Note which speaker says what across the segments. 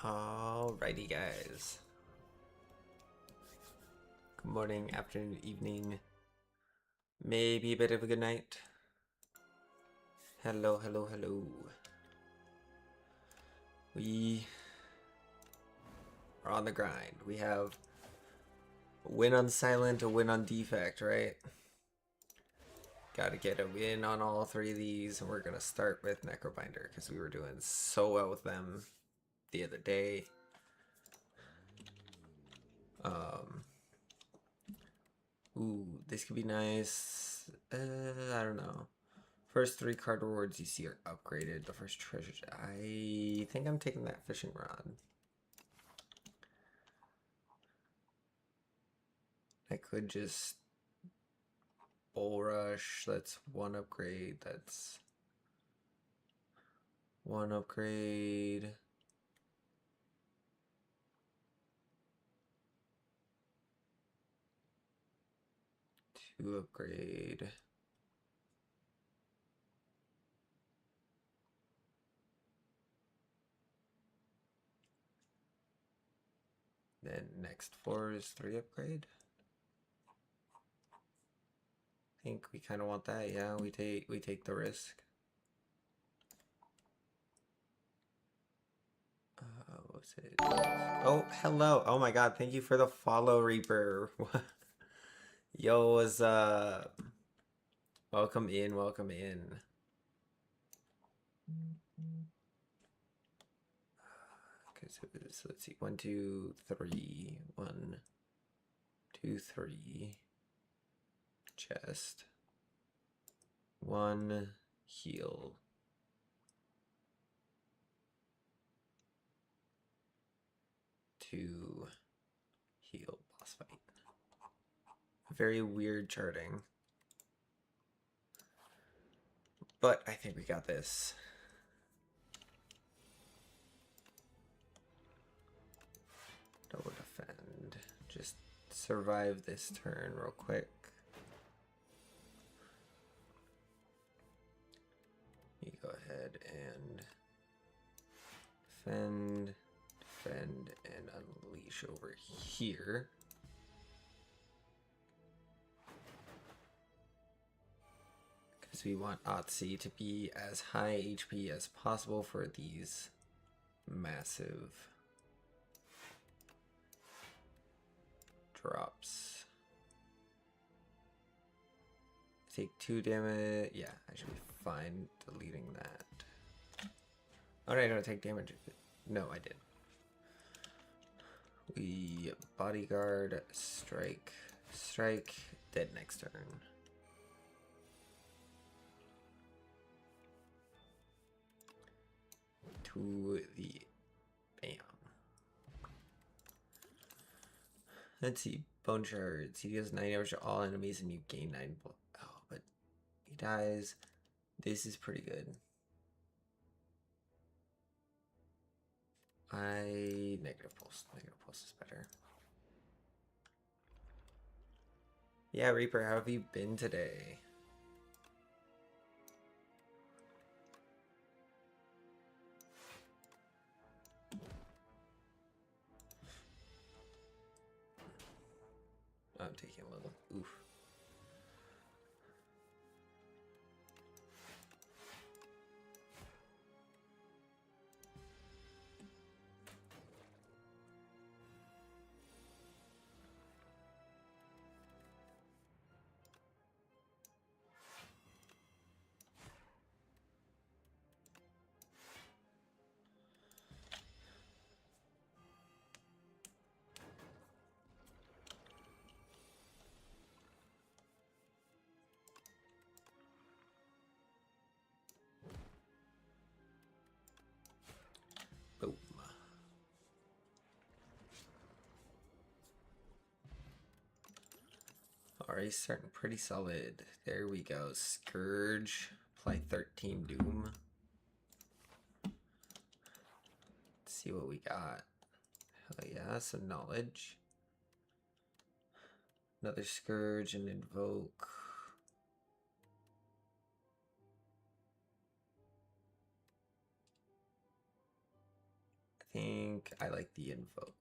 Speaker 1: Alrighty, guys. Good morning, afternoon, evening, maybe a bit of a good night. Hello, hello, hello. We are on the grind. We have a win on silent, a win on defect, right? Gotta get a win on all three of these, and we're gonna start with Necrobinder because we were doing so well with them the other day. Ooh, this could be nice. I don't know. First 3 card rewards you see are upgraded. The first treasure. I think I'm taking that fishing rod. I could just bull rush. That's 1 upgrade. That's 1 upgrade. Two upgrade. Then next 4 is 3 upgrade. I think we kind of want that. Yeah, we take the risk. What's it? Oh, hello. Oh my god, thank you for the follow, Reaper. Yo, what's up? Welcome in, welcome in. Because it was, let's see, 1, 2, 3. 1, 2, 3. Chest. 1 heal. 2 heal. Boss fight. Very weird charting. But I think we got this. Double defend. Just survive this turn real quick. You go ahead and defend, and unleash over here. Because we want Otzi to be as high HP as possible for these massive drops. Take 2 damage. Yeah, I should be fine deleting that. Alright, I don't take damage. No, I did. We bodyguard, strike, dead next turn. To the bam. Let's see, bone shards. He deals 9 damage to all enemies and you gain 9. Oh, but he dies. This is pretty good. Negative pulse. Negative pulse is better. Yeah, Reaper, how have you been today? I'm taking a little. Oof. Boom. Alright, starting pretty solid. There we go. Scourge. Apply 13 Doom. Let's see what we got. Hell yeah, some knowledge. Another Scourge and Invoke. think I like the invoke.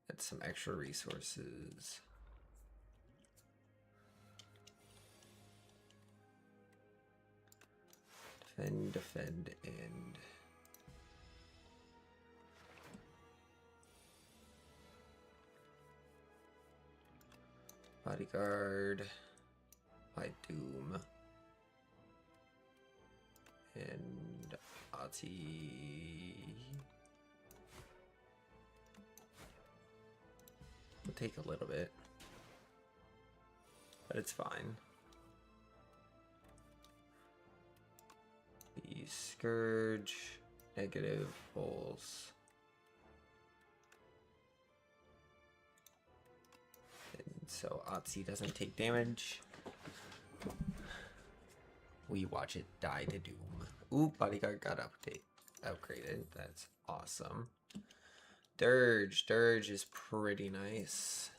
Speaker 1: That's some extra resources. Defend, and bodyguard, by Doom, and Ati. Will take a little bit, but it's fine. The Scourge, negative pulse. And so Otzi doesn't take damage. We watch it die to doom. Ooh, bodyguard got upgraded. That's awesome. Dirge. Dirge is pretty nice.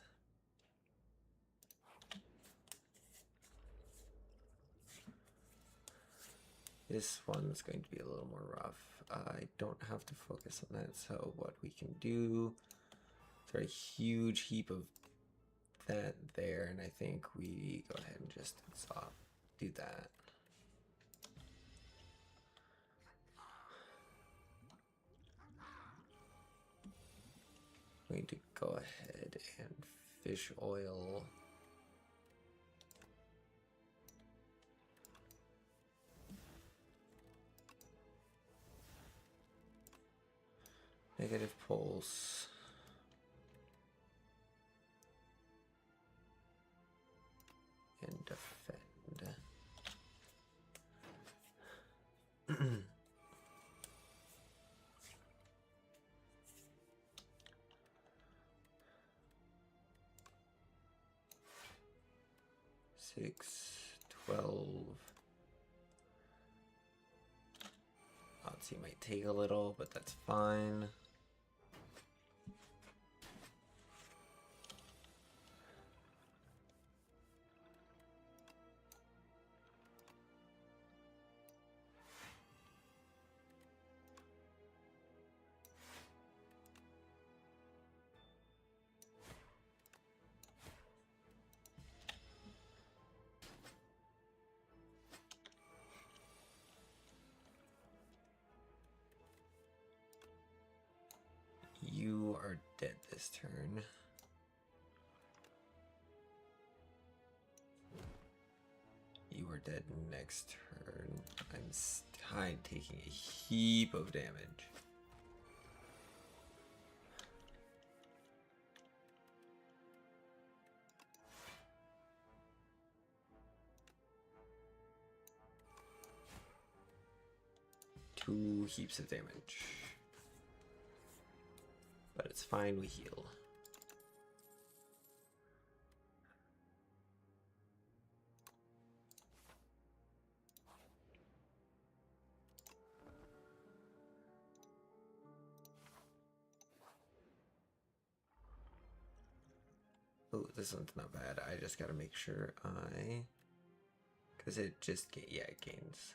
Speaker 1: This one's going to be a little more rough. I don't have to focus on that, so what we can do, there's a huge heap of that there, and I think we go ahead and just do that. I'm going to go ahead and fish oil. Negative pulse. And defend. 6, 12. Otzi might take a little, but that's fine. You are dead this turn. You are dead next turn. I'm taking a heap of damage. Two heaps of damage. But it's fine, we heal. Oh, this one's not bad. I just gotta make sure because it just, yeah, it gains.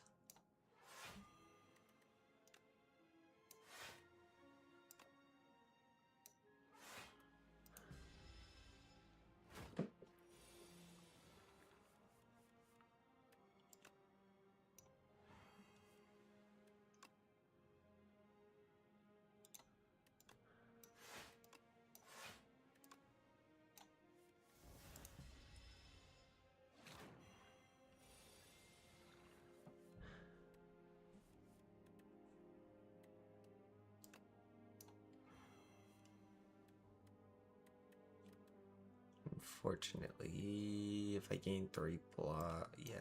Speaker 1: Unfortunately, if I gain 3 block, yeah.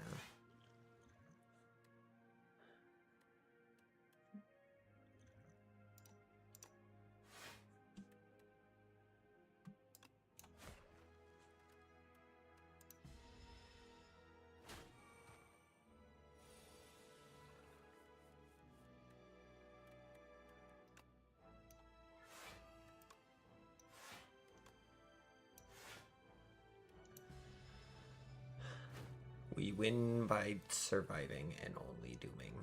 Speaker 1: We win by surviving and only dooming.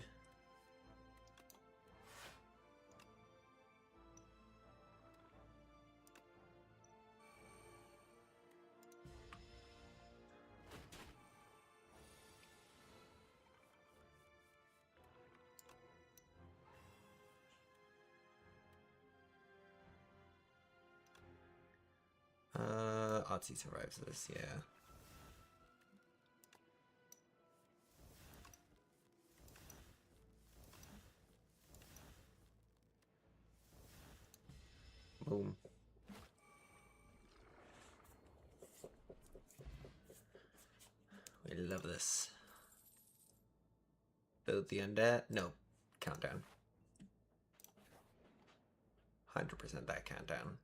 Speaker 1: Otzi survives this, yeah. Boom. We love this. Build the undead. No. Countdown. 100% that countdown.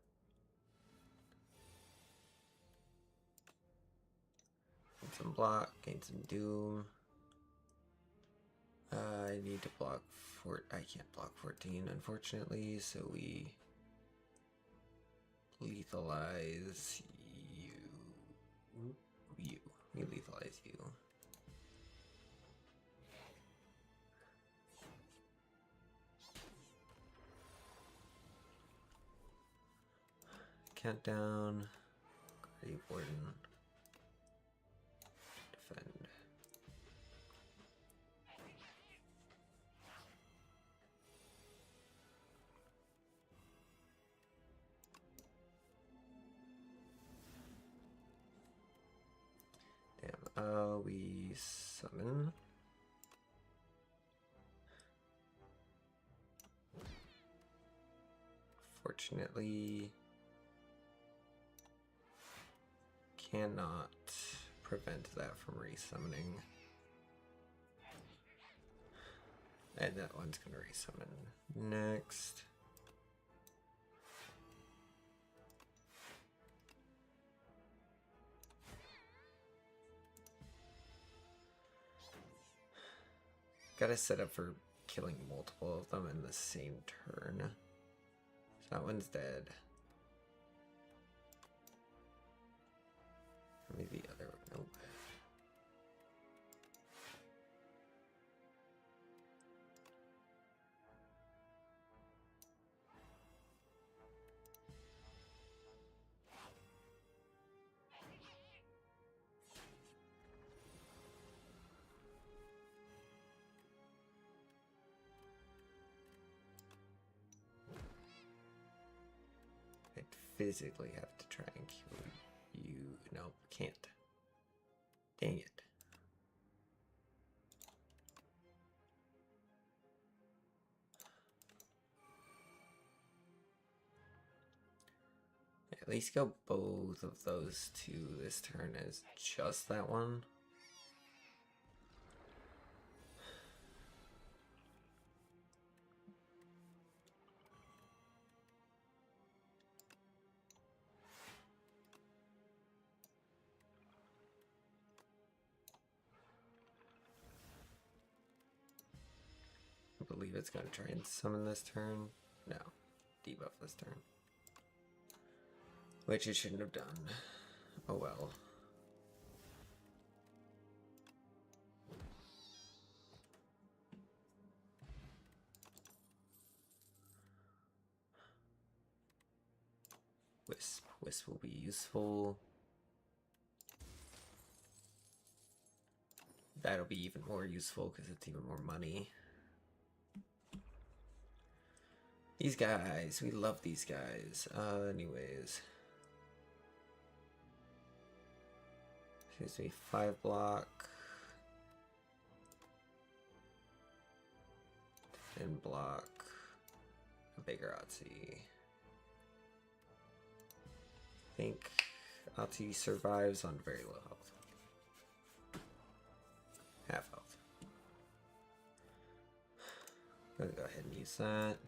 Speaker 1: Gain some block. Gain some doom. I need to block I can't block 14, unfortunately, so we lethalize you. We lethalize you. Countdown. Grave Warden. Defend. Damn. We summon. Fortunately, cannot prevent that from resummoning. And that one's gonna resummon next. Gotta set up for killing multiple of them in the same turn. So that one's dead. Maybe the other one. Nope. I'd physically have to try and kill you. Nope, can't. Dang it. At least go both of those two this turn as just that one. I believe it's going to try and summon this turn. No, debuff this turn. Which it shouldn't have done. Oh well. Wisp. Wisp will be useful. That'll be even more useful because it's even more money. These guys, we love these guys. Anyways. Excuse me, 5 block. And block. A bigger Otzi. I think Otzi survives on very low health. Half health. I'm gonna go ahead and use that.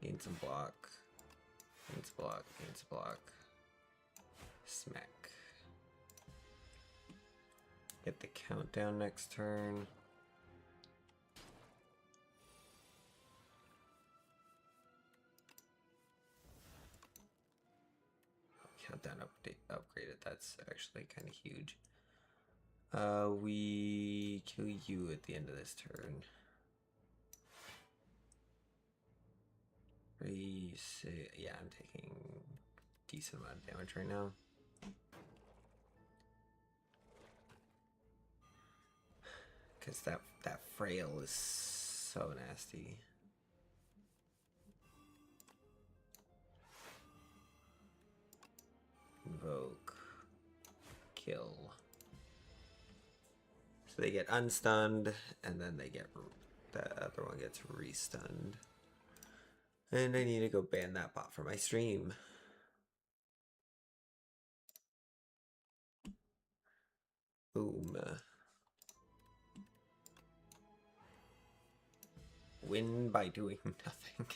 Speaker 1: Gain some block. Gains block. Gains block. Smack. Get the countdown next turn. Countdown upgraded. That's actually kind of huge. We kill you at the end of this turn. 3, 6, yeah, I'm taking a decent amount of damage right now. Because that frail is so nasty. Invoke. kill. So they get unstunned, and then they get the other one gets restunned. And I need to go ban that bot from my stream. Boom. Win by doing nothing.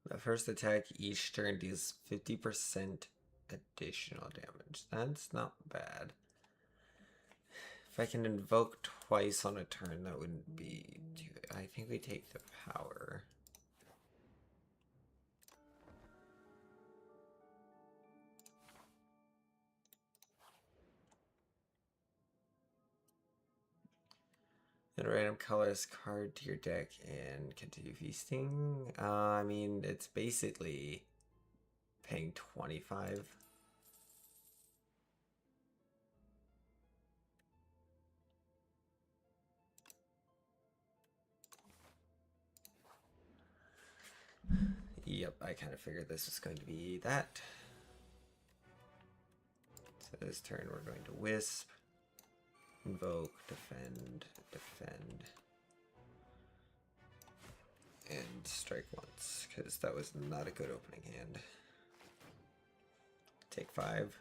Speaker 1: The first attack each turn deals 50% additional damage. That's not bad. If I can invoke twice on a turn, that wouldn't be too... I think we take the power. And random colors card to your deck and continue feasting. I mean, it's basically paying 25. Yep, I kind of figured this was going to be that. So this turn we're going to Wisp, Invoke, Defend, Defend, and strike once, because that was not a good opening hand. Take 5.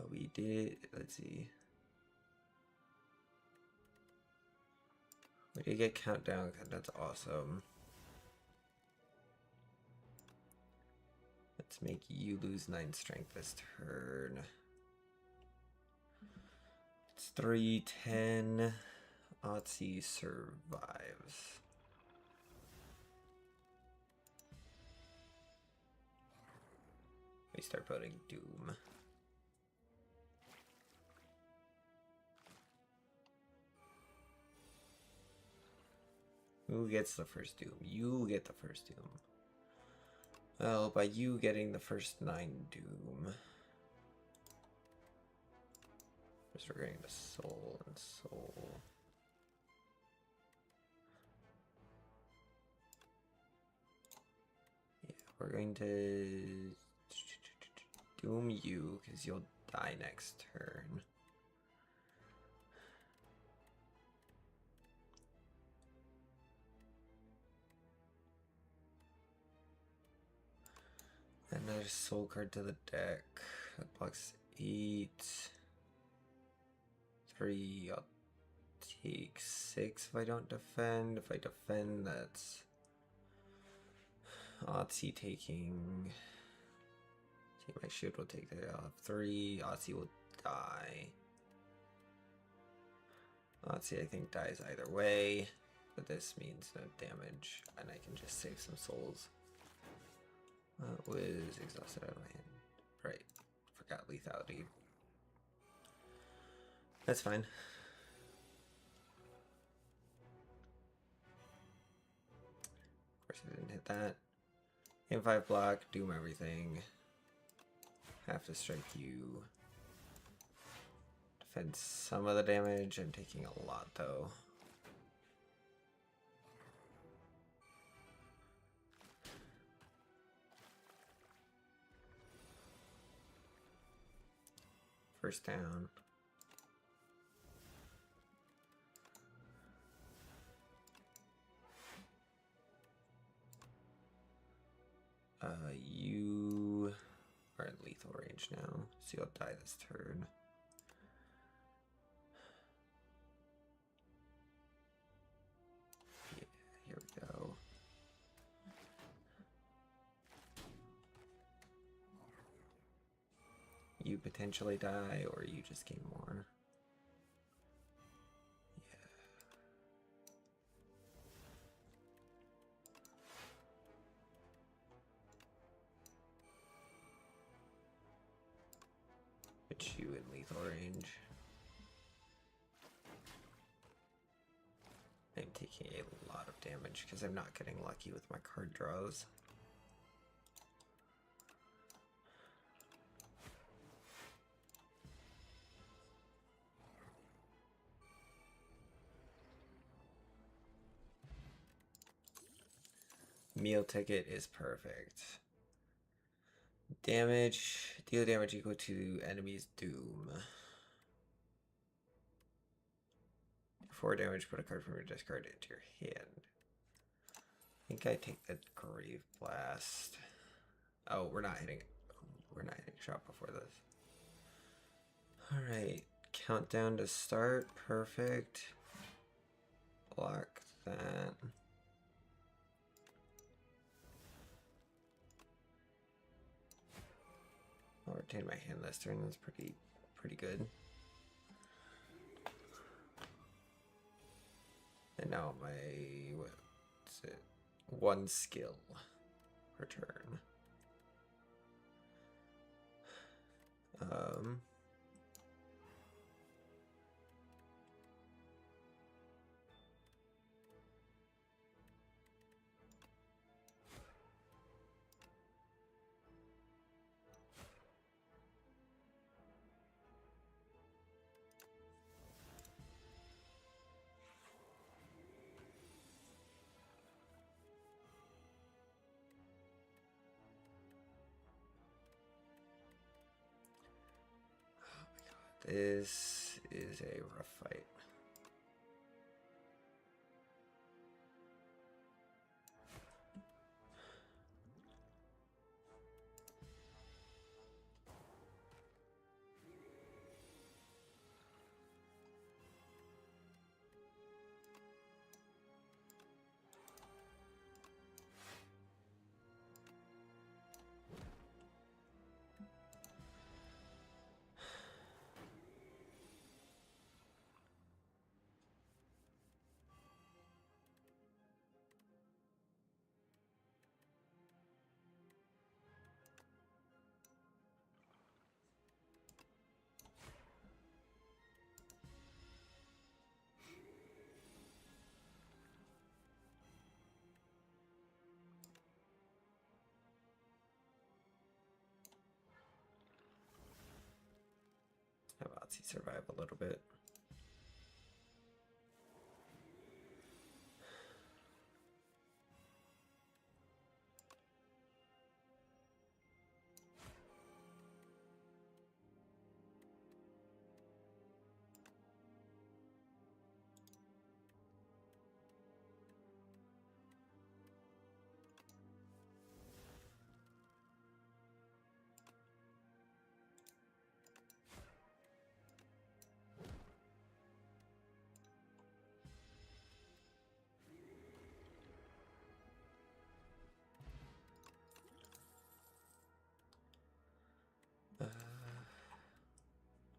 Speaker 1: We did, let's see. We did get countdown, that's awesome. Let's make you lose 9 strength this turn. It's 3-10. Otzi survives. We start putting Doom. Who gets the first Doom? You get the first Doom. Well, by you getting the first 9 Doom. First we're getting the Soul and Soul. Yeah, we're going to Doom you, because you'll die next turn. Another soul card to the deck. That blocks 8. 3. I'll take 6 if I don't defend. If I defend, that's Otzi taking. See, my shield will take that off. 3. Otzi will die. Otzi, I think, dies either way. But this means no damage. And I can just save some souls. That was exhausted out of my hand. Right. Forgot lethality. That's fine. Of course I didn't hit that. Game 5 block, Doom everything. Have to strike you. Defend some of the damage. I'm taking a lot though. First down. You are in lethal range now, so you'll die this turn. Yeah, here we go. You potentially die, or you just gain more. Put you in lethal range. I'm taking a lot of damage because I'm not getting lucky with my card draws. Meal ticket is perfect. Damage. Deal damage equal to enemy's doom. 4 damage, put a card from your discard into your hand. I think I take the Grave Blast. Oh, we're not hitting shot before this. Alright. Countdown to start. Perfect. Block that. I'll retain my hand this turn. That's pretty good. And now my, what's it? 1 skill. Return. This is a rough fight. How about he survive a little bit?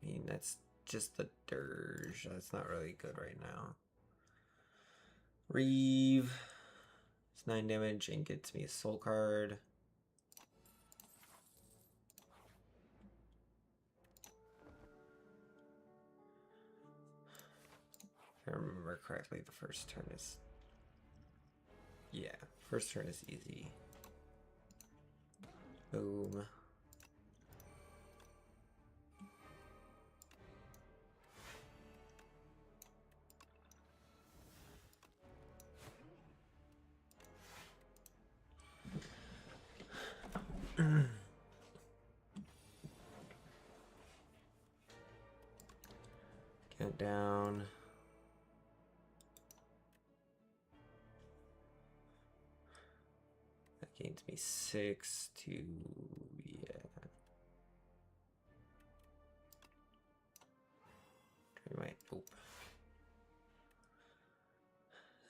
Speaker 1: I mean, that's just the dirge. That's not really good right now. Reeve. It's 9 damage and gets me a soul card. If I remember correctly, the first turn is... Yeah, first turn is easy. Boom. Countdown. That gains me 6 to, yeah. We might, oop.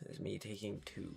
Speaker 1: There's me taking 2.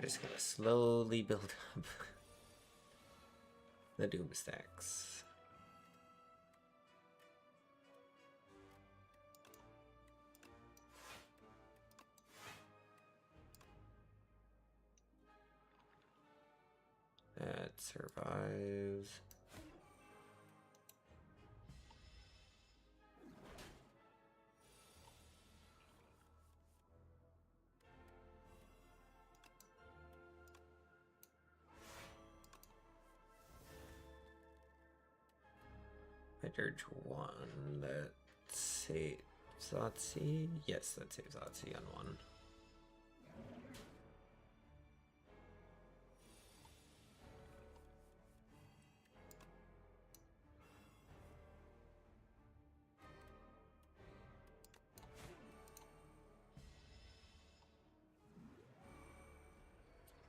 Speaker 1: Just gonna slowly build up the doom stacks. That survives. I dirge one. That saves Otzi. Yes, that saves Otzi on one.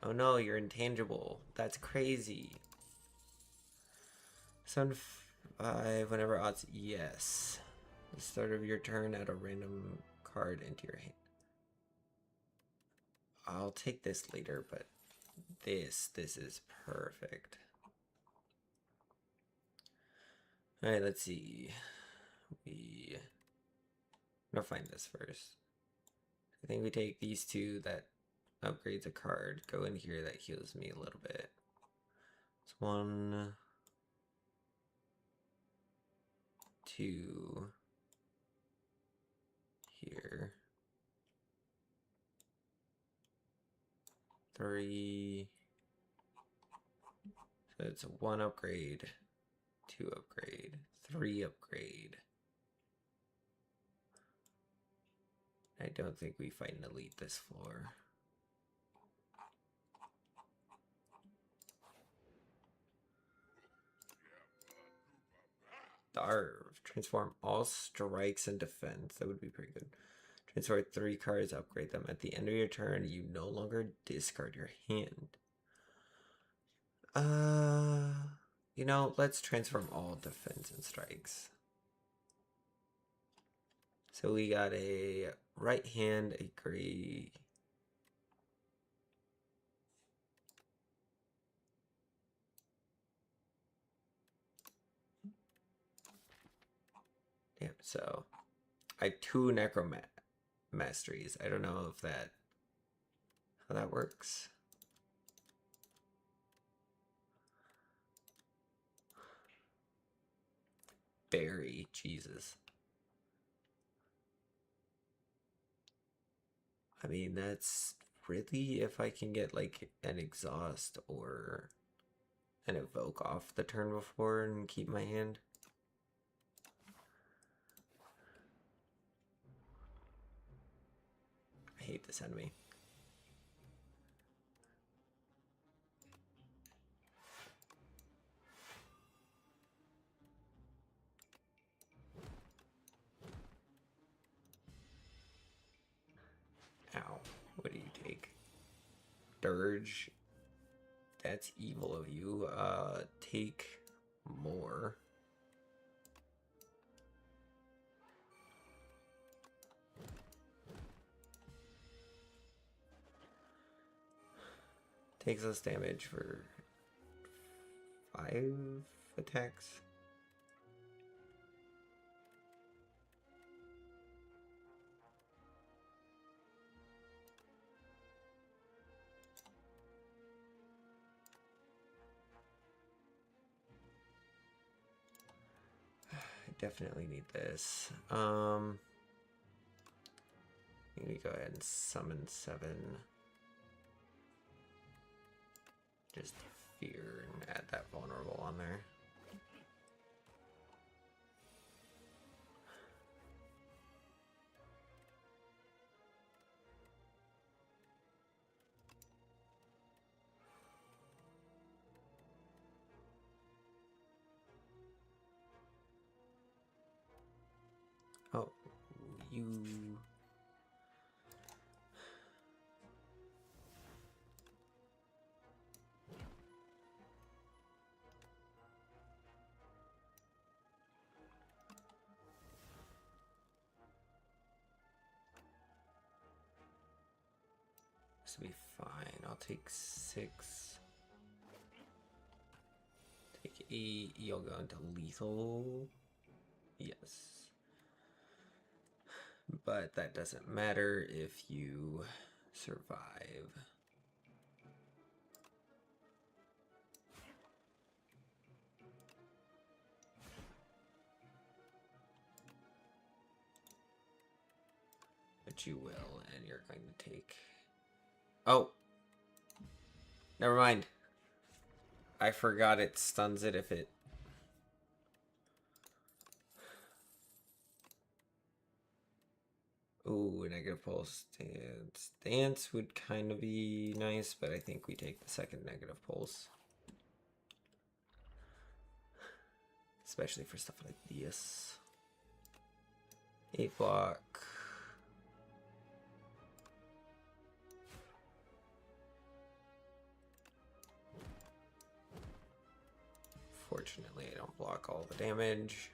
Speaker 1: Oh no, you're intangible. That's crazy. Sun 5, whenever odds. Yes. The start of your turn, add a random card into your hand. I'll take this later, but this is perfect. Alright, let's see. I'm gonna find this first. I think we take these two that upgrades a card. Go in here, that heals me a little bit. It's 1, 2 here. 3. So it's 1 upgrade, 2 upgrade, 3 upgrade. I don't think we fight an elite this floor. Darv. Transform all strikes and defense. That would be pretty good. Transfer 3 cards, upgrade them. At the end of your turn, you no longer discard your hand. You know, let's transform all defense and strikes. So we got a right hand, a gray. Damn, so I have 2 masteries. I don't know if how that works. Berry, Jesus. I mean, that's really if I can get like an exhaust or an evoke off the turn before and keep my hand. I hate this enemy. Ow. What do you take? Dirge. That's evil of you. Take more. Takes less damage for 5 attacks. Definitely need this. Let me go ahead and summon 7. Just fear and add that vulnerable on there. Oh, you... to be fine. I'll take 6. Take 8. You'll go into lethal. Yes. But that doesn't matter if you survive. But you will, and you're going to take... Oh! Never mind. I forgot it stuns it if it... Ooh, negative pulse stance. Dance would kind of be nice, but I think we take the second negative pulse. Especially for stuff like this. 8 block. Fortunately, I don't block all the damage.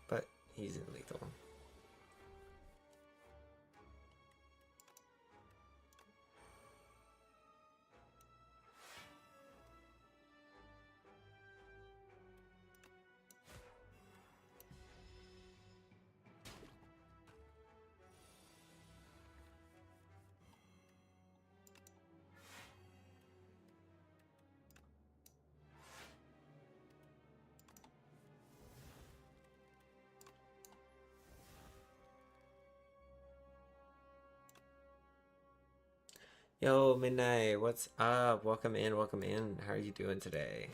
Speaker 1: But he's in lethal. Yo, Midnight, what's up? Welcome in, welcome in. How are you doing today?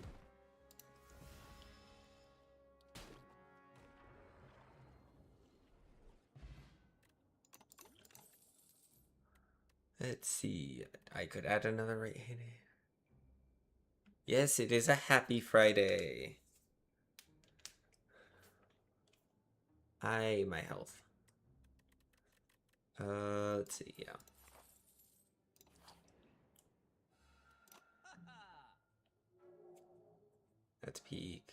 Speaker 1: Let's see. I could add another right-handed. Yes, it is a happy Friday. My health. Let's see, yeah. That's peak.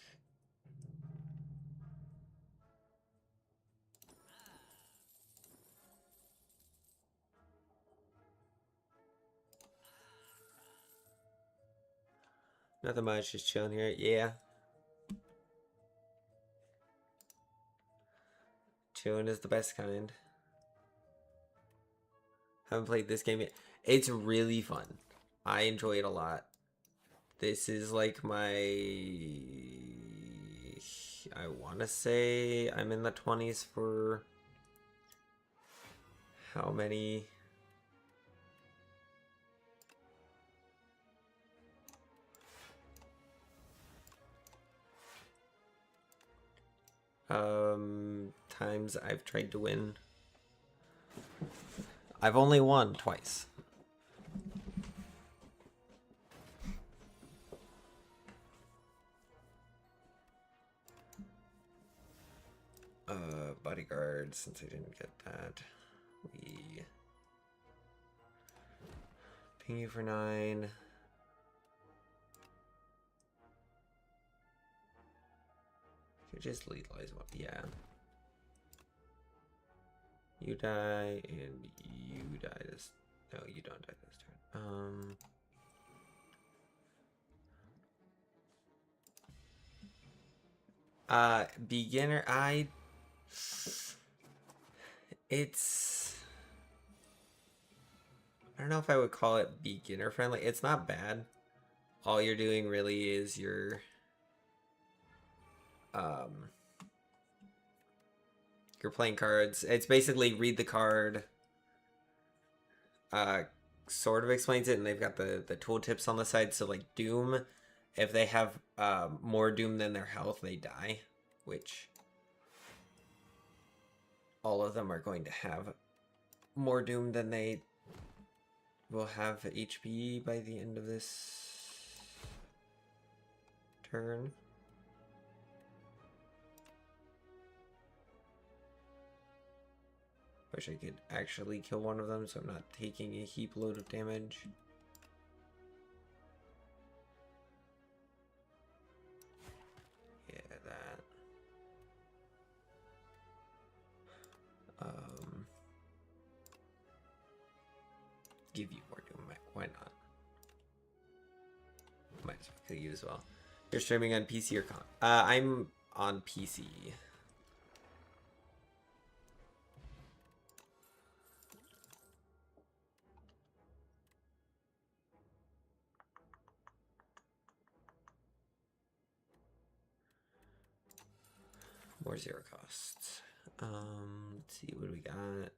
Speaker 1: Nothing much, just chilling here. Yeah. Chilling is the best kind. Haven't played this game yet. It's really fun. I enjoy it a lot. This is like my... I want to say I'm in the 20s for... How many... times I've tried to win. I've only won twice. Bodyguard, since I didn't get that. We ping you for 9. Could just lethalize one. Yeah. You die and you die this. No, you don't die this turn. Beginner. It's. I don't know if I would call it beginner friendly. It's not bad. All you're doing really is you're playing cards. It's basically read the card. Sort of explains it, and they've got the tooltips on the side. So like Doom, if they have more Doom than their health, they die, which all of them are going to have more Doom than they will have HP by the end of this turn. Wish I could actually kill one of them so I'm not taking a heap load of damage. Yeah, that. Give you more doom. Why not? Might as well kill you as well. You're streaming on PC or con? I'm on PC. More zero costs. Let's see what do we got.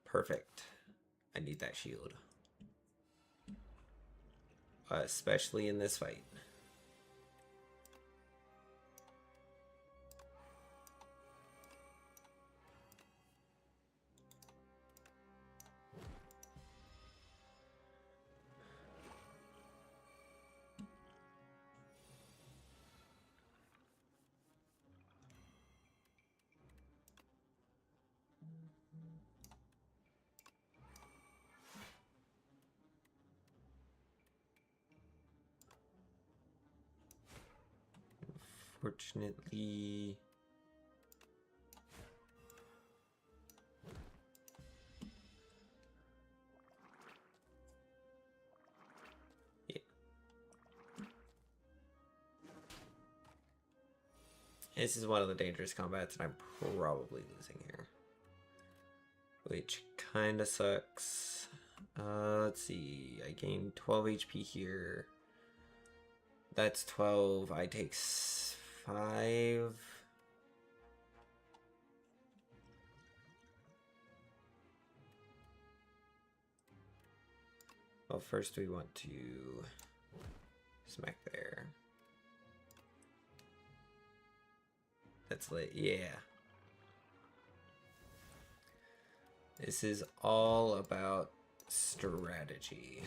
Speaker 1: Perfect. I need that shield. Especially in this fight. Fortunately, yeah. This is one of the dangerous combats, and I'm probably losing here, which kind of sucks. Let's see. I gained 12 HP here. That's 12. I take 5. Well, first we want to smack there. That's lit. Yeah. This is all about strategy.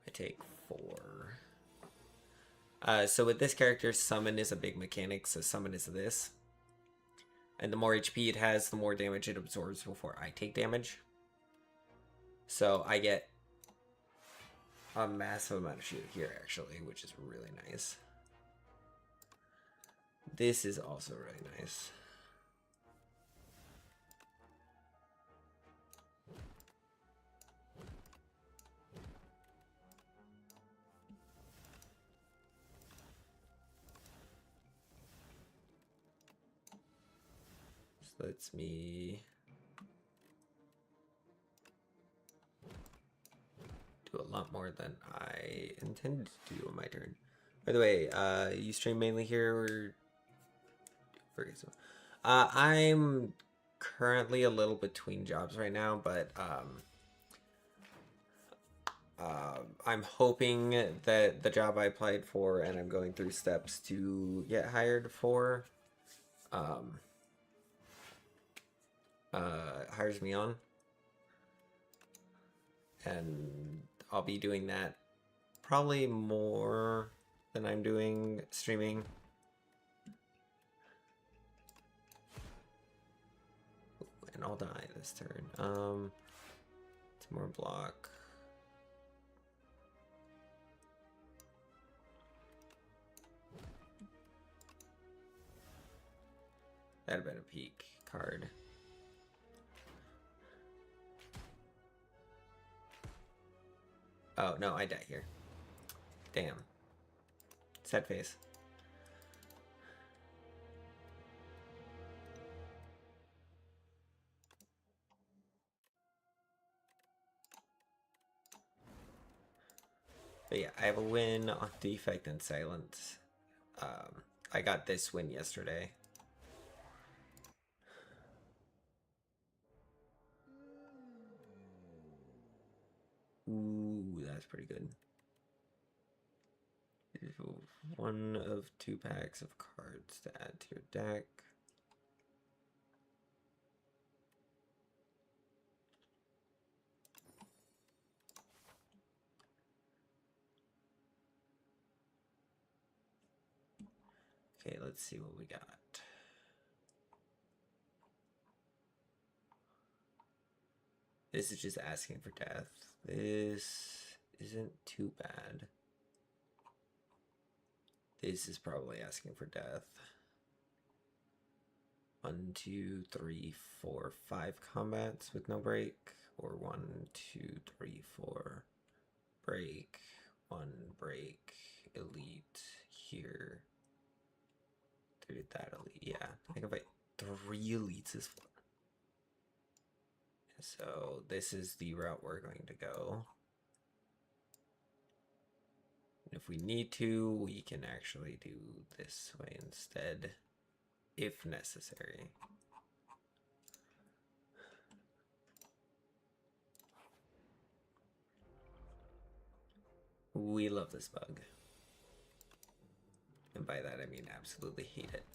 Speaker 1: I take 4. So with this character, summon is a big mechanic, so summon is this. And the more HP it has, the more damage it absorbs before I take damage. So I get a massive amount of shield here, actually, which is really nice. This is also really nice. This lets me do a lot more than I intended to do on my turn. By the way, you stream mainly here or forget so. I'm currently a little between jobs right now, but I'm hoping that the job I applied for and I'm going through steps to get hired for hires me on, and I'll be doing that probably more than I'm doing streaming. And I'll die this turn. It's more block. That'd have been a peak card. Oh, no, I die here. Damn. Sad face. But yeah, I have a win on Defect and Silence. I got this win yesterday. Ooh, that's pretty good. One of 2 packs of cards to add to your deck. Okay, let's see what we got. This is just asking for death. This isn't too bad. This is probably asking for death. 1, 2, 3, 4, 5 combats with no break, or 1, 2, 3, 4 break, 1 break, elite here. Dude, that elite, yeah. I think if I 3 elites is fun. So this is the route we're going to go. If we need to, we can actually do this way instead, if necessary. We love this bug. And by that I mean absolutely hate it.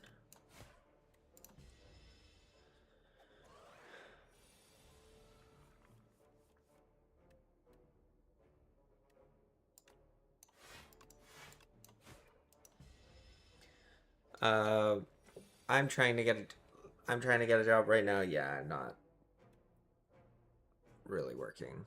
Speaker 1: I'm trying to get a job right now. Yeah, not really working.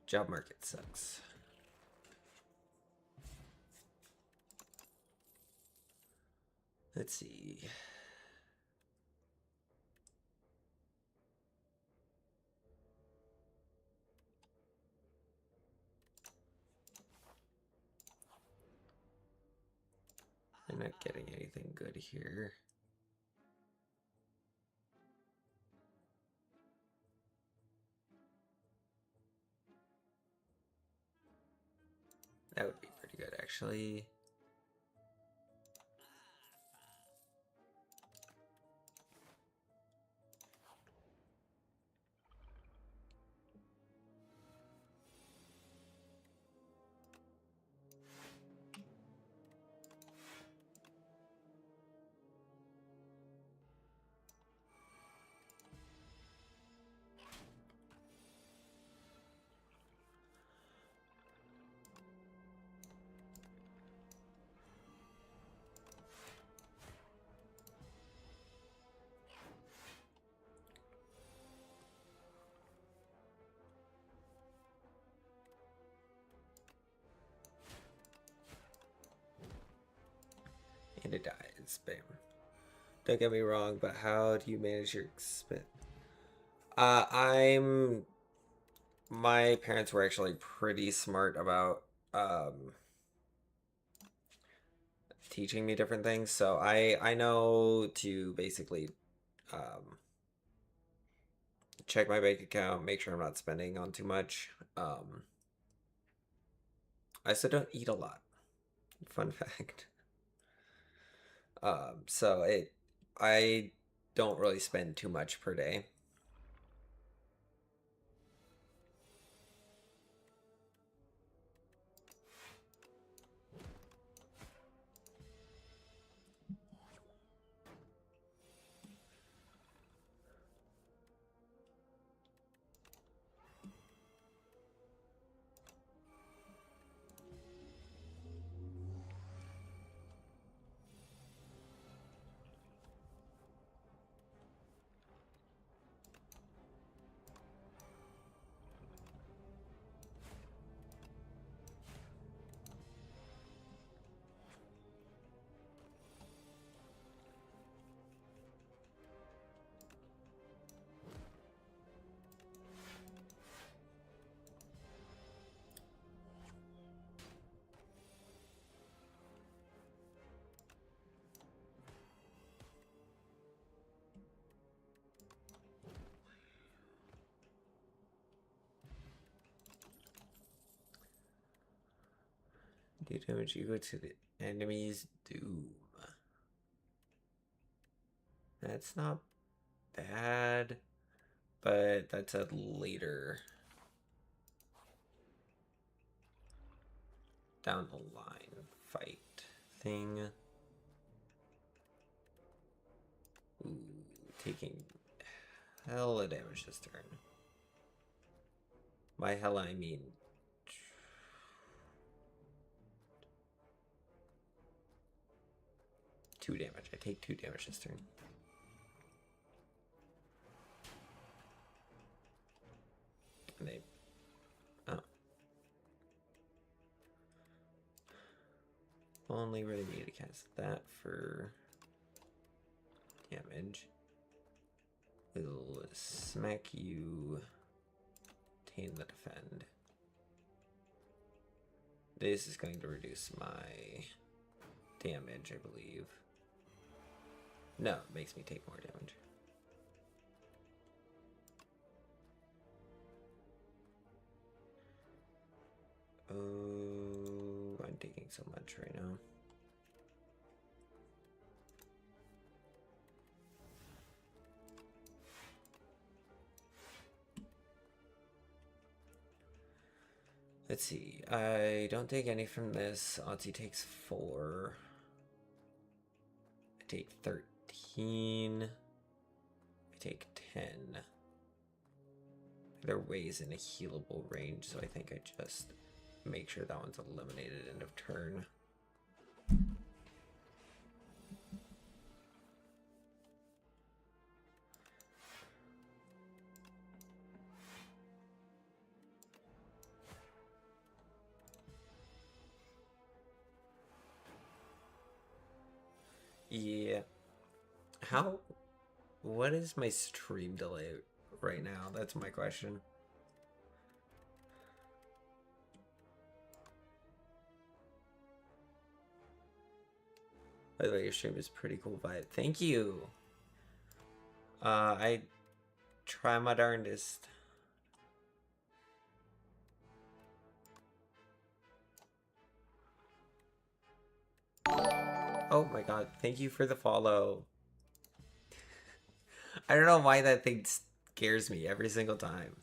Speaker 1: Job market sucks. Let's see. I'm not getting anything good here. That would be pretty good, actually. And it dies. Bam. Don't get me wrong, but how do you manage your expense? My parents were actually pretty smart about teaching me different things, so I know to basically check my bank account, make sure I'm not spending on too much. I still don't eat a lot. Fun fact. So I don't really spend too much per day. Do damage equal to the enemy's doom. That's not bad, but that's a later down the line fight thing. Ooh, taking hella damage this turn. By hella, I mean... 2 damage. I take 2 damage this turn. And they... Oh. Only really need to cast that for damage. We'll smack you. Tame the defend. This is going to reduce my damage, I believe. No, it makes me take more damage. Oh, I'm taking so much right now. Let's see. I don't take any from this. Otzi takes 4. I take 13. I take 10. There are ways in a healable range, so I think I just make sure that one's eliminated end of turn. Yeah. What is my stream delay right now? That's my question. By the way, your stream is pretty cool vibe. Thank you. I try my darndest. Oh my god, thank you for the follow. I don't know why that thing scares me every single time.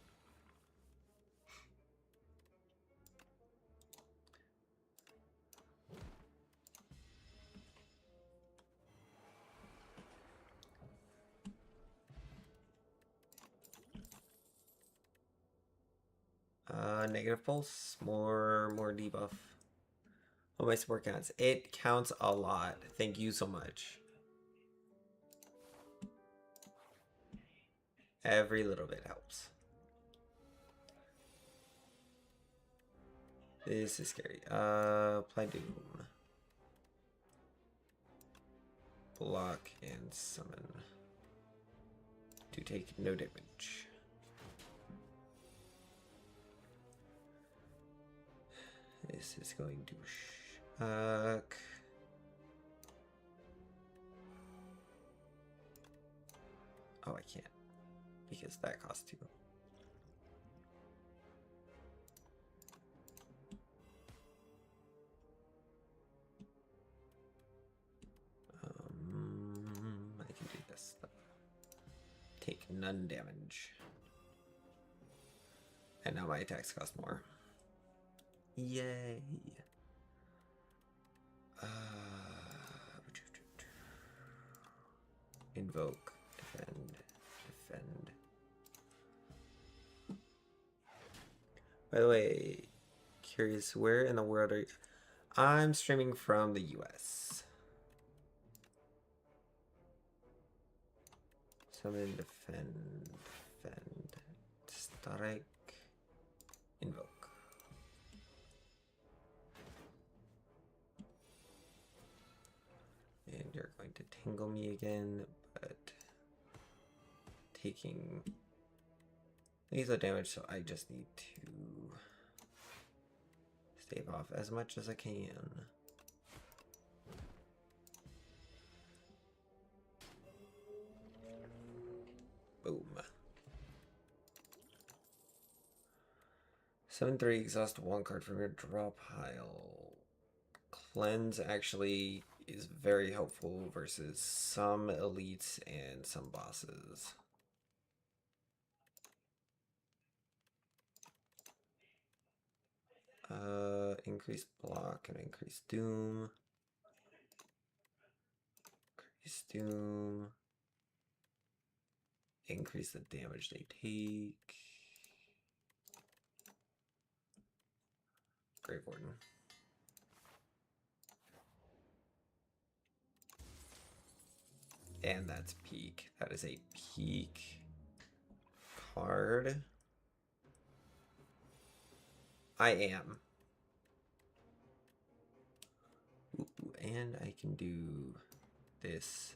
Speaker 1: Negative pulse, more debuff. Oh, my support counts. It counts a lot. Thank you so much. Every little bit helps. This is scary. Apply Doom. Block and summon. To take no damage. This is going to shock. Oh, I can't. Because that costs 2. I can do this. Take none damage. And now my attacks cost more. Yay. Invoke, defend. By the way, curious, where in the world are you? I'm streaming from the US. Summon, defend, strike, invoke. And you're going to tangle me again, but taking lethal damage, so I just need to stave off as much as I can. Boom. 7/3, exhaust 1 card from your draw pile. Cleanse actually is very helpful versus some elites and some bosses. Increased block and increased doom. Increased doom. increase the damage they take. Grave Warden. And that's peak. That is a peak card. I am. Ooh, and I can do this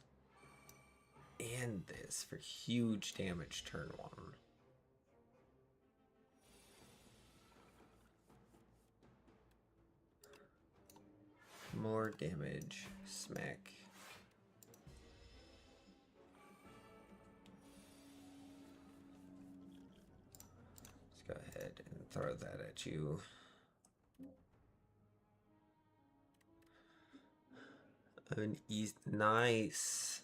Speaker 1: and this for huge damage turn 1. More damage. Smack. Let's go ahead and throw that at you. An east. Nice.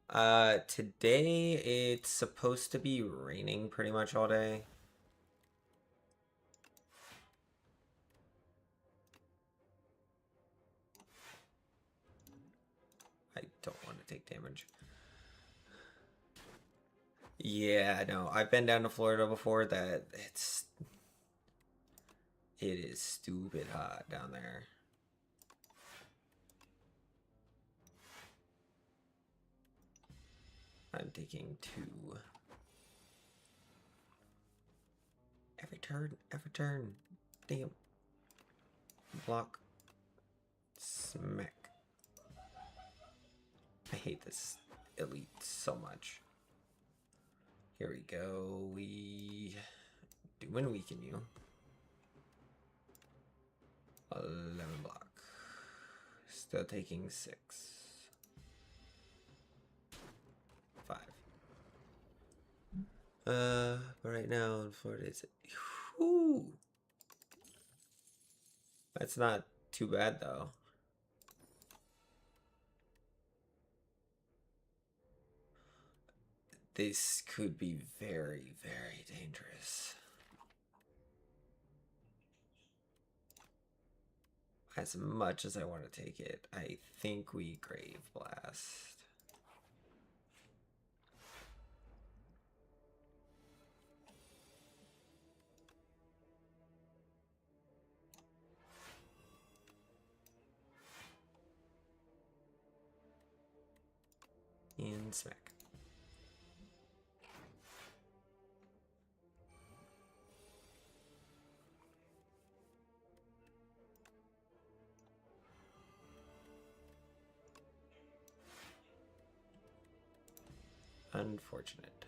Speaker 1: Today it's supposed to be raining pretty much all day. I don't want to take damage. Yeah, no, I've been down to Florida before. It is stupid hot down there. I'm taking 2. Every turn. Damn. Block. Smack. I hate this elite so much. Here we go. We do and weaken you. 11 block. Still taking 6. 5. But right now in Florida it's whew. That's not too bad though. This could be very, very dangerous. As much as I want to take it, I think we Grave Blast. And smack. Unfortunate.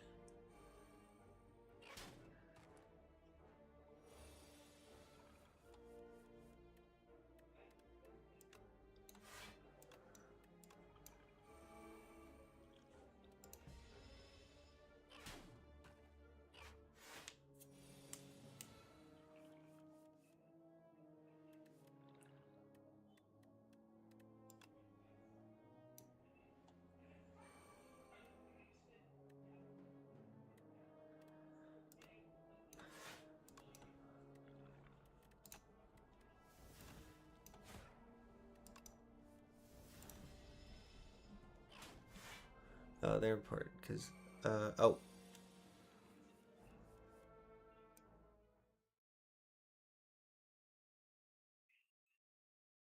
Speaker 1: Oh, they're important because, oh.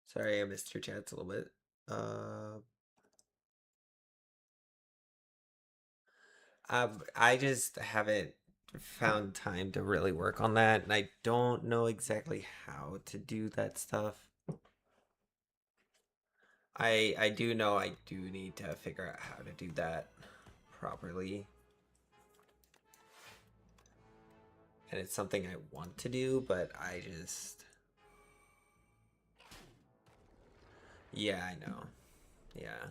Speaker 1: Sorry, I missed your chats a little bit. I just haven't found time to really work on that, and I don't know exactly how to do that stuff. I do know I do need to figure out how to do that properly. And it's something I want to do, but I just... Yeah, I know. Yeah.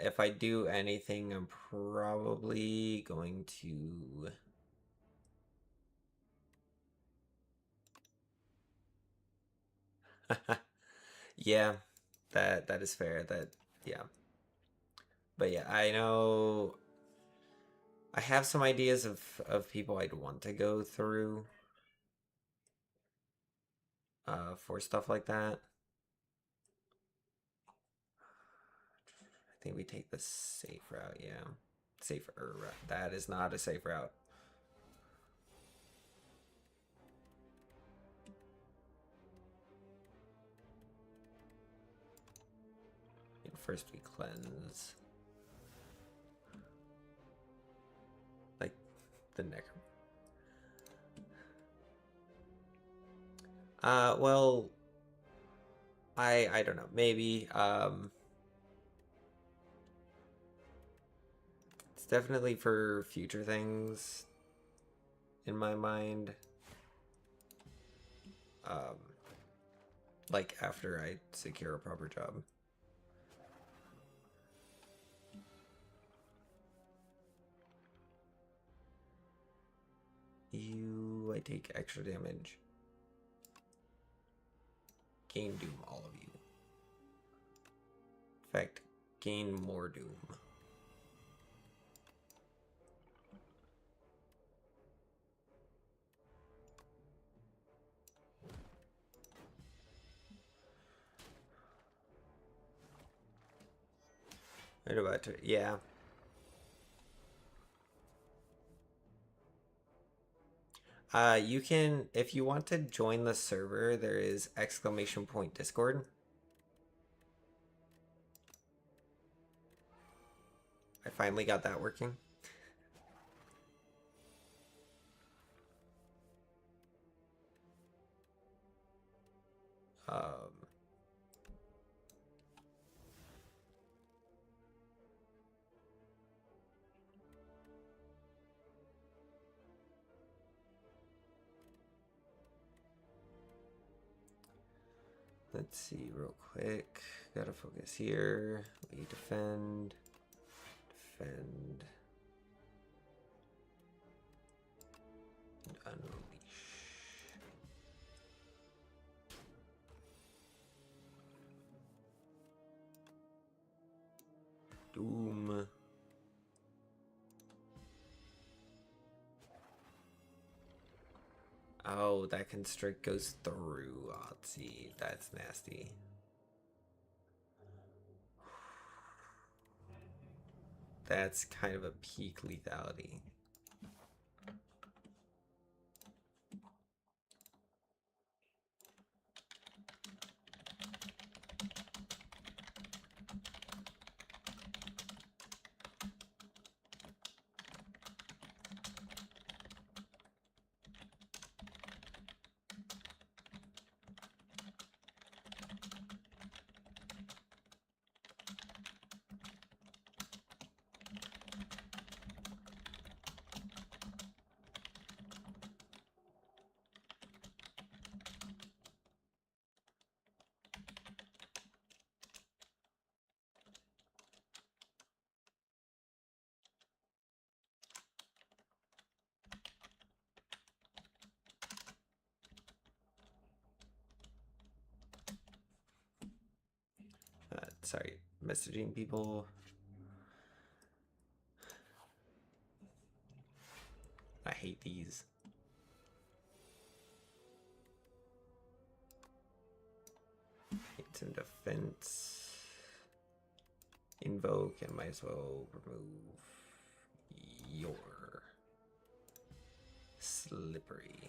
Speaker 1: If I do anything, I'm probably going to... Yeah, that is fair. Yeah. But yeah, I know I have some ideas of people I'd want to go through for stuff like that. think we take the safe route, yeah. Safer route. That is not a safe route. And first we cleanse. Like the neck. Well, I don't know. Maybe it's definitely for future things in my mind. Like after I secure a proper job. I take extra damage. Gain doom, all of you. In fact, gain more doom. Right about to, yeah. You can, if you want to join the server, there is !Discord. I finally got that working. Let's see real quick. Gotta focus here. We defend. Defend. And unleash. Doom. Oh, that constrict goes through. Oh, let's see. That's nasty. That's kind of a peak lethality. Sorry, messaging people. I hate these. Need some defense. Invoke, and might as well remove your slippery.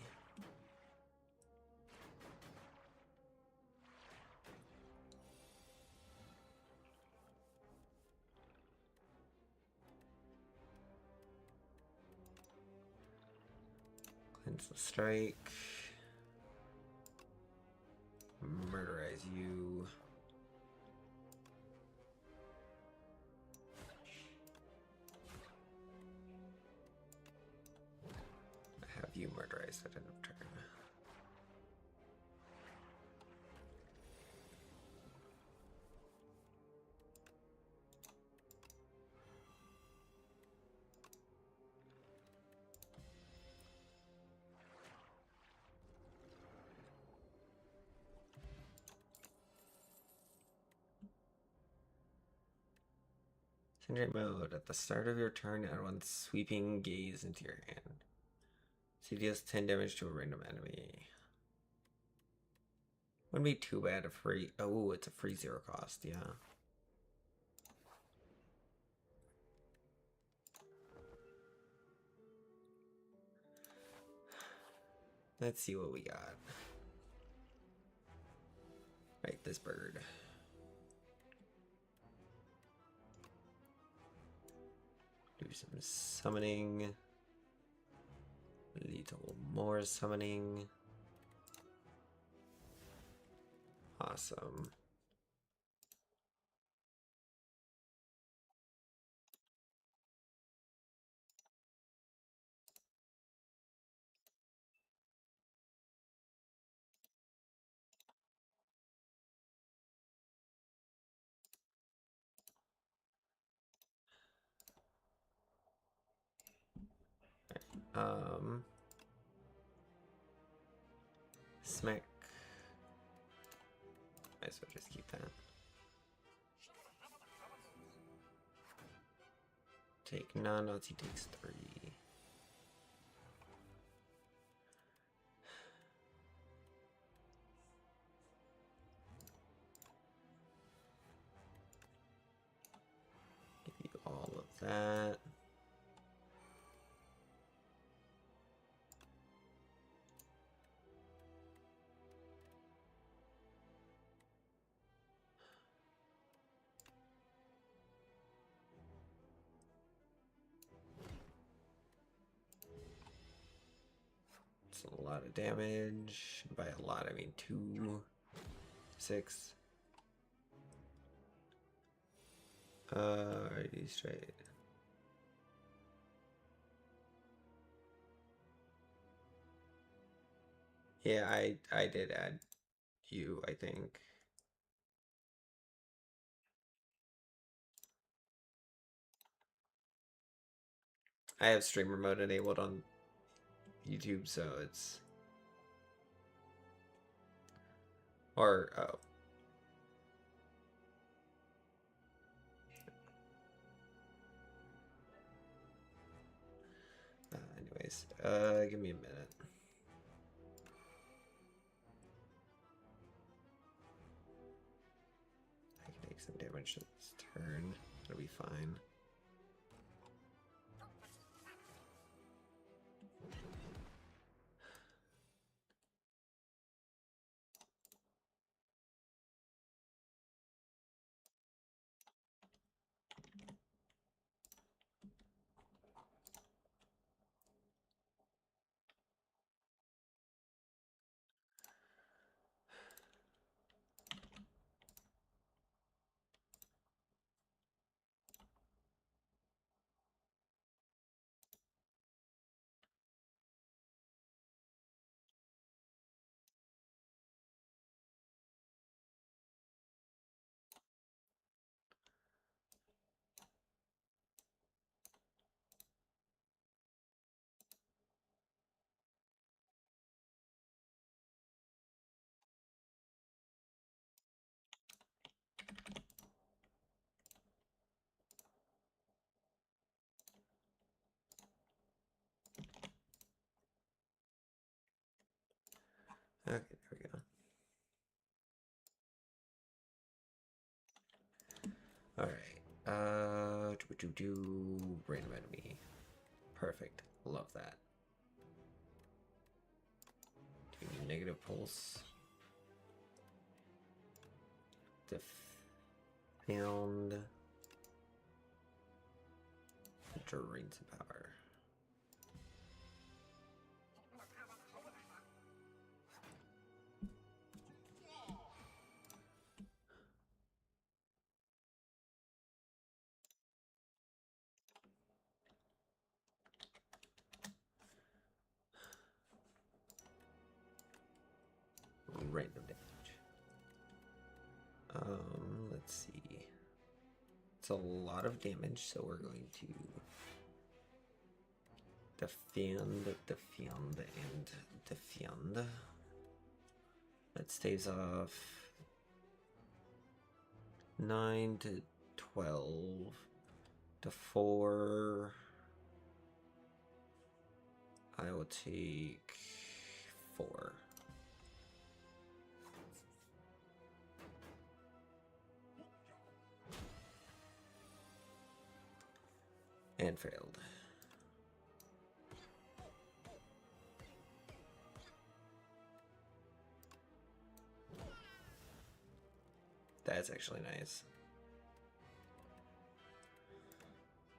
Speaker 1: Cleanse the strike. Murderize you. Have you murderized at end of turn. Syndicate mode. At the start of your turn, add one sweeping gaze into your hand. So he deals 10 damage to a random enemy. Wouldn't be too bad a free. Oh, it's a free 0 cost, yeah. Let's see what we got. Right, this bird. Do some summoning. Little more summoning. Awesome. Smack. Might as well just keep that. Take none, he takes 3. Give you all of that. It's a lot of damage. By a lot, I mean 2, 6. Alrighty, straight. Yeah, I did add you, I think. I have streamer mode enabled on YouTube, so it's... Or, oh. Anyways, give me a minute. I can take some damage this turn. It'll be fine. Okay, there we go. Alright, random enemy. Perfect. Love that. Do negative pulse. Defend. Drains power. Random damage. Let's see. It's a lot of damage, so we're going to defend, and defend. That staves off 9 to 12 to 4. I will take 4. And failed. That's actually nice.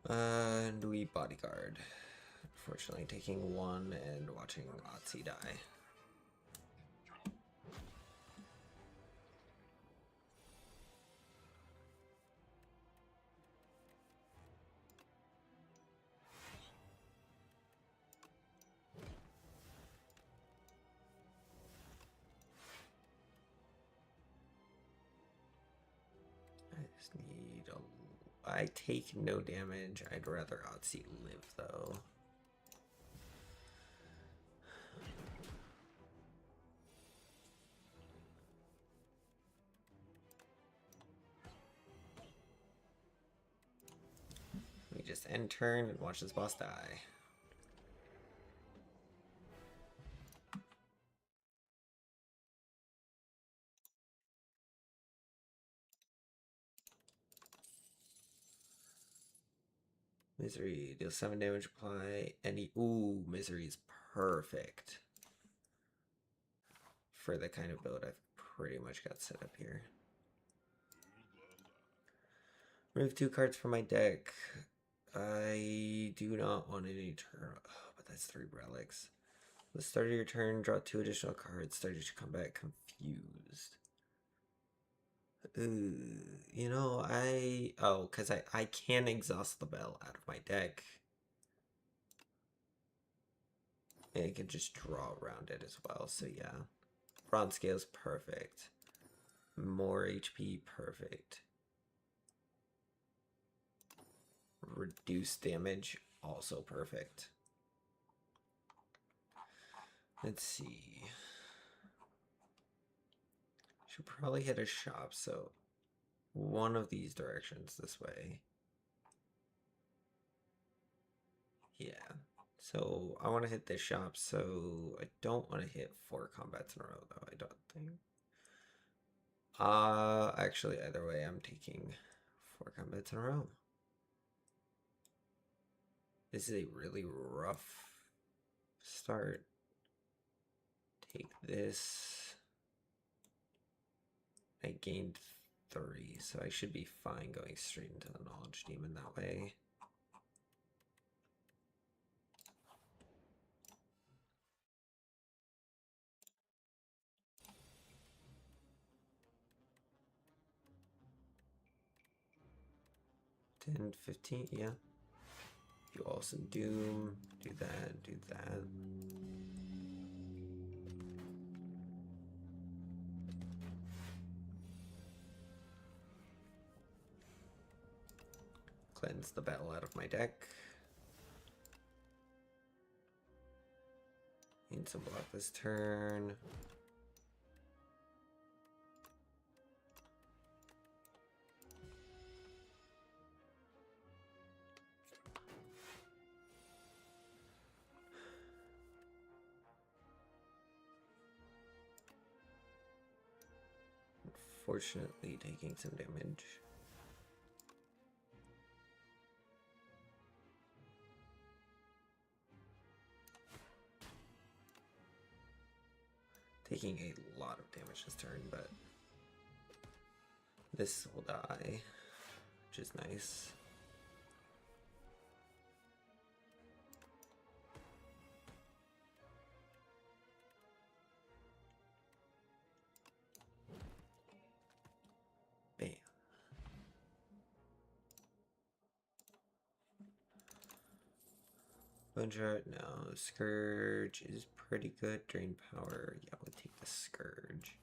Speaker 1: And we bodyguard. Unfortunately, taking one and watching Otzi die. I just need a... I take no damage. I'd rather Otzi live, though. We just end turn and watch this boss die. Misery, deal 7 damage, apply any... Ooh, Misery is perfect. For the kind of build I've pretty much got set up here. Remove 2 cards from my deck. I do not want any turn... Oh, but that's 3 relics. The start of your turn, draw 2 additional cards. Start your combat confused. You know, oh, because I can exhaust the bell out of my deck. And I can just draw around it as well, so yeah. Bronze Scale's perfect. More HP, perfect. Reduce damage, also perfect. Let's see. Should probably hit a shop, so one of these directions this way. Yeah. So I want to hit this shop, so I don't want to hit 4 combats in a row, though, I don't think. Actually, either way, I'm taking 4 combats in a row. This is a really rough start. Take this. I gained 3, so I should be fine going straight into the Knowledge Demon that way. And 15, yeah. Do also Doom, do that, do that. Cleanse the battle out of my deck. Need to block this turn. Unfortunately, taking some damage. Taking a lot of damage this turn, but this will die, which is nice. Bam. Bonejar, no. Scourge is pretty good. Drain power. Yeah, we'll take the Scourge.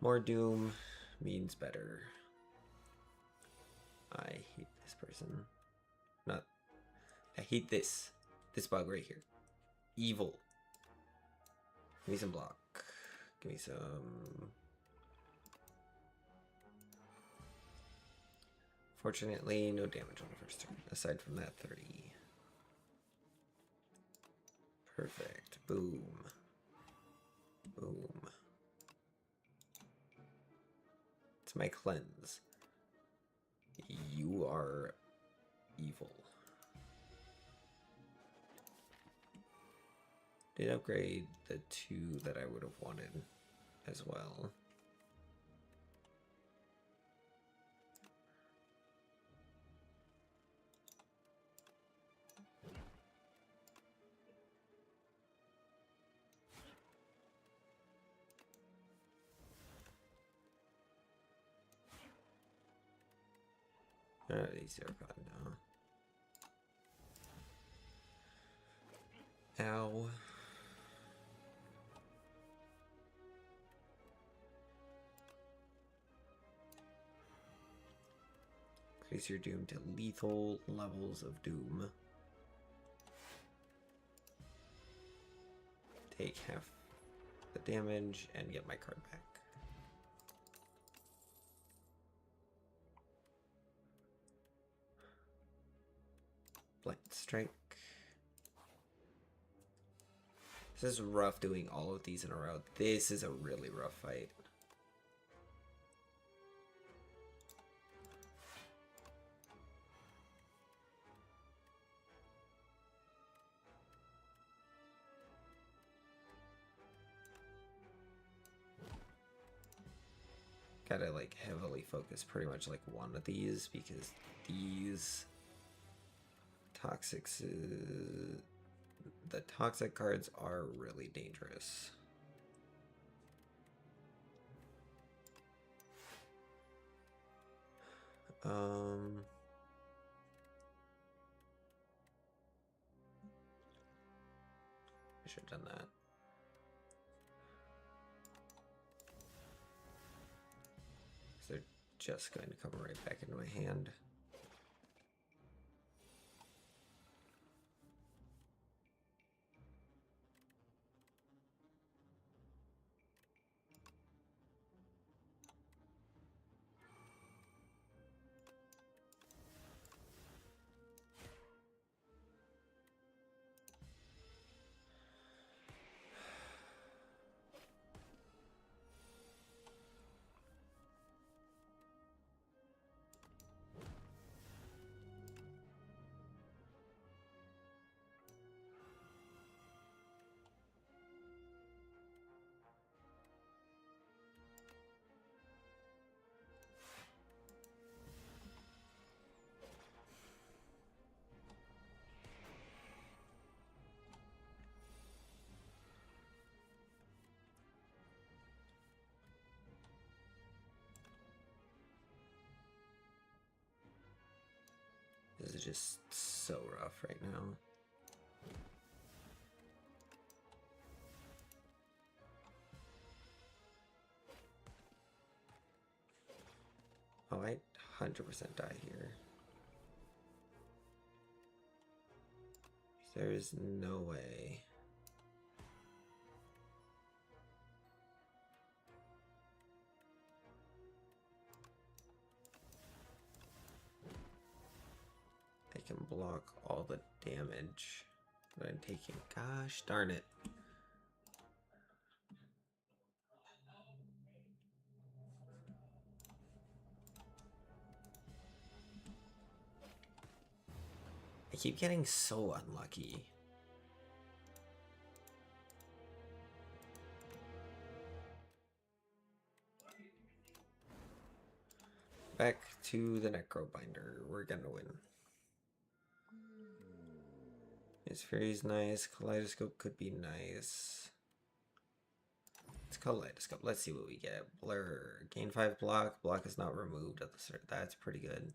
Speaker 1: More Doom means better. I hate this person. I hate this. This bug right here. Evil. Give me some block. Give me some... Fortunately, no damage on the first turn. Aside from that, 30. Perfect. Boom. Boom. It's my cleanse. You are evil. Did upgrade the 2 that I would have wanted as well. Zero card now. Ow. Increase your doom to lethal levels of doom. Take half the damage and get my card back. Blight strike. This is rough doing all of these in a row. This is a really rough fight. Gotta like heavily focus pretty much like one of these because these toxics, the toxic cards are really dangerous. I should have done that. They're just going to come right back into my hand. This is just so rough right now. Oh, I 100% die here. There's no way. I can block all the damage that I'm taking. Gosh darn it. I keep getting so unlucky. Back to the Necrobinder. We're gonna win. His Fairy's nice. Kaleidoscope could be nice. It's Kaleidoscope. Let's see what we get. Blur. Gain 5 block. Block is not removed at the start. That's pretty good.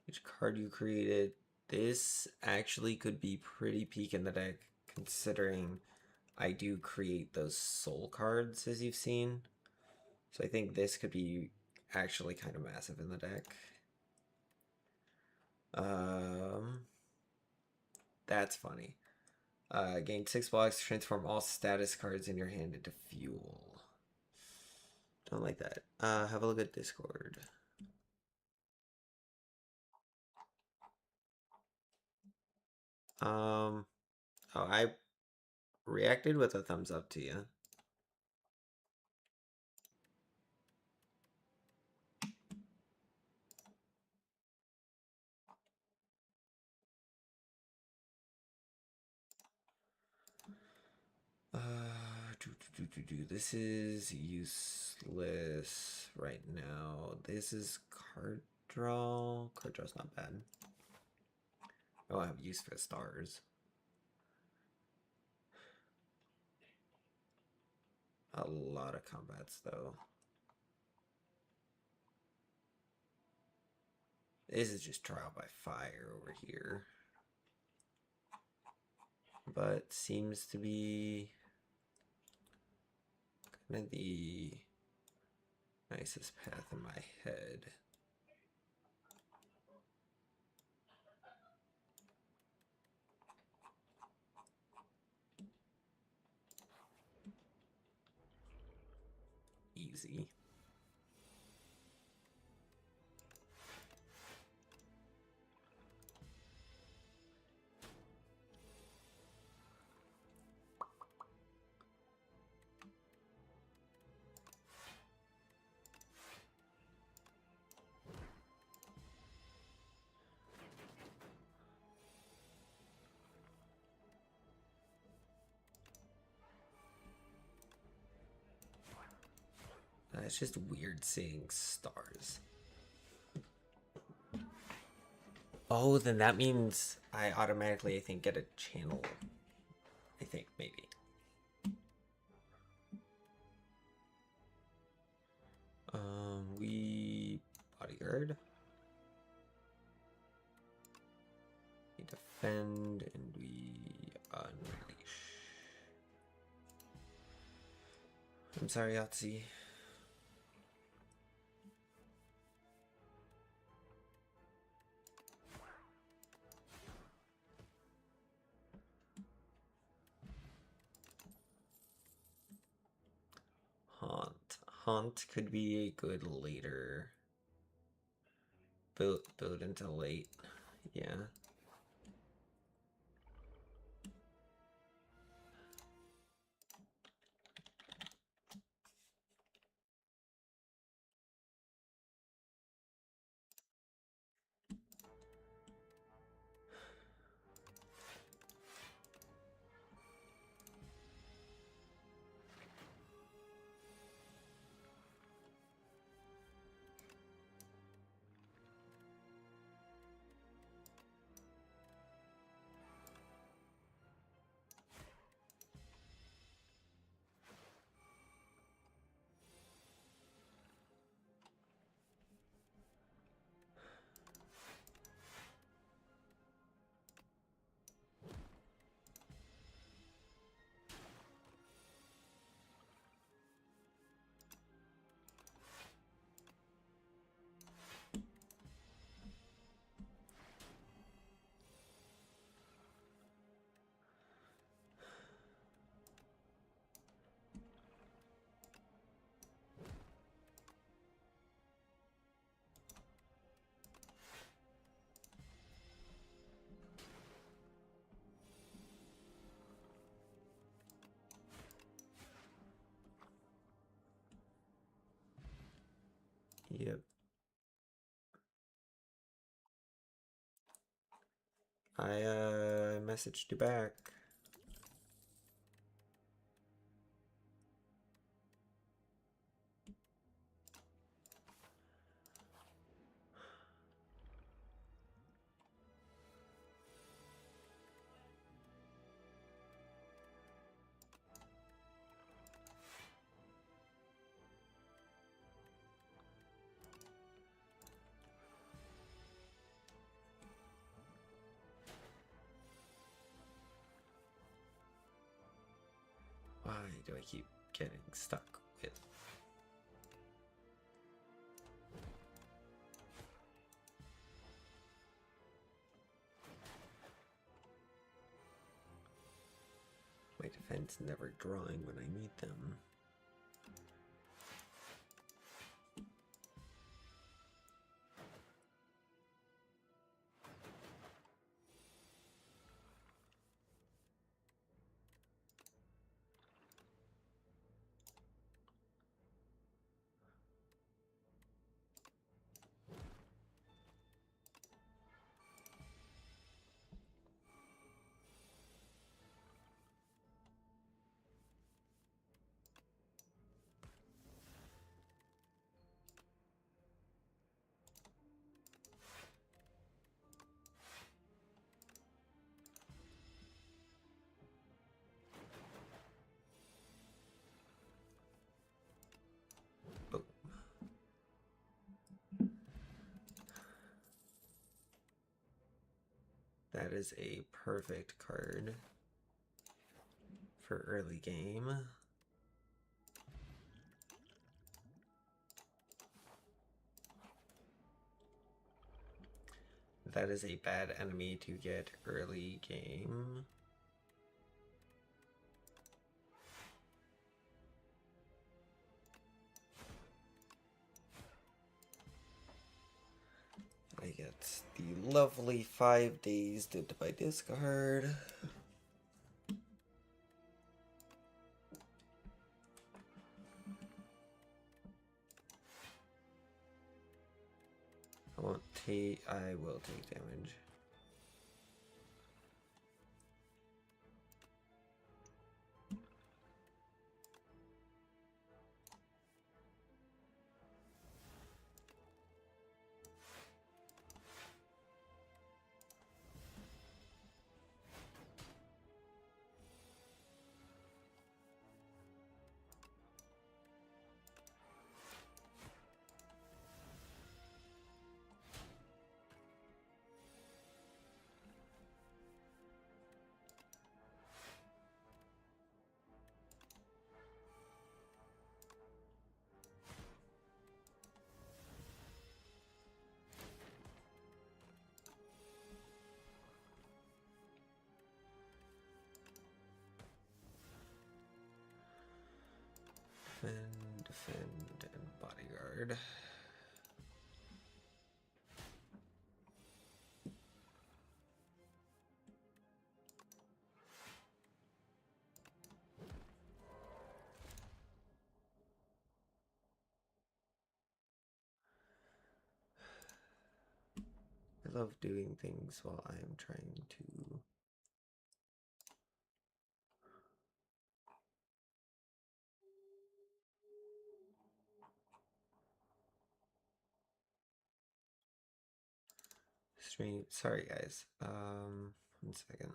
Speaker 1: Each card you created. This actually could be pretty peak in the deck, considering I do create those soul cards, as you've seen. So I think this could be actually kind of massive in the deck. That's funny. Gain 6 blocks, transform all status cards in your hand into fuel. Don't like that. Have a look at Discord. Oh, I reacted with a thumbs up to you. This is useless right now. This is card draw. Card draw's not bad. I don't have use for stars. A lot of combats though. This is just trial by fire over here. But seems to be kind of the nicest path in my head. Easy. It's just weird seeing stars. Oh, then that means I automatically, I think, get a channel. I think, maybe. We bodyguard. We defend, and we unleash. I'm sorry, Yahtzee. Haunt. Haunt could be a good later build into late. Yeah. Yep. I messaged you back. Why do I keep getting stuck with? My defense never drawing when I need them. That is a perfect card for early game. That is a bad enemy to get early game. I get the lovely 5 days did by discard. I will take damage. Defend, and bodyguard. I love doing things while I am trying to stream. Sorry guys. 1 second.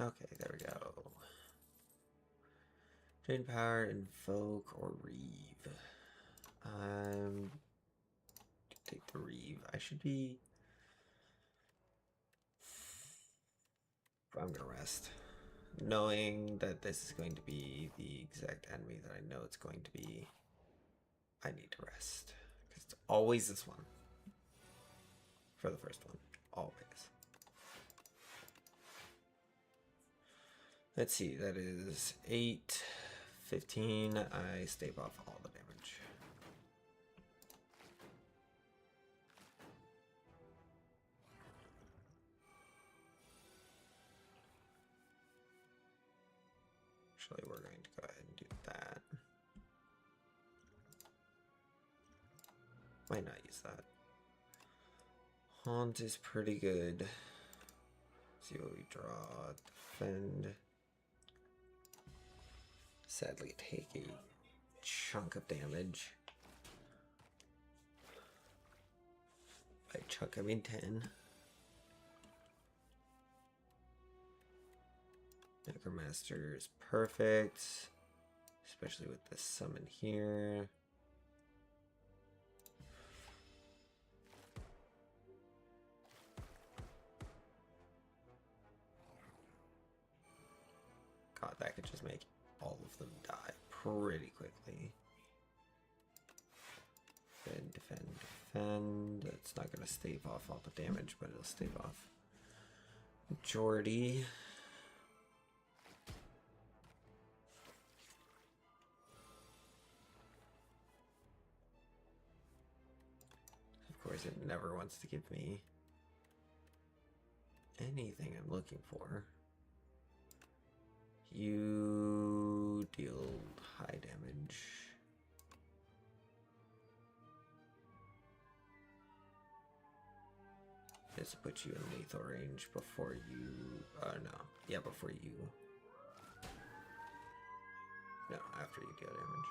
Speaker 1: Okay, there we go. Drain power, invoke, or reeve. Take the reeve. I should be. I'm gonna rest, knowing that this is going to be the exact enemy that I know it's going to be. I need to rest because it's always this one for the first one, always. Let's see, that is 8, 15. I stave off all the damage. Actually, we're going to go ahead and do that. Might not use that. Haunt is pretty good. See what we draw. Defend. Sadly, take a chunk of damage. By chunk, I mean 10. Necromaster is perfect, especially with this summon here. God, that could just make all of them die pretty quickly. Defend, defend, defend. It's not going to stave off all the damage, but it'll stave off majority. Of course, it never wants to give me anything I'm looking for. You deal high damage. is to put you in lethal range before you, no. Yeah, before you, no, after you deal damage.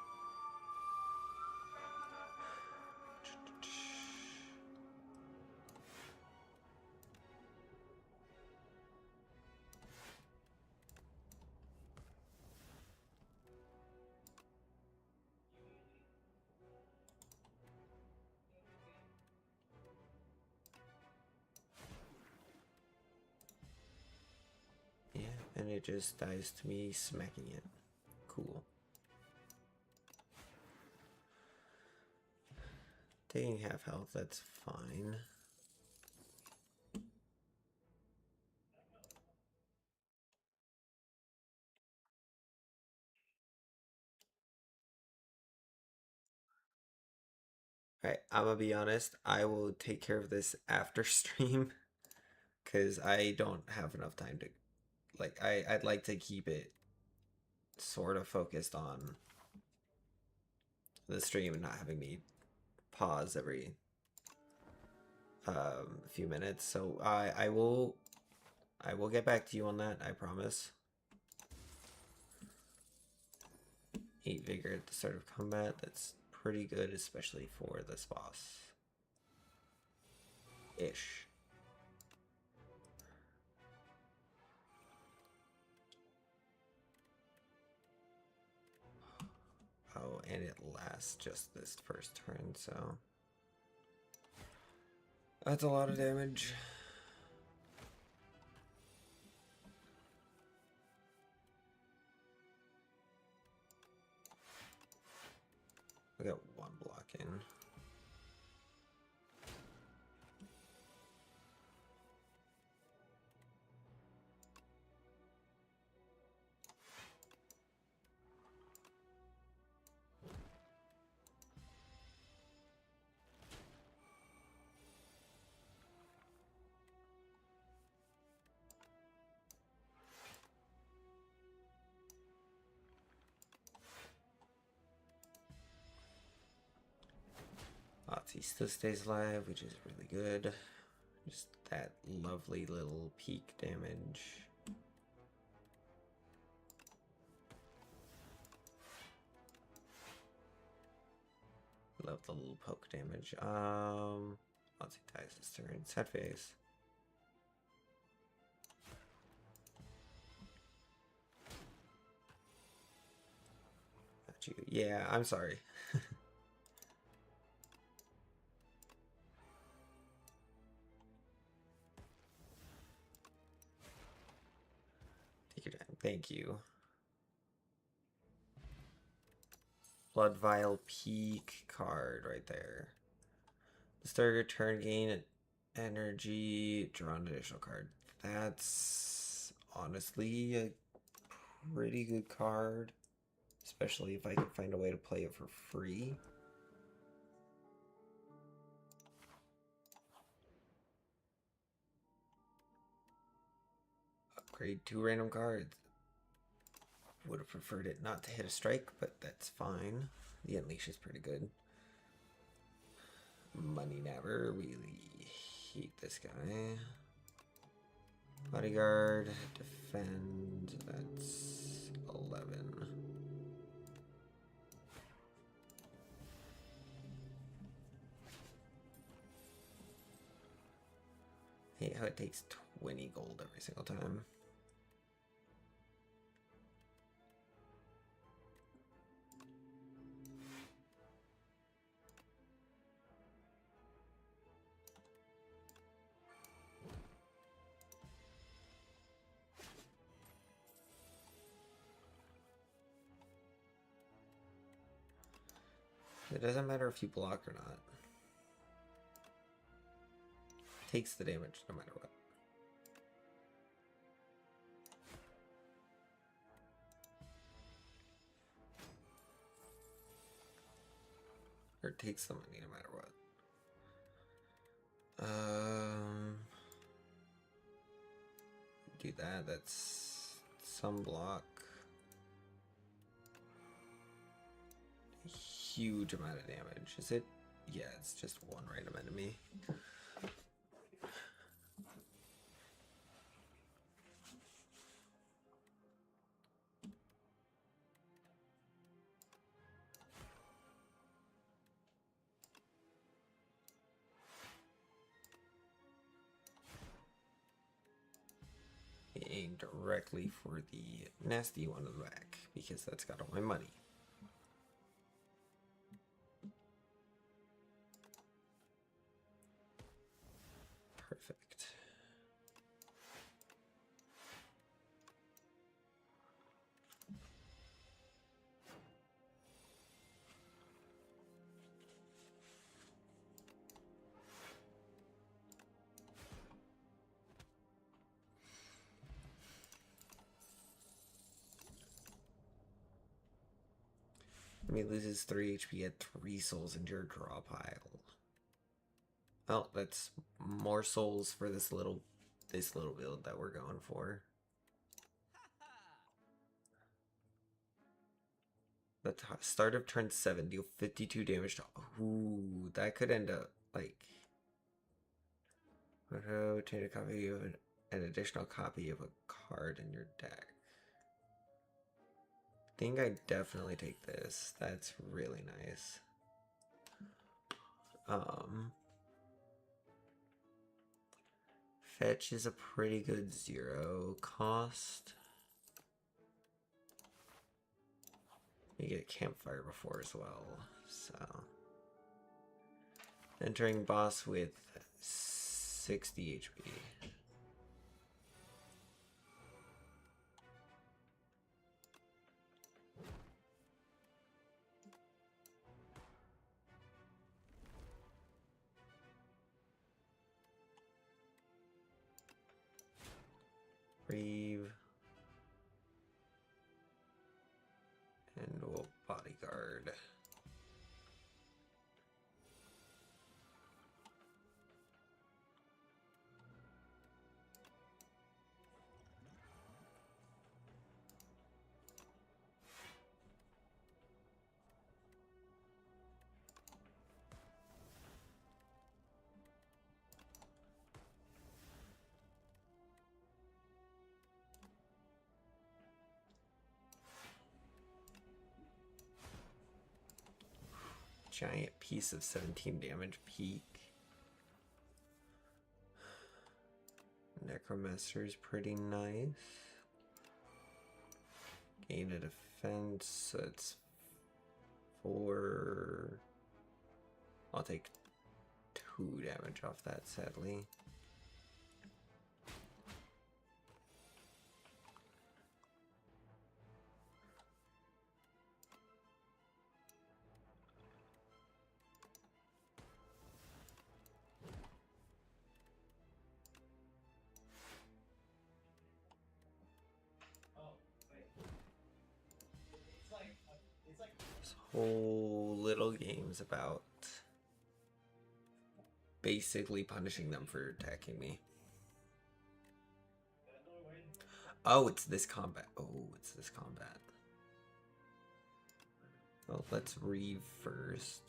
Speaker 1: Yeah, and it just dies to me smacking it. Cool. Taking half health, that's fine. Alright, I'm gonna be honest, I will take care of this after stream because I don't have enough time to, like, I'd like to keep it sort of focused on the stream and not having me pause every few minutes. So I will get back to you on that, I promise. 8 vigor at the start of combat, that's pretty good, especially for this boss. Ish. Oh, and it lasts just this first turn, so that's a lot of damage. We got one block in. He still stays alive, which is really good. Just that lovely little peak damage. Love the little poke damage. Once he dies his turn. Sad face. Got you. Yeah, I'm sorry. Take your time. Thank you. Blood Vial Peak card right there. Start your turn, gain energy, draw an additional card. That's honestly a pretty good card, especially if I can find a way to play it for free. Upgrade 2 random cards. Would have preferred it not to hit a strike, but that's fine. The Unleash is pretty good. Money Never, really hate this guy. Bodyguard, defend, that's 11. I hate how it takes 20 gold every single time. It doesn't matter if you block or not. It takes the damage no matter what. Or it takes the money no matter what. Do that, that's some block. Huge amount of damage. Is it? Yeah, it's just one random enemy. directly for the nasty one in the back because that's got all my money. Perfect. He loses 3 HP at 3 souls into your draw pile. Well, that's more souls for this little build that we're going for. The start of turn 7, deal 52 damage to. Ooh, that could end up like. Obtain a copy of an additional copy of a card in your deck. I think I definitely take this. That's really nice. Fetch is a pretty good 0 cost. You get campfire before as well, so entering boss with 60 HP. Reeve. And we'll bodyguard. Giant piece of 17 damage peak. Necromancer is pretty nice. Gain a defense, so it's 4. I'll take 2 damage off that, sadly. This whole little game's about basically punishing them for attacking me. Oh, it's this combat. Well, let's read first.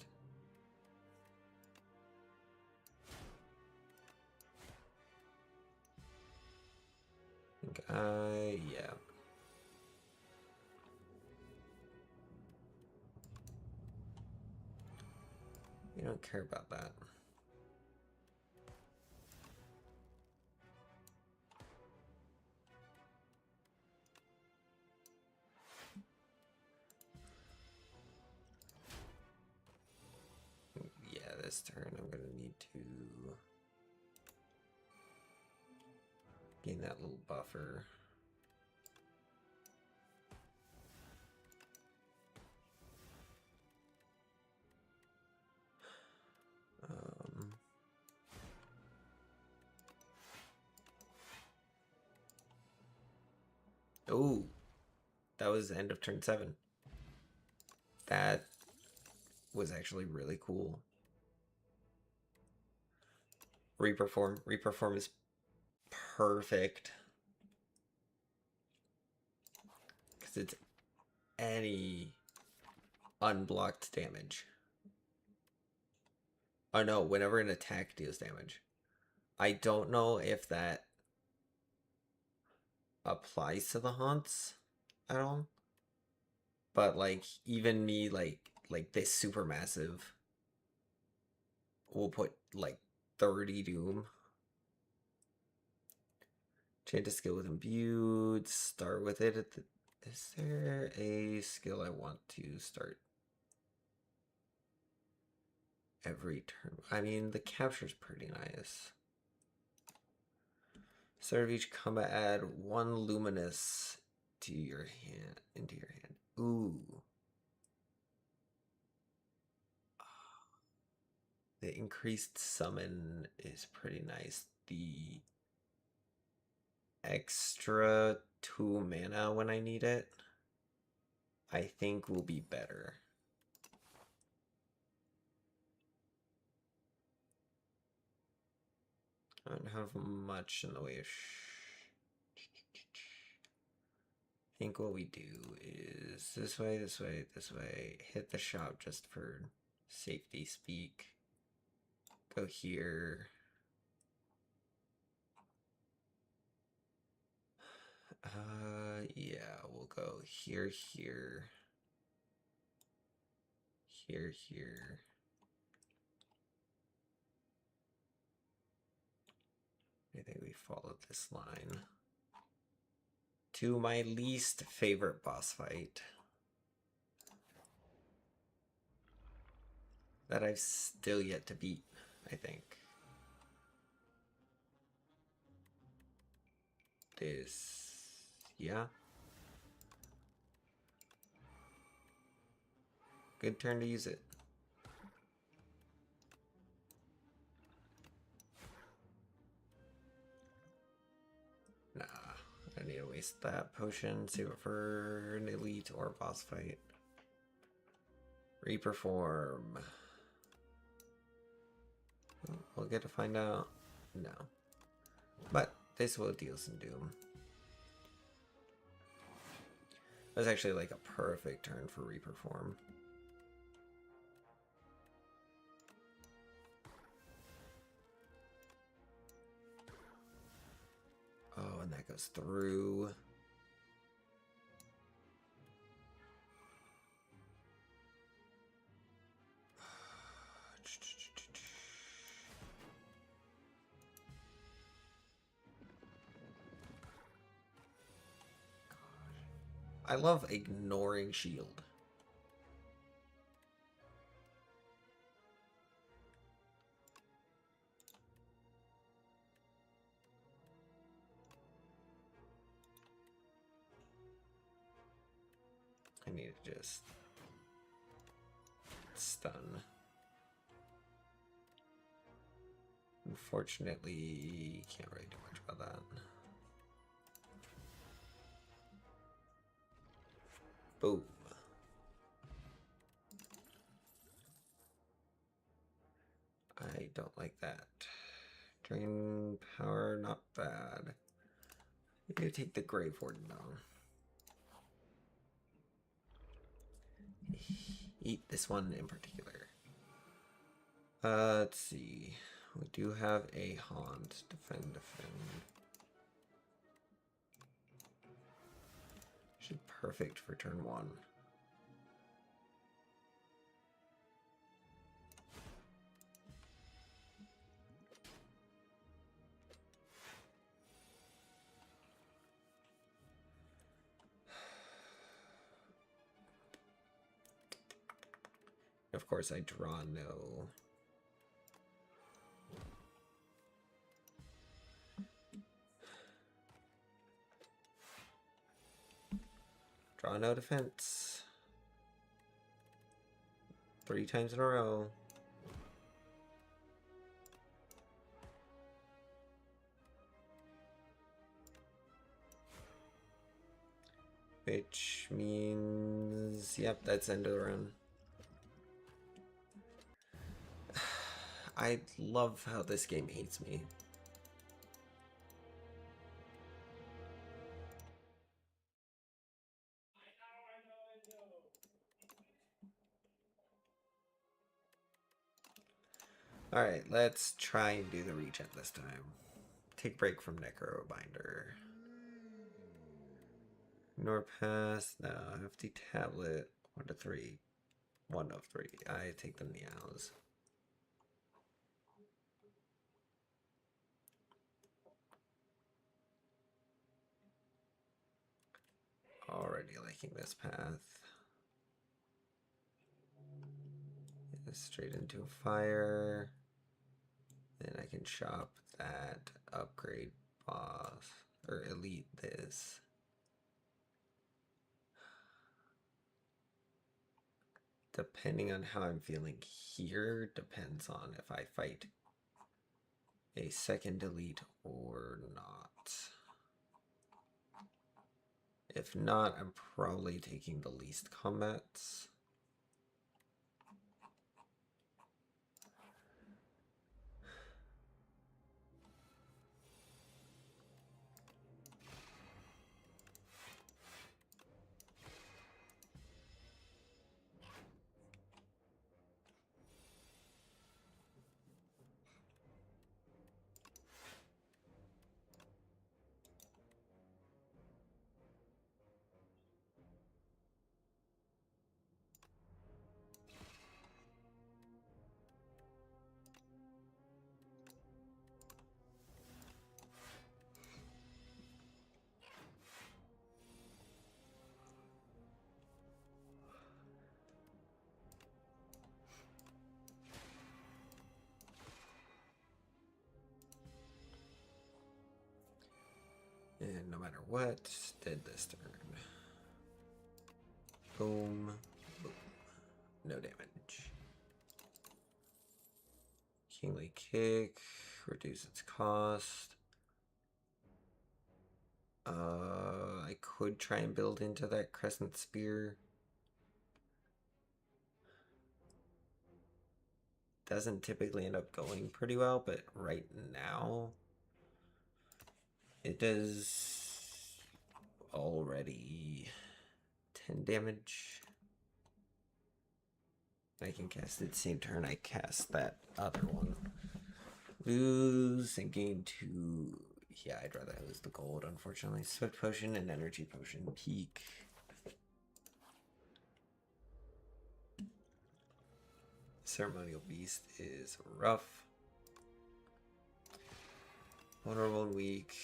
Speaker 1: Yeah. You don't care about that. Yeah, this turn I'm gonna need to gain that little buffer. Oh, that was the end of turn 7. That was actually really cool. Reperform. Reperform is perfect. Because it's any unblocked damage. Oh no, whenever an attack deals damage. I don't know if that applies to the haunts at all. But like even me like this super massive will put like 30 doom Change a skill with imbued. Start with it at the... Is there a skill I want to start every turn? I mean, the capture's pretty nice. Start of each combat, add 1 luminous to your hand, into your hand. Ooh. The increased summon is pretty nice. The extra 2 mana when I need it, I think will be better. I don't have much in the way of... I think what we do is this way, this way, this way. Hit the shop just for safety speak. Go here. Yeah, we'll go here, here. Here, here. I think we followed this line. To my least favorite boss fight. That I've still yet to beat, I think. This... yeah. Good turn to use it. Nah, I need to waste that potion. Save it for an elite or boss fight. Reperform. We'll get to find out. No. But this will deal some doom. That's actually like a perfect turn for Reperform. Oh, and that goes through. I love ignoring shield. I need to just stun. Unfortunately, can't really do much about that. Boom. I don't like that. Drain power, not bad. Maybe take the Grave Warden down. Eat this one in particular. Let's see. We do have a haunt. Defend. Should be perfect for turn 1. Of course, I draw no. Draw no defense. 3 times in a row. Which means, yep, that's end of the run. I love how this game hates me. Alright, let's try and do the regen this time. Take break from Necrobinder. Ignore pass. No, hefty tablet. 1 to 3. 1 of 3. I take the meows. Already liking this path. Yeah, straight into a fire. Then I can shop that, upgrade boss, or elite this. Depending on how I'm feeling here, depends on if I fight a second elite or not. If not, I'm probably taking the least combats. And no matter what, did this turn. Boom, boom. No damage. Kingly kick, reduce its cost. I could try and build into that crescent spear. Doesn't typically end up going pretty well, but right now it does already 10 damage. I can cast it same turn I cast that other one. Lose and gain 2. Yeah, I'd rather lose the gold, unfortunately. Swift potion and energy potion peak. Ceremonial beast is rough. Vulnerable and weak.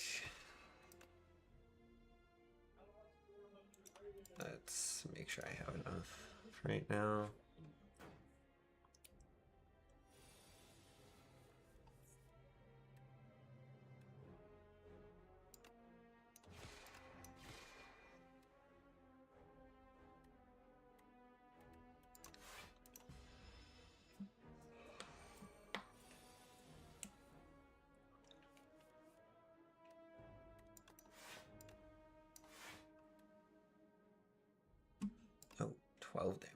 Speaker 1: Let's make sure I have enough right now. Oh, 12 damage.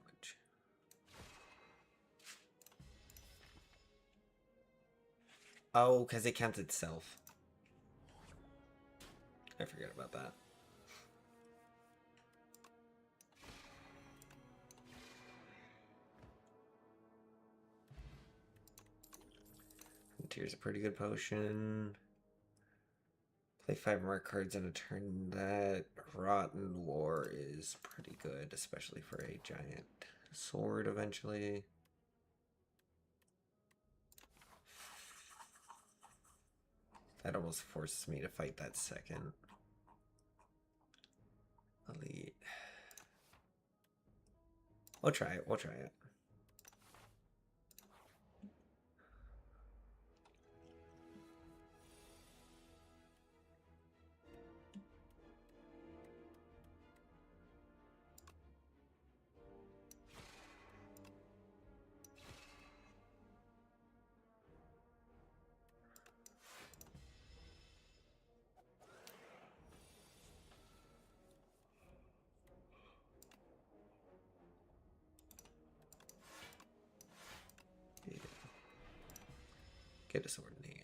Speaker 1: Oh, because it counts itself. I forget about that. Here's a pretty good potion. Play 5 more cards in a turn. That Rotten War is pretty good, especially for a giant sword eventually. That almost forces me to fight that second elite. We'll try it. We'll try it. Yeah. Get a sword in hand.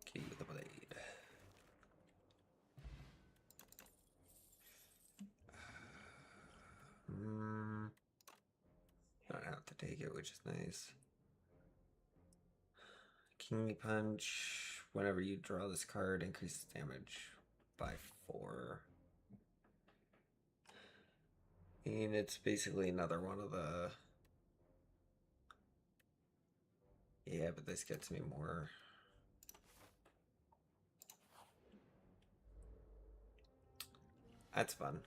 Speaker 1: Key with the blade. take it, which is nice. Kingly Punch. Whenever you draw this card, increases damage by 4. And it's basically another one of the... Yeah, but this gets me more. That's fun.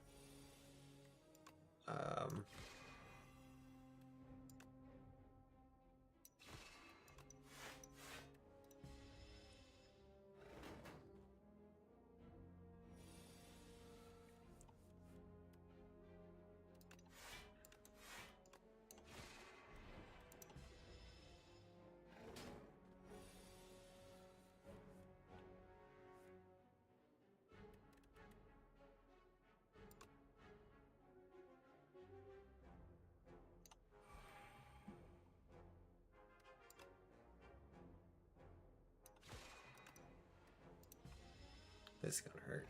Speaker 1: This is gonna hurt.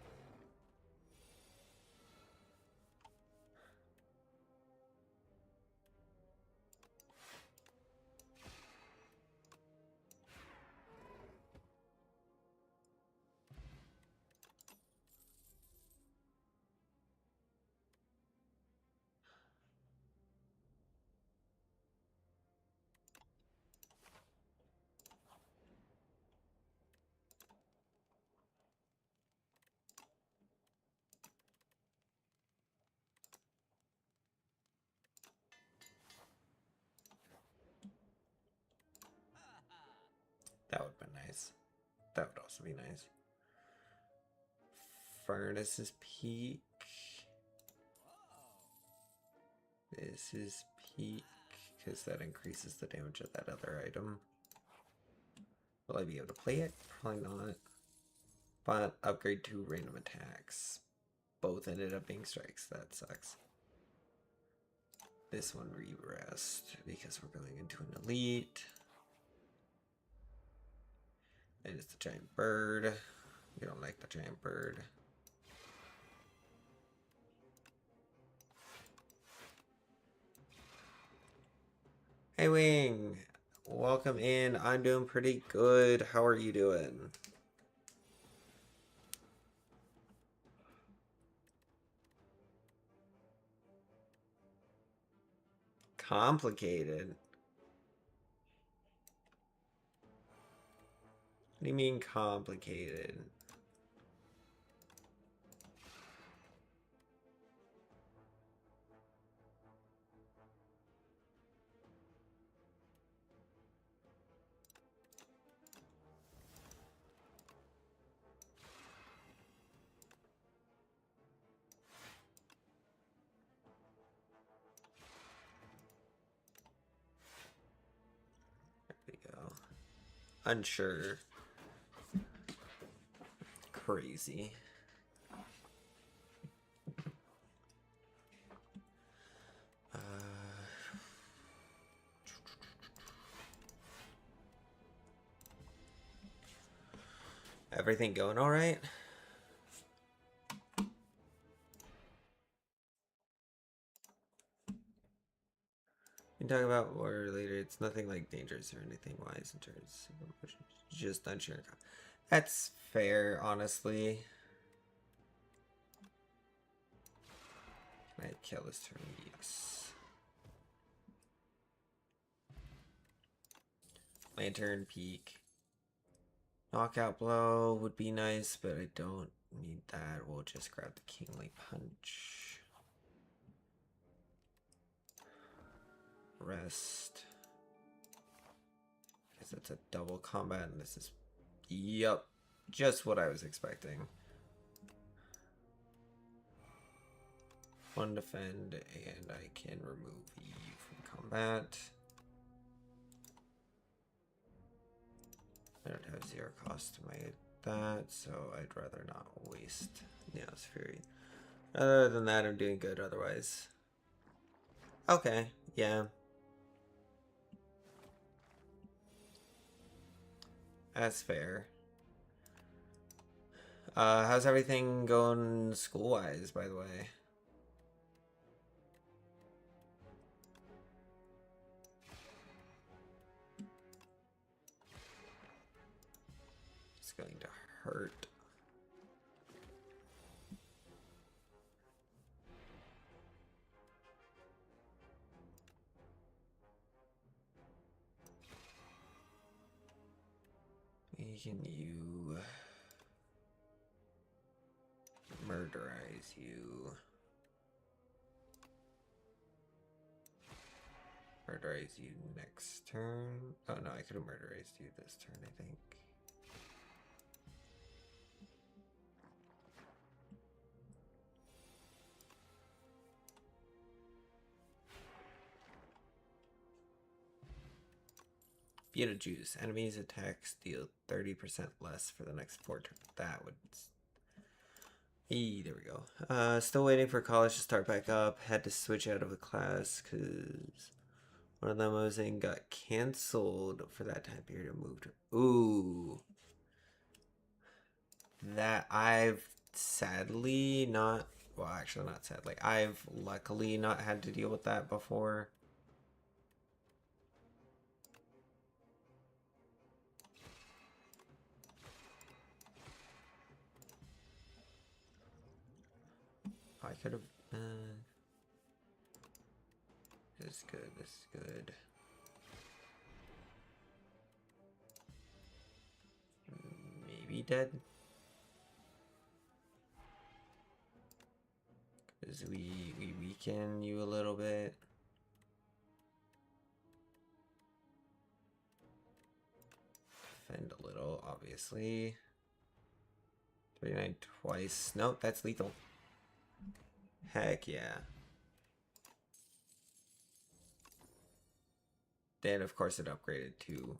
Speaker 1: That would have been nice. That would also be nice. Furnace's Peak. This is Peak, because that increases the damage of that other item. Will I be able to play it? Probably not. But upgrade 2 random attacks. Both ended up being strikes. That sucks. This one re-rest, because we're going into an elite. And it's the giant bird. We don't like the giant bird. Hey Wing, welcome in. I'm doing pretty good. How are you doing? Complicated. What do you mean complicated? There we go. Unsure. Crazy. Everything going all right? We can talk about war later. It's nothing like dangerous or anything wise in terms of just unsure. That's fair, honestly. Can I kill this turn? Yes. Lantern Peak. Knockout blow would be nice, but I don't need that. We'll just grab the Kingly Punch. Rest. Because it's a double combat, and this is, yep, just what I was expecting. 1 defend, and I can remove you from combat. I don't have 0 cost to my that, so I'd rather not waste Neos Fury. Other than that, I'm doing good otherwise. Okay, yeah. That's fair. How's everything going school-wise, by the way? It's going to hurt. Can you murderize you? Murderize you next turn. Oh no, I could have murderized you this turn, I think. Beetlejuice. Enemies attacks deal 30% less for the next 4 turns. That would... there we go. Still waiting for college to start back up. Had to switch out of a class because one of them I was in got canceled for that time period and moved. Ooh. That I've sadly not... Well, actually not sadly. I've luckily not had to deal with that before. I could have... this is good, this is good. Maybe dead? Because we weaken you a little bit. Defend a little, obviously. 39 twice. Nope, that's lethal. Heck yeah. Then, of course, it upgraded to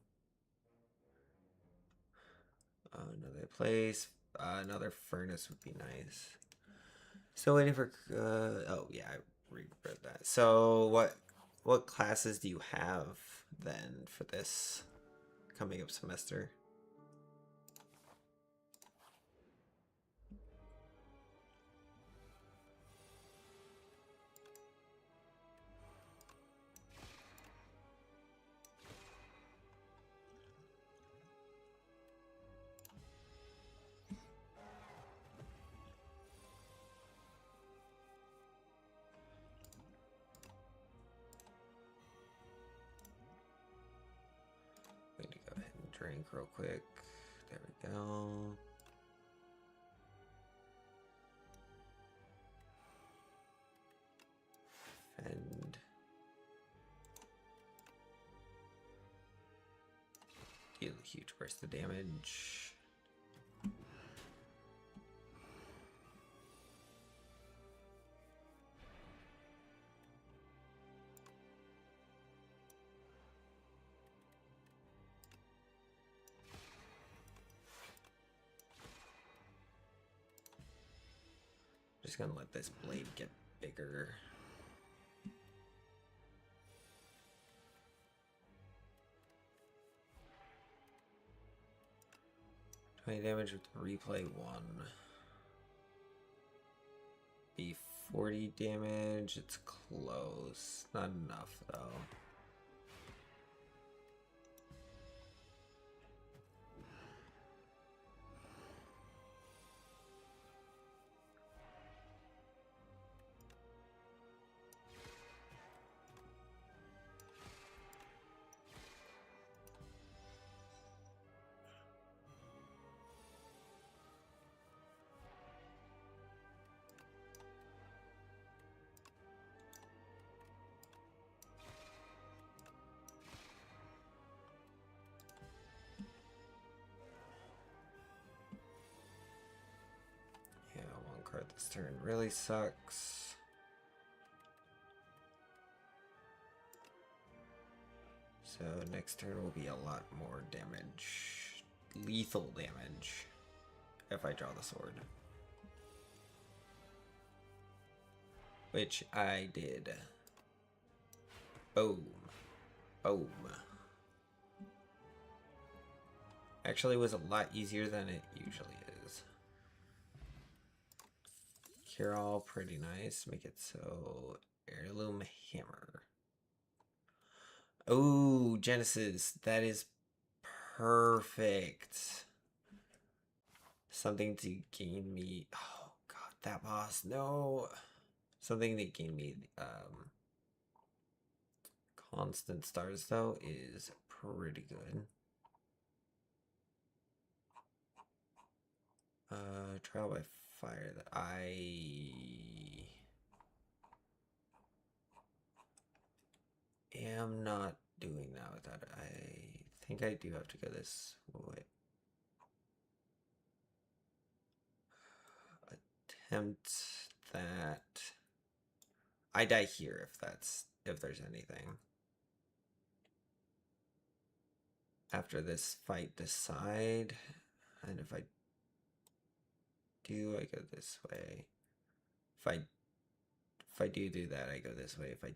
Speaker 1: another place. Another furnace would be nice. Still waiting for... oh, yeah, I read that. So, what classes do you have, then, for this coming up semester? Drink real quick. There we go. And deal a huge burst of damage. Just gonna let this blade get bigger. Damage with replay 1. Be 40 damage. It's close. Not enough though. Card this turn really sucks. So next turn will be a lot more damage. Lethal damage. If I draw the sword. Which I did. Boom. Boom. Actually, it was a lot easier than it usually is. Cure all, pretty nice. Make it so. Heirloom hammer. Oh, Genesis. That is perfect. something to gain me. Oh god, that boss, no. Something to gain me constant stars though is pretty good. Trial by fire that I am not doing that without it. I think I do have to go this way. Attempt that. I die here if there's anything. After this fight, decide. And if I do, I go this way. If I do that, I go this way. If I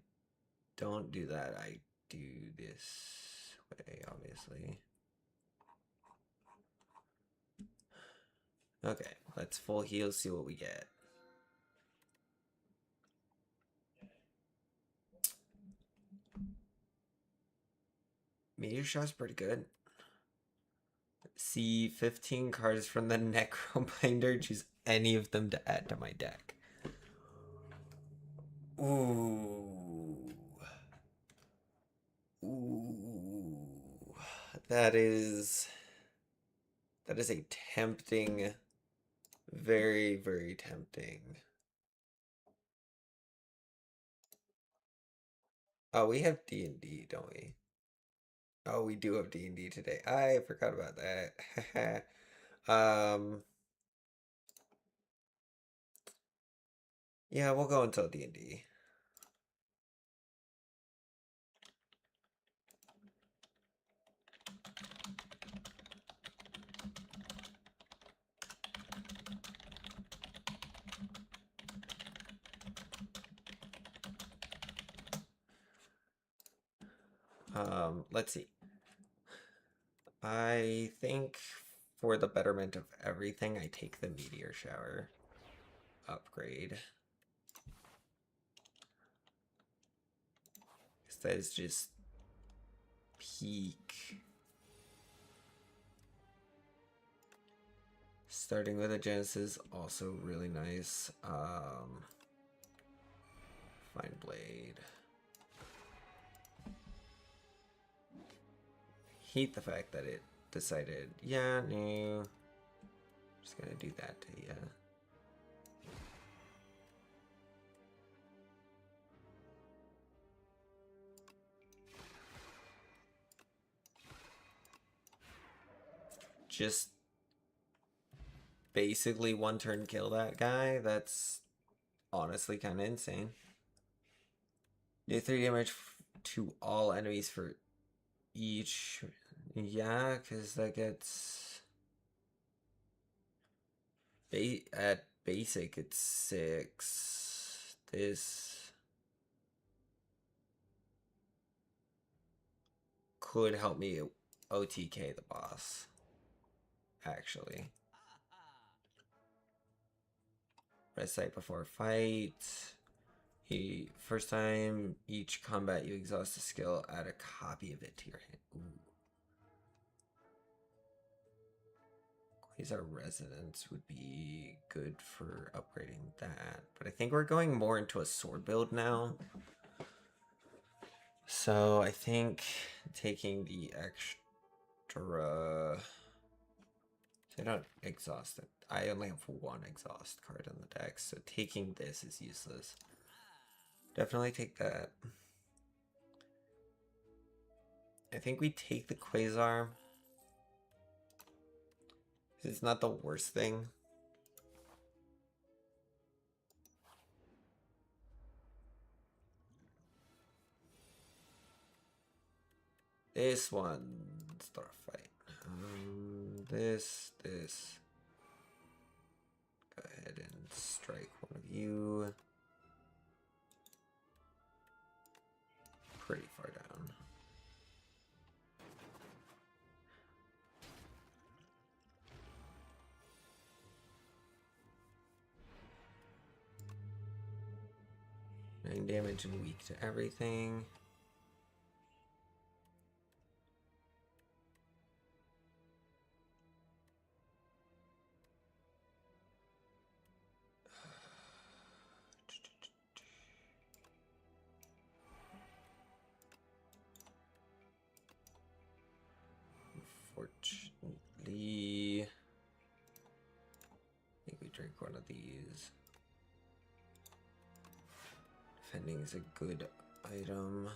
Speaker 1: don't do that, I do this way, obviously. Okay, let's full heal, see what we get. Meteor shot's pretty good. See 15 cards from the Necrobinder. Choose any of them to add to my deck. Ooh. Ooh. That is a tempting, very, very tempting. Oh, we have D&D, don't we? Oh, we do have D&D today. I forgot about that. Yeah, we'll go until D&D. Let's see. I think for the betterment of everything, I take the meteor shower upgrade. Because that is just peak. Starting with a Genesis, also really nice. Fine Blade. Hate the fact that it decided, yeah, no. Just gonna do that to you. Just basically one turn kill that guy. That's honestly kind of insane. Do 3 damage to all enemies for each. Yeah, because that gets at basic it's 6. This could help me OTK the boss, actually. Recite before fight. First time each combat you exhaust a skill, add a copy of it to your hand. Ooh. Quasar Resonance would be good for upgrading that. But I think we're going more into a sword build now. So I think taking the extra... I don't exhaust it. I only have 1 exhaust card on the deck, so taking this is useless. Definitely take that. I think we take the Quasar. It's not the worst thing. This one, Starfight. This. Go ahead and strike one of you. Pretty far down. Nine damage and weak to everything. Drink one of these. Defending is a good item.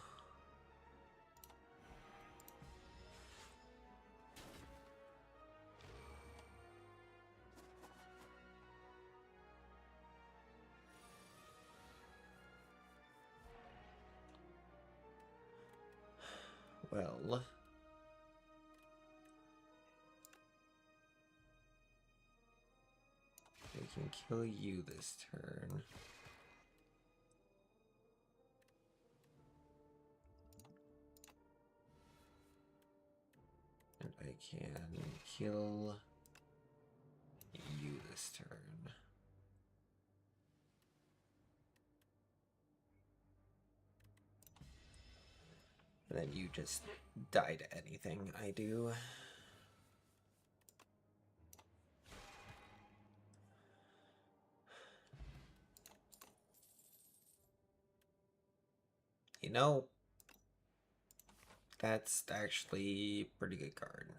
Speaker 1: Well, I can kill you this turn. And I can kill you this turn. And then you just die to anything I do. You know, that's actually a pretty good card.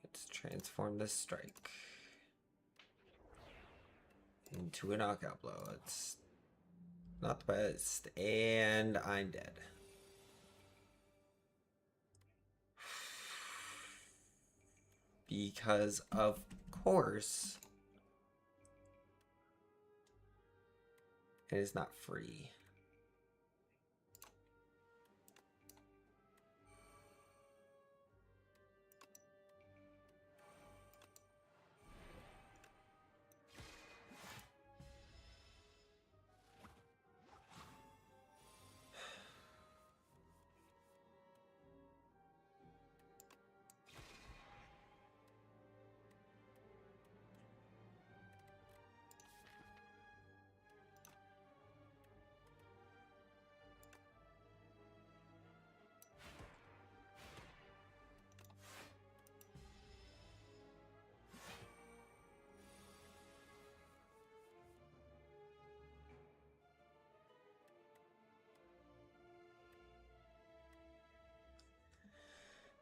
Speaker 1: Let's transform this strike into a knockout blow. It's not the best, and I'm dead. Because, of course, it is not free.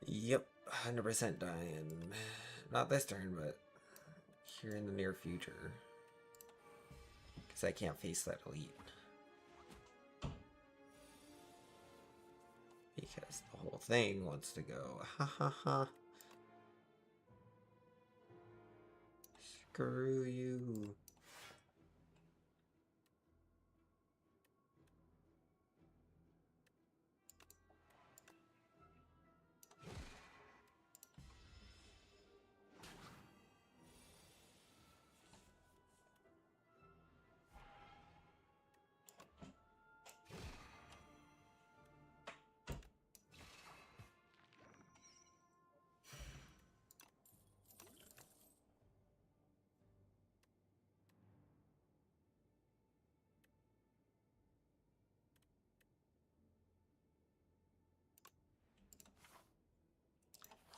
Speaker 1: Yep, 100% dying. Not this turn, but here in the near future. Because I can't face that elite. Because the whole thing wants to go. Ha ha ha. Screw you.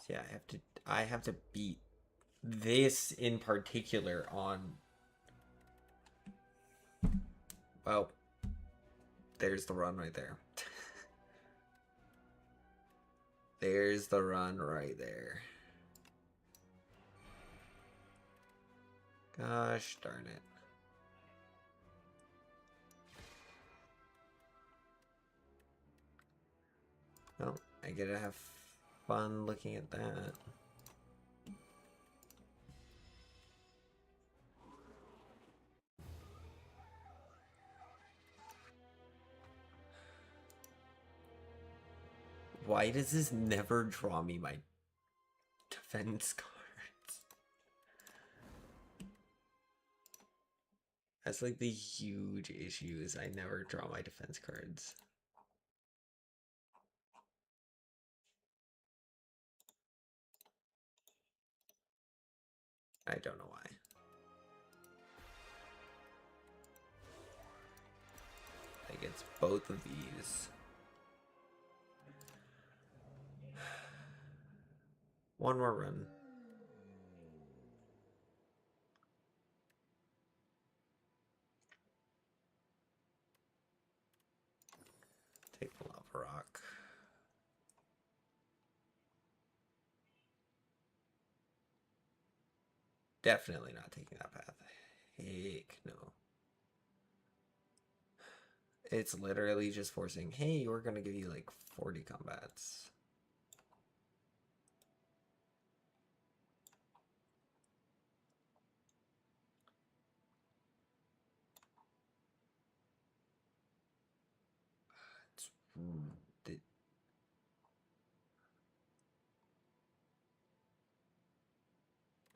Speaker 1: Yeah, I have to beat this in particular on, well, there's the run right there. There's the run right there. Gosh darn it. Well, I get to have fun looking at that. Why does this never draw me my defense cards? That's like the huge issue, is I never draw my defense cards. I don't know why. Like, it's both of these. One more run. Take the lava rock. Definitely not taking that path. Heck no. It's literally just forcing, hey, we're gonna give you like 40 combats.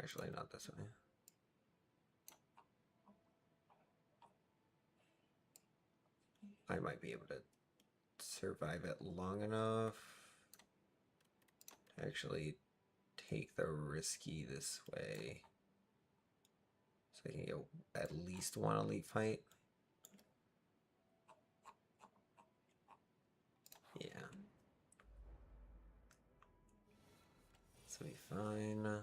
Speaker 1: Actually, not this way. I might be able to survive it long enough to actually take the risky this way. So I can get at least one elite fight. Yeah. This will be fine.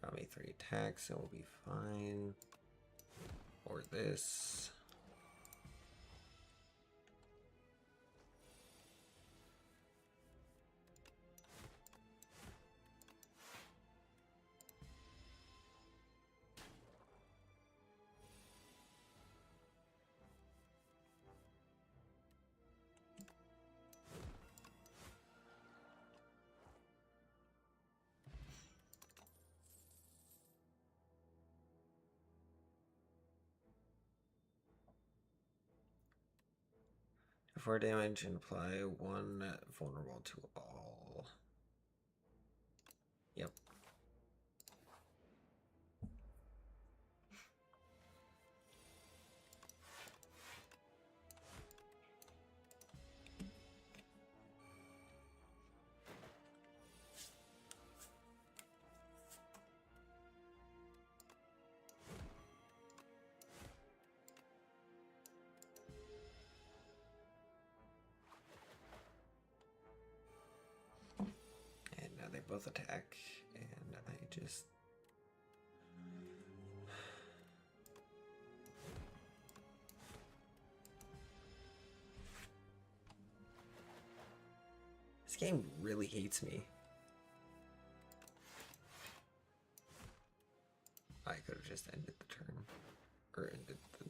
Speaker 1: Draw me 3 attacks and we'll be fine. Or this. For damage, and apply 1 vulnerable to all. Yep. And now they both attack, and I just... This game really hates me. I could have just ended the turn. Or ended the...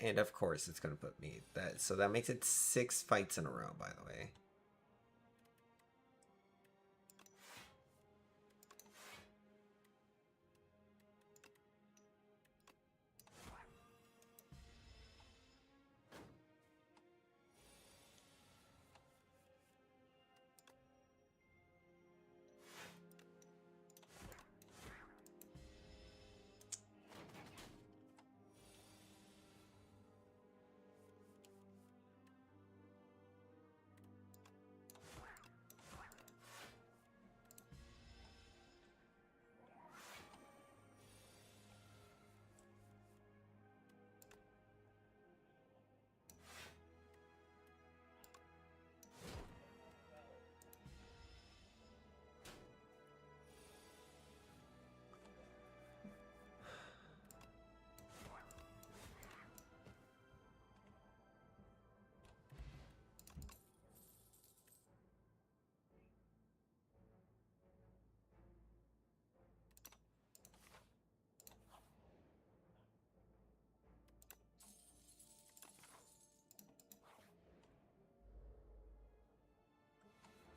Speaker 1: And of course it's going to put me... So that makes it 6 fights in a row, by the way.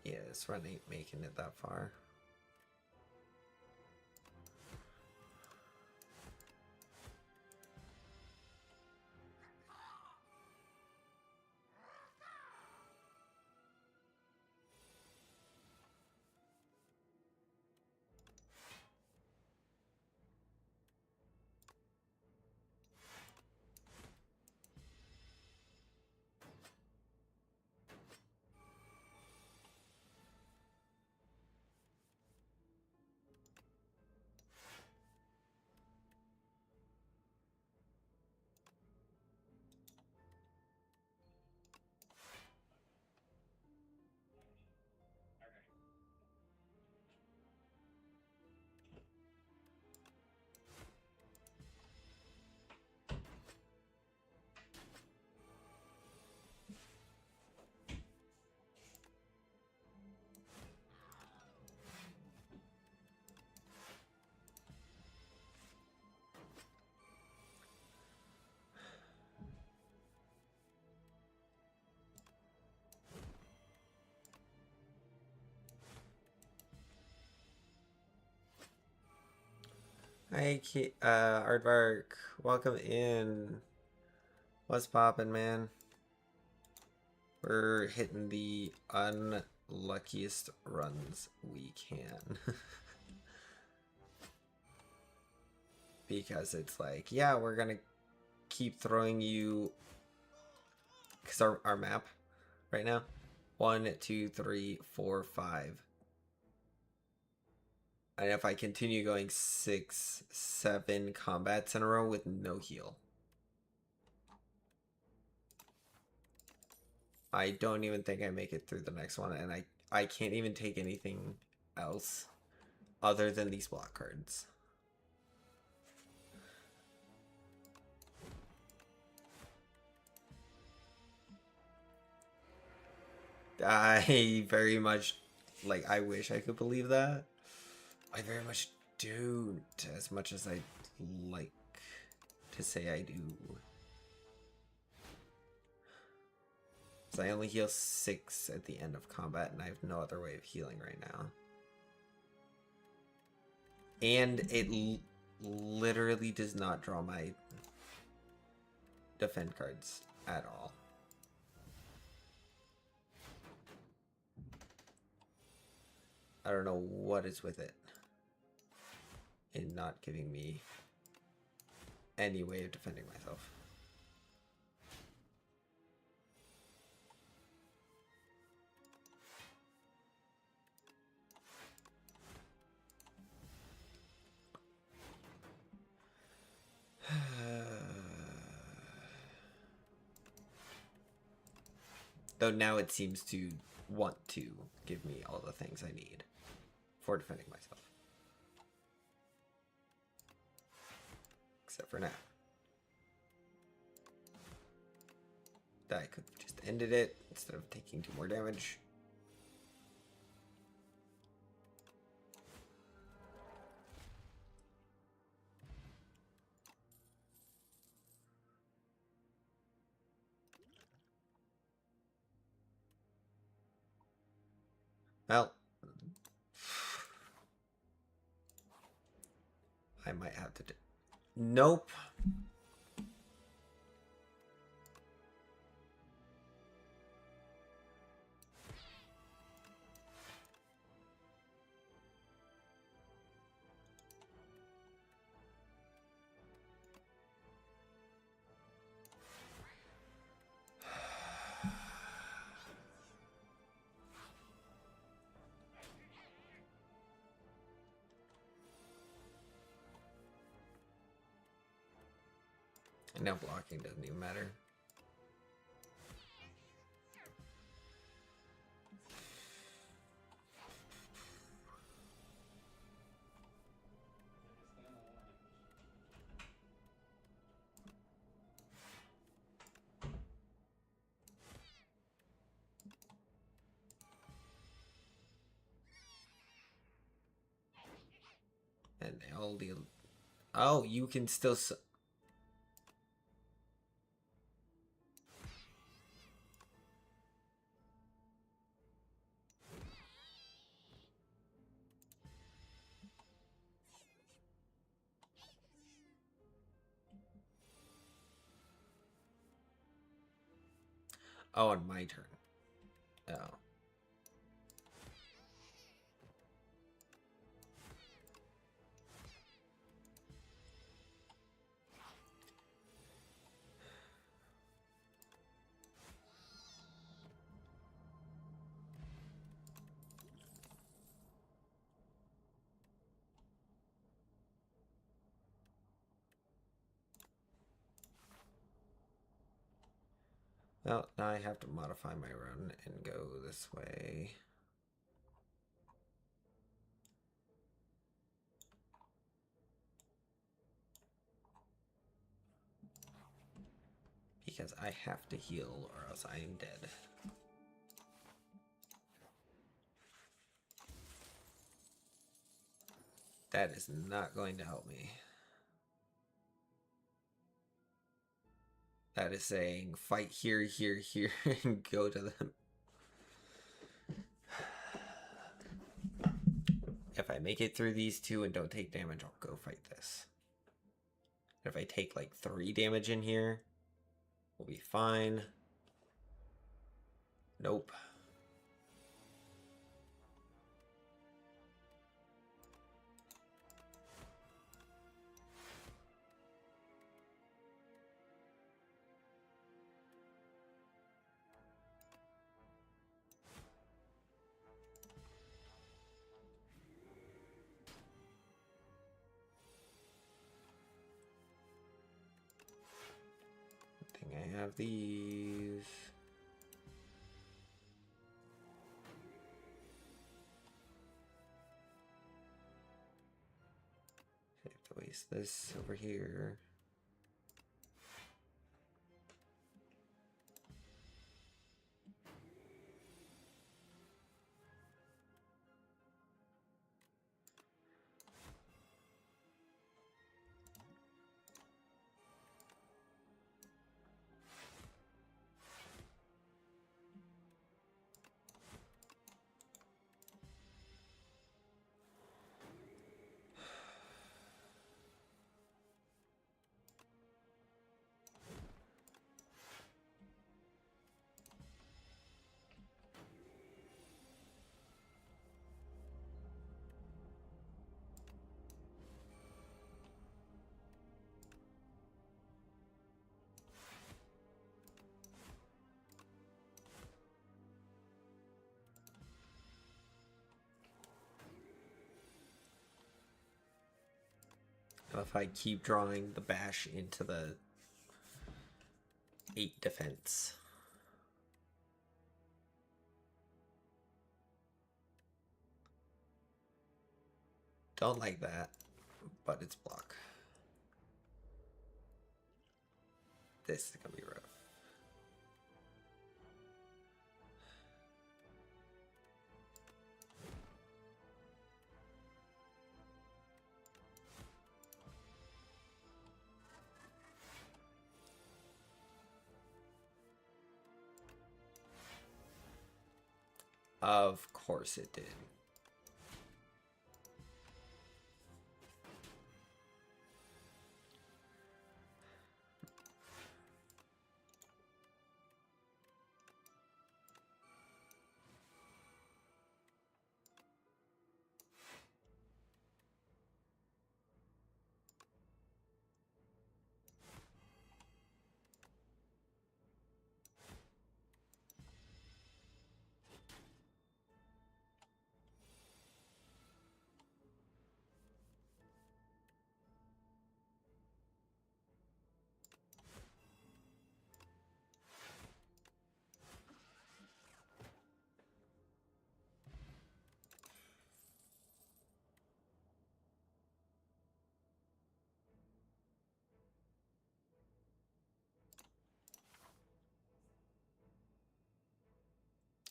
Speaker 1: Yeah, this run ain't making it that far. Hi, Aardvark. Welcome in. What's poppin', man? We're hitting the unluckiest runs we can. Because it's like, yeah, we're gonna keep throwing you... Because our map right now, 1, 2, 3, 4, 5. And if I continue going 6, 7 combats in a row with no heal, I don't even think I make it through the next one, and I can't even take anything else other than these block cards. I very much, like, I wish I could believe that. I very much don't, as much as I'd like to say I do. So I only heal 6 at the end of combat, and I have no other way of healing right now. And it literally does not draw my defend cards at all. I don't know what is with it in not giving me any way of defending myself. Though now it seems to want to give me all the things I need for defending myself. Except for now. I could have just ended it instead of taking 2 more damage. Well, I might have to do... Nope. And now blocking doesn't even matter. And they all deal... Oh, you can still... Oh, on my turn. Oh. Well, now I have to modify my run and go this way. Because I have to heal or else I am dead. That is not going to help me. That is saying fight here, here, here, and go to them. If I make it through these two and don't take damage, I'll go fight this. If I take like 3 damage in here, we'll be fine. Nope. I think I have these. I have to waste this over here. If I keep drawing the bash into the 8 defense. Don't like that, but it's block. This is gonna be rough. Of course it did.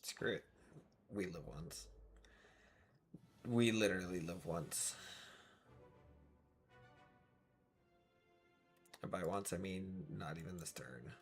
Speaker 1: Screw it. We live once. We literally live once. And by once, I mean not even this turn.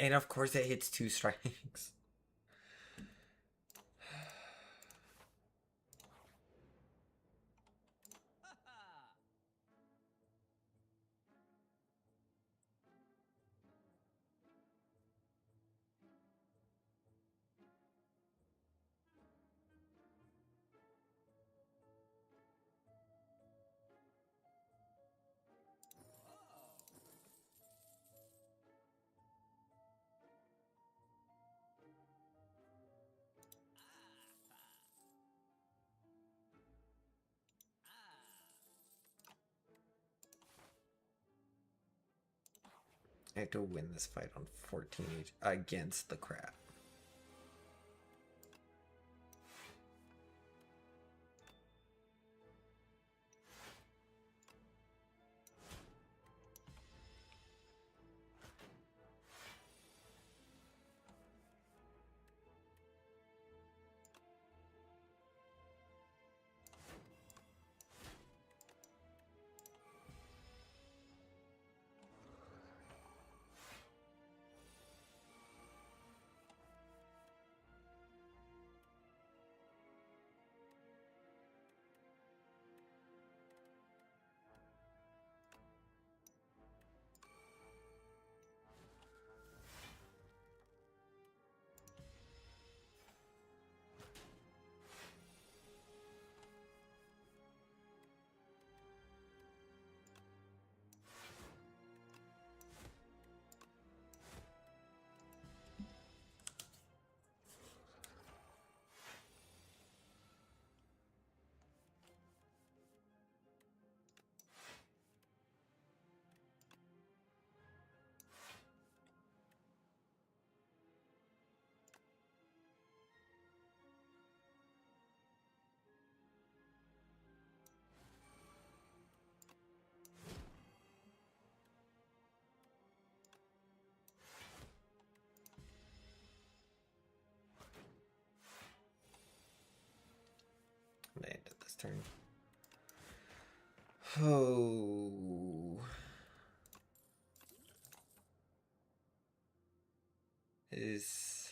Speaker 1: And of course it hits 2 strikes. I have to win this fight on 14 each against the crab. I ended this turn. Oh. Is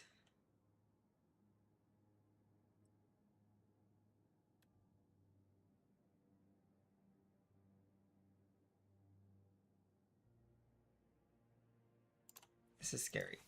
Speaker 1: this is scary.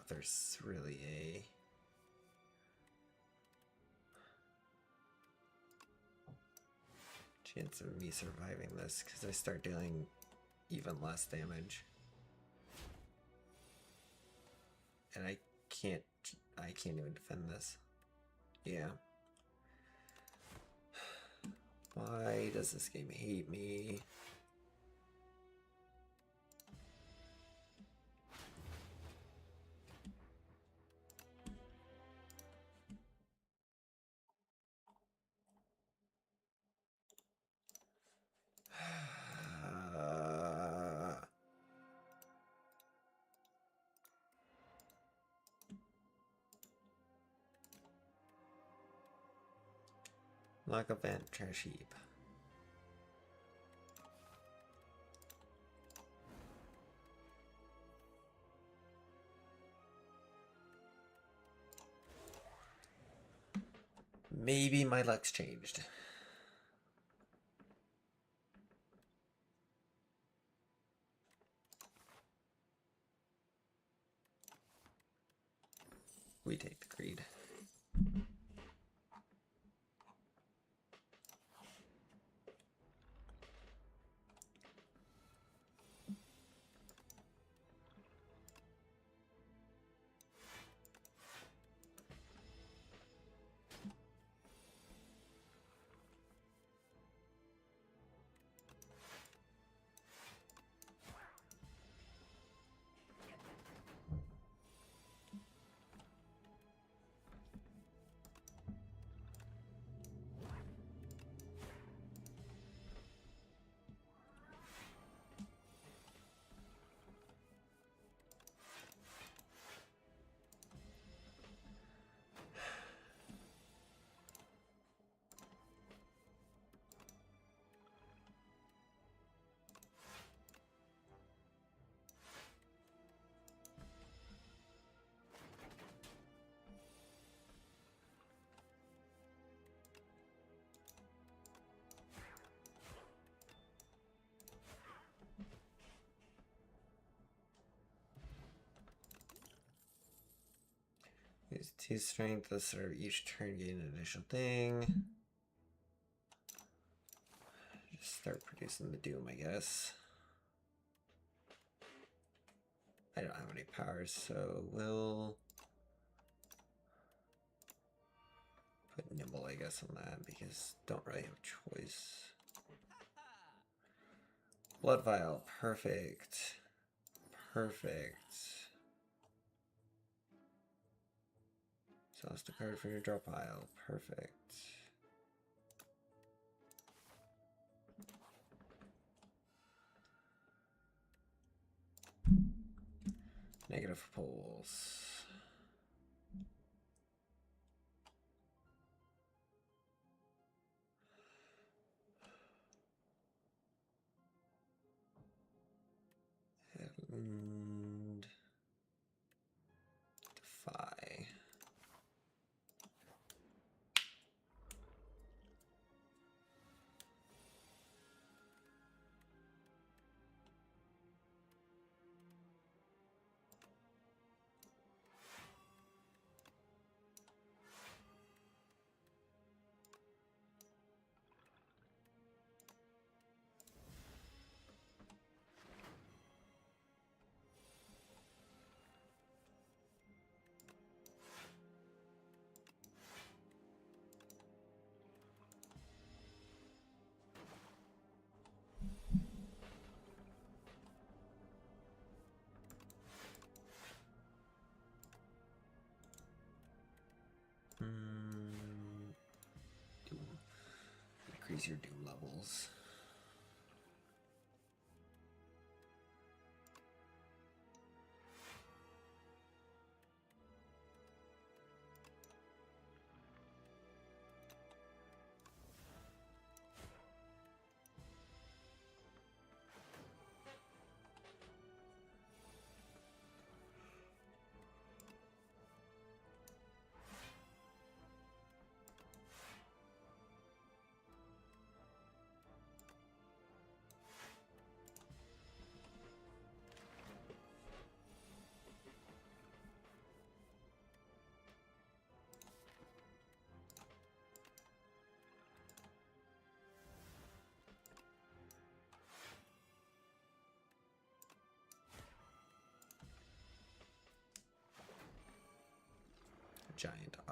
Speaker 1: if there's really a... chance of me surviving this, because I start dealing even less damage. And I can't even defend this. Yeah. Why does this game hate me? Like a vent trash heap. Maybe my luck's changed. We take the greed. Use 2 strength to start each turn, gain an initial thing. Just start producing the doom, I guess. I don't have any powers, so we'll put nimble, I guess, on that because don't really have a choice. Blood vial, perfect. Perfect. Exhaust a card from your draw pile. Perfect. Negative pulse. And defy. Doom. Increase your doom levels.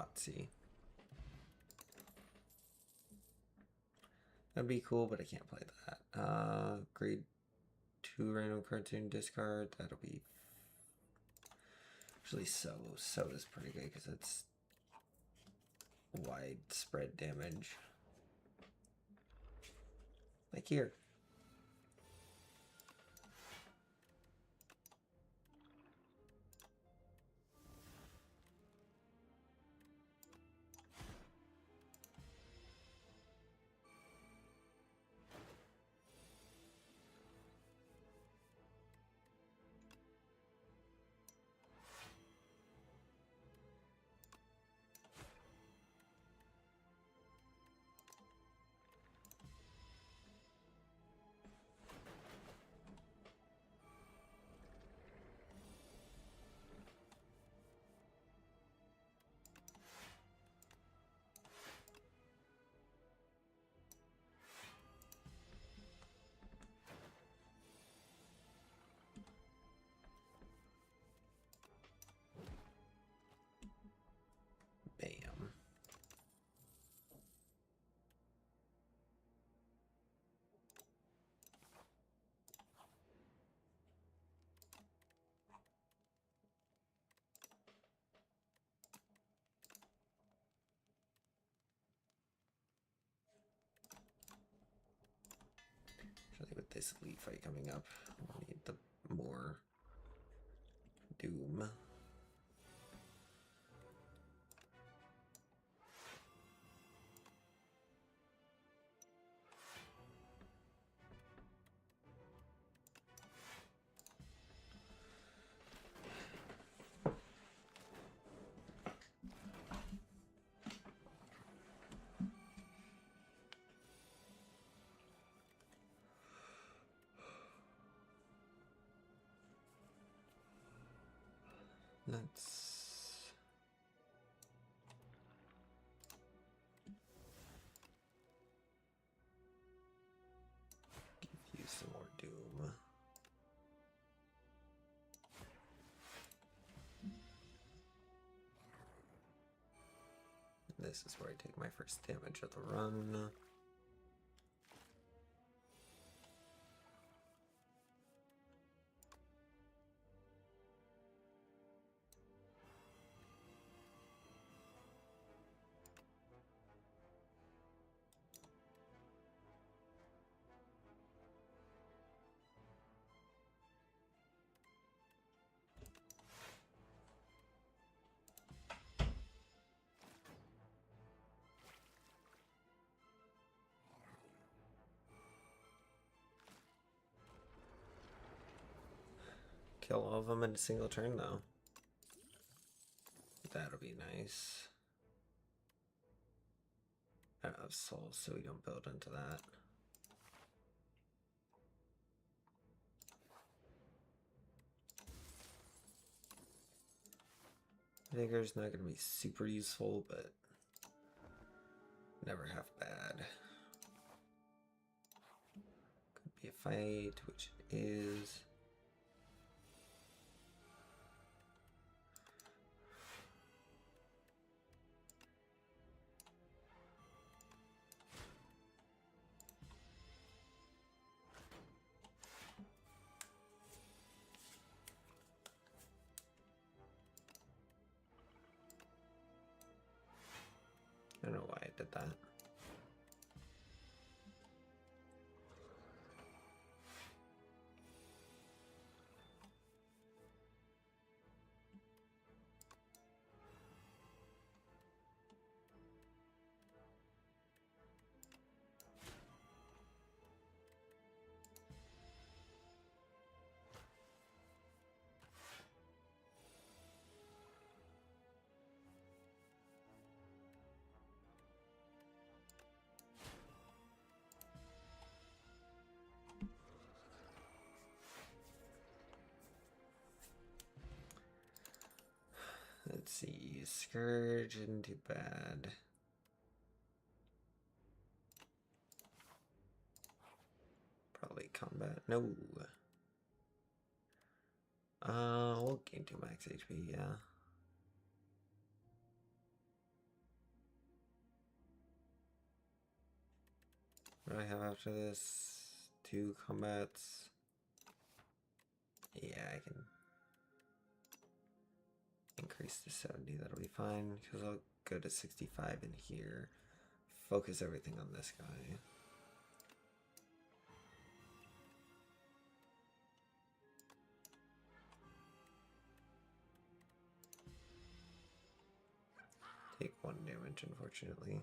Speaker 1: Otzi. That'd be cool, but I can't play that. Grade 2 random cartoon discard. That'll be actually so. So is pretty good because it's widespread damage. Like here. Bam. Actually, with this elite fight coming up, we'll need the more doom. Let's give you some more doom. This is where I take my first damage of the run. Kill all of them in a single turn, though. That'll be nice. I don't have souls, so we don't build into that. Vigor's not going to be super useful, but never half bad. Could be a fight, which it is. I don't know why I did that. Let's see, Scourge isn't too bad. Probably combat. No. We'll gain 2 max HP, yeah. What do I have after this? 2 combats. Yeah, I can increase to 70. That'll be fine because I'll go to 65 in here. Focus everything on this guy. Take 1 damage, unfortunately.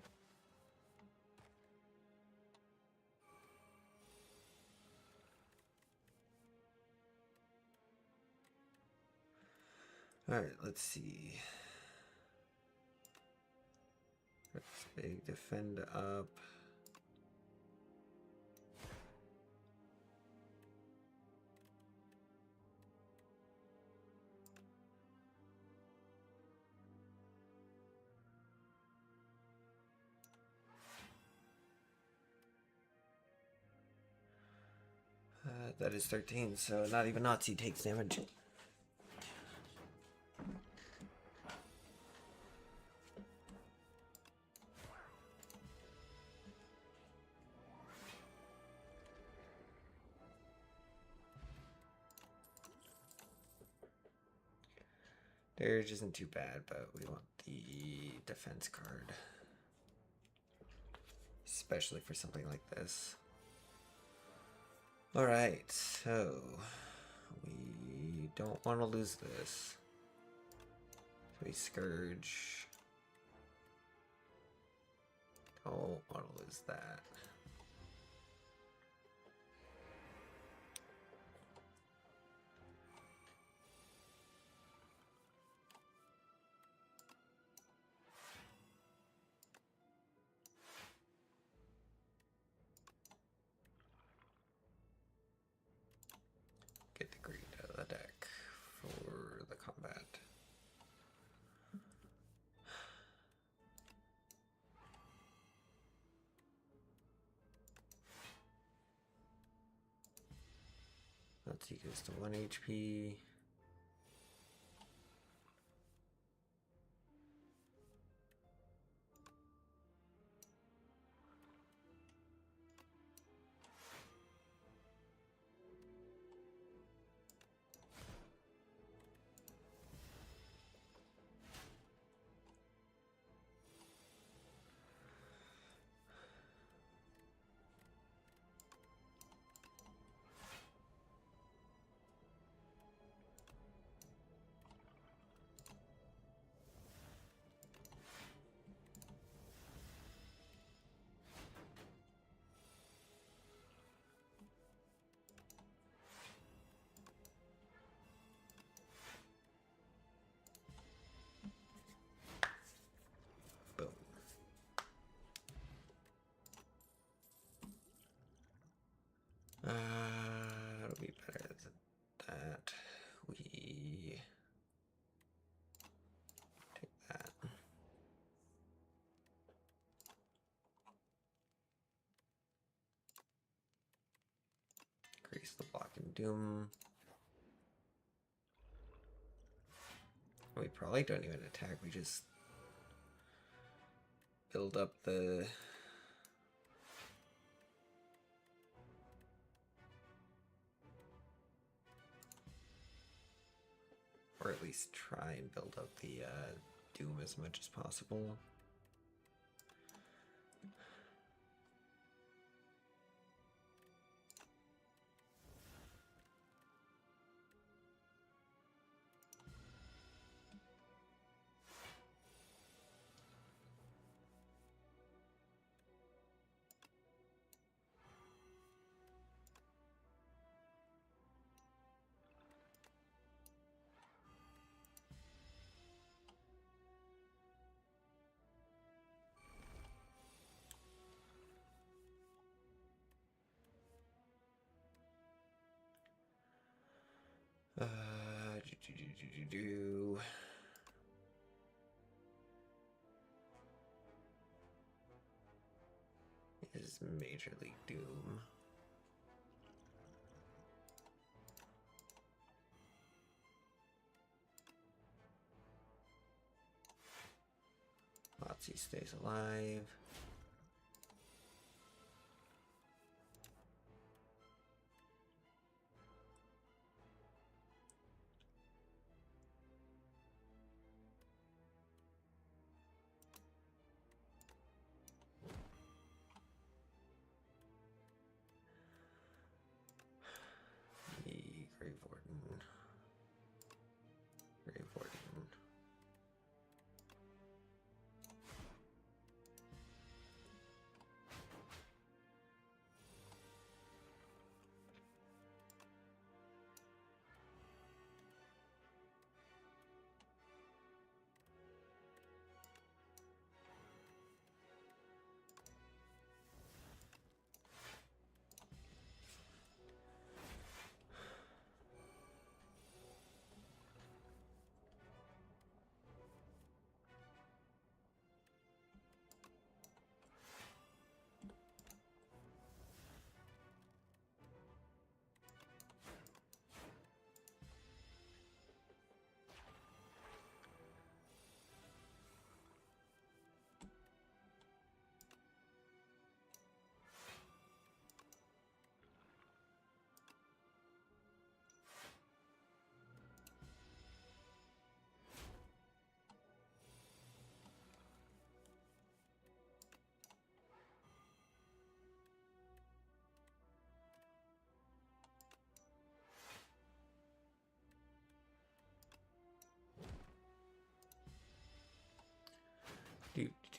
Speaker 1: Alright, let's see. That's big. Defend up. That is 13, so not even Nazi takes damage. Dirge isn't too bad, but we want the defense card. Especially for something like this. Alright, so we don't want to lose this. So we Scourge. Don't want to lose that. Get the green out of the deck for the combat. Let's see, goes to 1 HP. It'll be better than that. We take that. Increase the block and doom. We probably don't even attack, we just build up the or at least try and build up the doom as much as possible. Is Major League Doom. Nazi stays alive.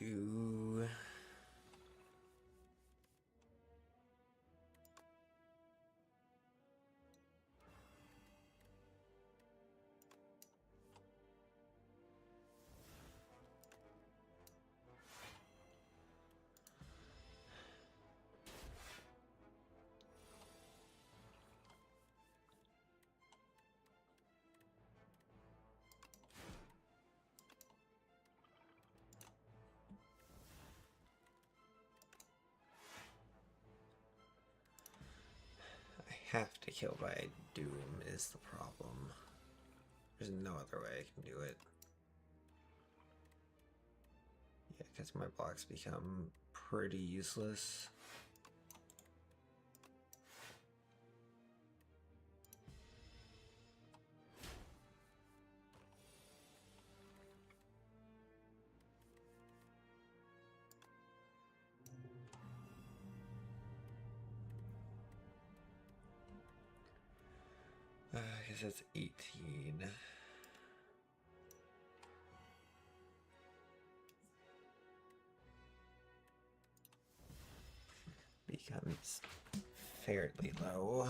Speaker 1: do. Have to kill by Doom is the problem. There's no other way I can do it. Yeah, because my blocks become pretty useless. I guess it's 18. Becomes fairly low.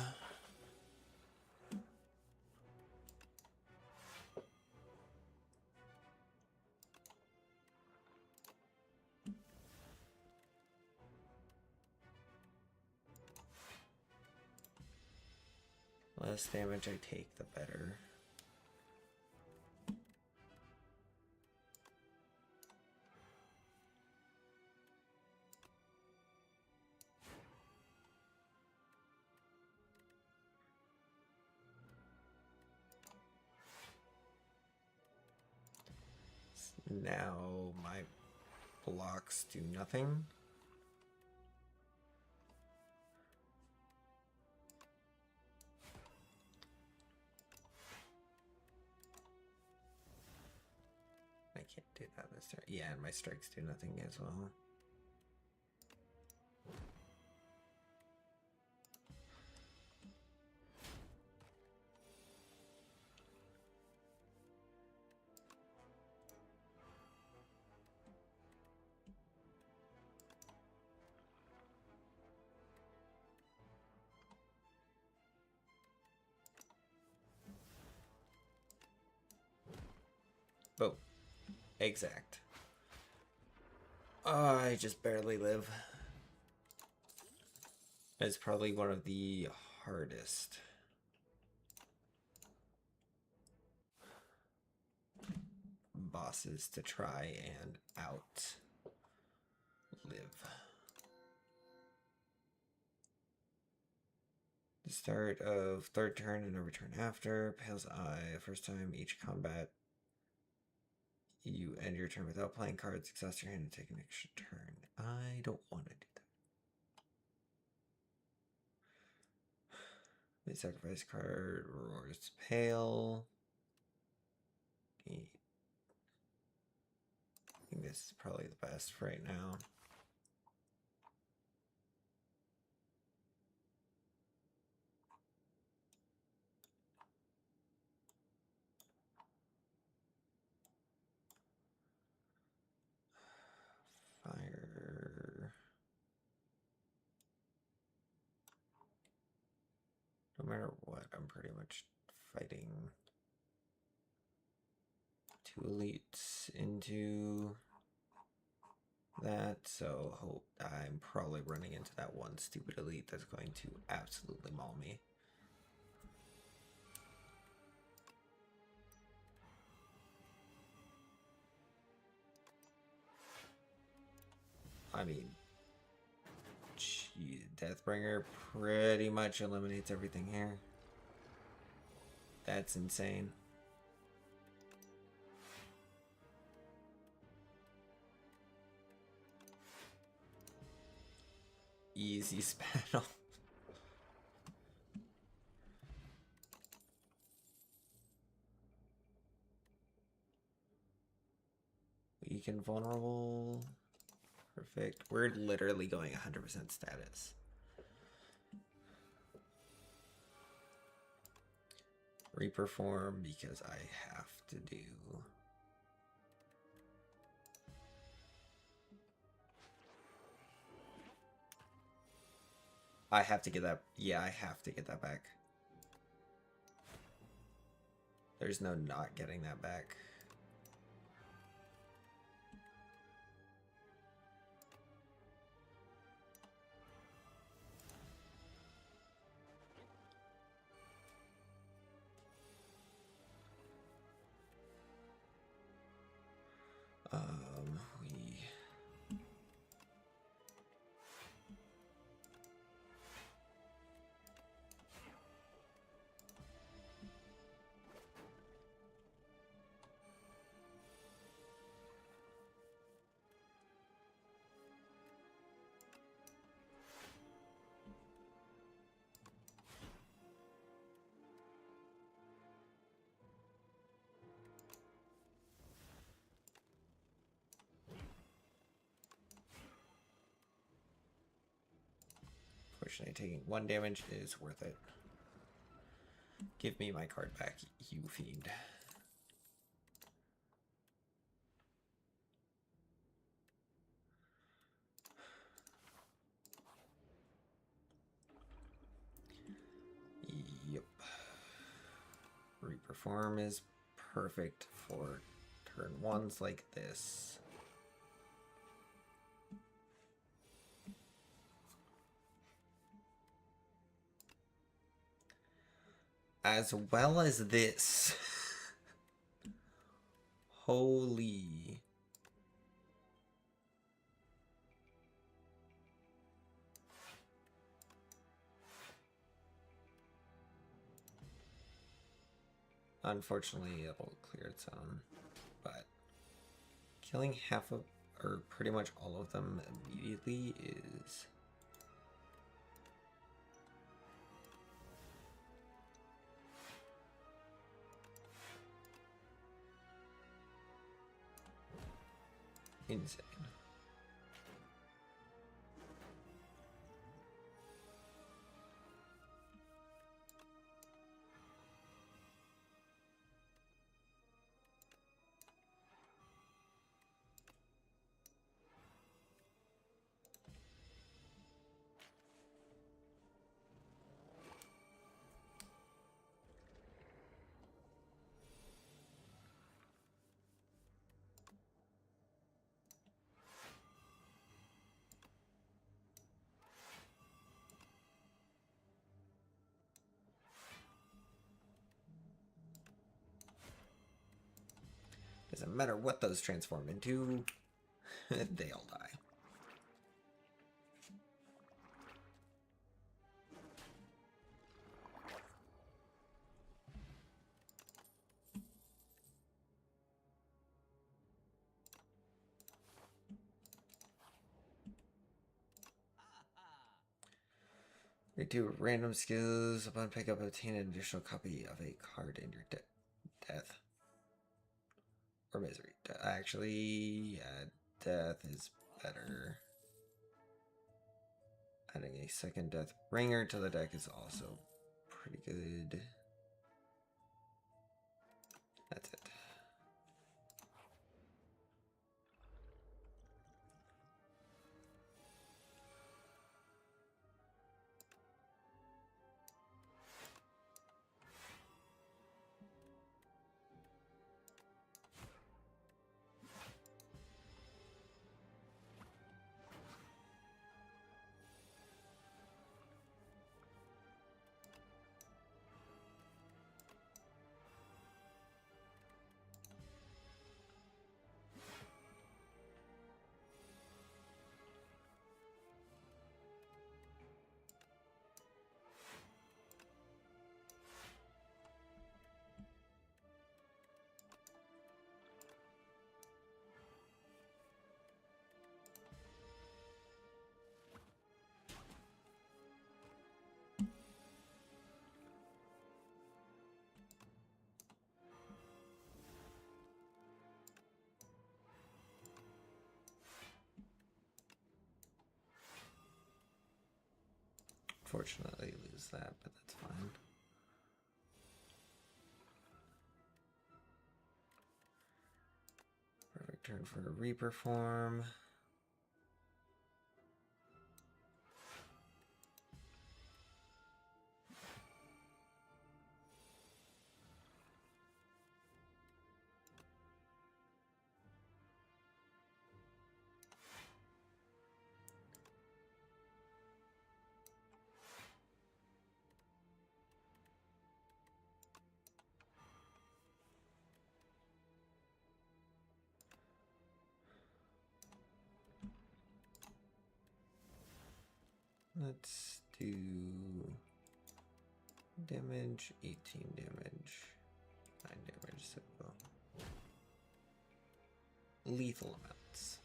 Speaker 1: Less damage I take, the better. Now my blocks do nothing. I can't do that this turn. Yeah, and my strikes do nothing as well. Oh, exact. Oh, I just barely live. It's probably one of the hardest bosses to try and outlive. The start of third turn and every turn after. Pale's Eye. First time each combat. You end your turn without playing cards, exhaust your hand, and take an extra turn. I don't want to do that. Sacrifice card, Roar's Pale. I think this is probably the best for right now. Fire. No matter what, I'm pretty much fighting two elites into that, so I'm probably running into that one stupid elite that's going to absolutely maul me. I mean, geez, Deathbringer pretty much eliminates everything here. That's insane. Easy spattle. Weak and vulnerable. Perfect. We're literally going 100% status. Reperform because I have to do. I have to get that. Yeah, I have to get that back. There's no not getting that back. We Fortunately, taking 1 damage is worth it. Give me my card back, you fiend. Yep. Reperform is perfect for turn 1s like this. As well as this. Holy. Unfortunately, it'll clear its own, but killing half of, or pretty much all of them immediately is insane. Doesn't matter what those transform into, they all die. You do random skills. Upon pickup, obtain an additional copy of a card in your death. Or misery. Actually, yeah, death is better. Adding a second death bringer to the deck is also pretty good. That's it. Unfortunately, lose that, but that's fine. Perfect turn for a Reperform. Let's do damage, 18 damage, 9 damage, so lethal amounts.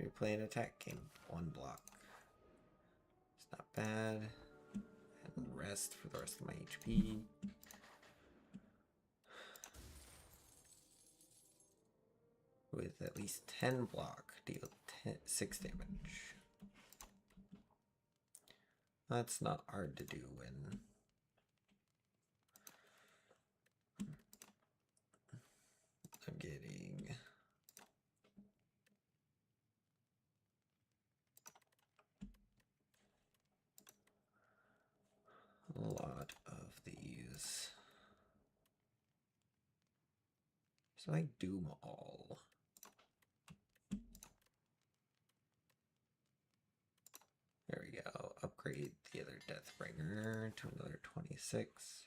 Speaker 1: You're playing attack king, 1 block. It's not bad. And rest for the rest of my HP. With at least 10 block, deal 6 damage. That's not hard to do when I'm getting a lot of these. So I doom all. There we go. Upgrade the other Deathbringer to another 26.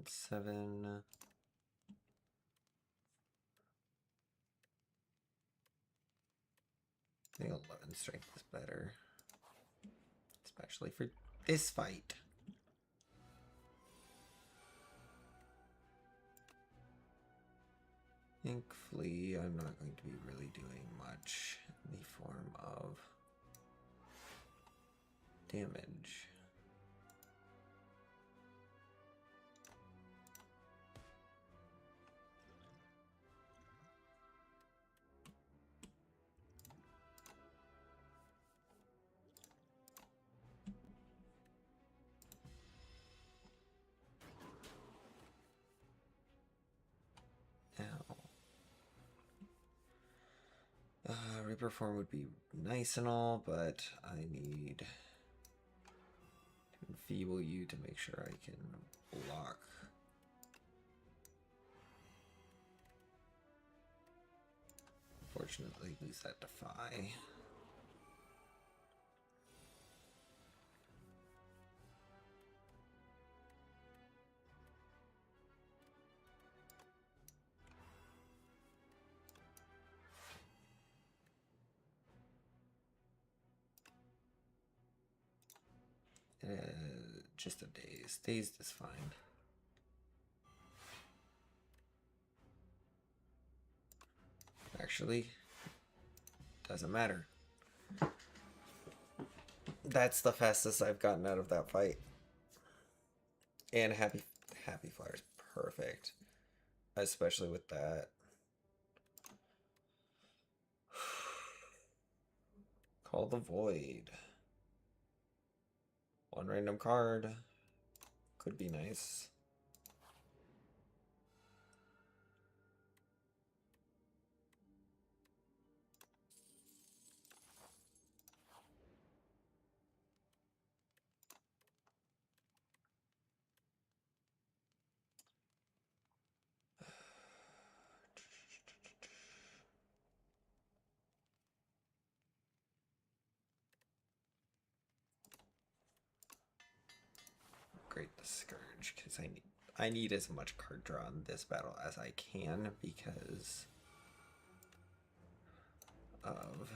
Speaker 1: Seven. I think 11 strength is better. Especially for this fight. Thankfully, I'm not going to be really doing much in the form of damage. Reaper form would be nice and all, but I need to enfeeble you to make sure I can block. Unfortunately, lose that defy. Just a daze. Dazed is fine. Actually, doesn't matter. That's the fastest I've gotten out of that fight. And happy flyer's perfect. Especially with that. Call the void. 1 random card. Could be nice. Great the Scourge, because I need as much card draw in this battle as I can because of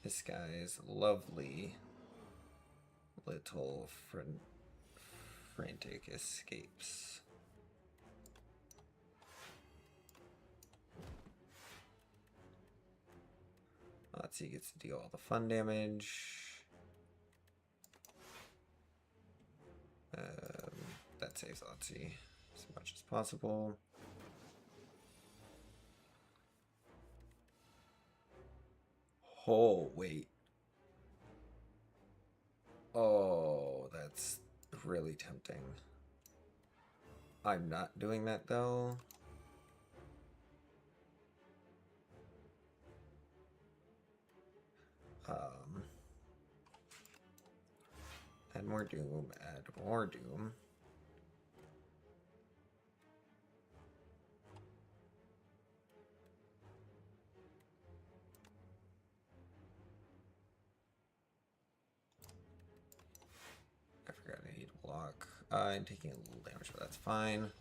Speaker 1: this guy's lovely little frantic escapes. Otzi gets to deal all the fun damage. That saves Otzi as much as possible. Oh, wait. Oh, really tempting. I'm not doing that though. Add more doom, add more doom. I forgot I need a block. I'm taking a little damage, but that's fine.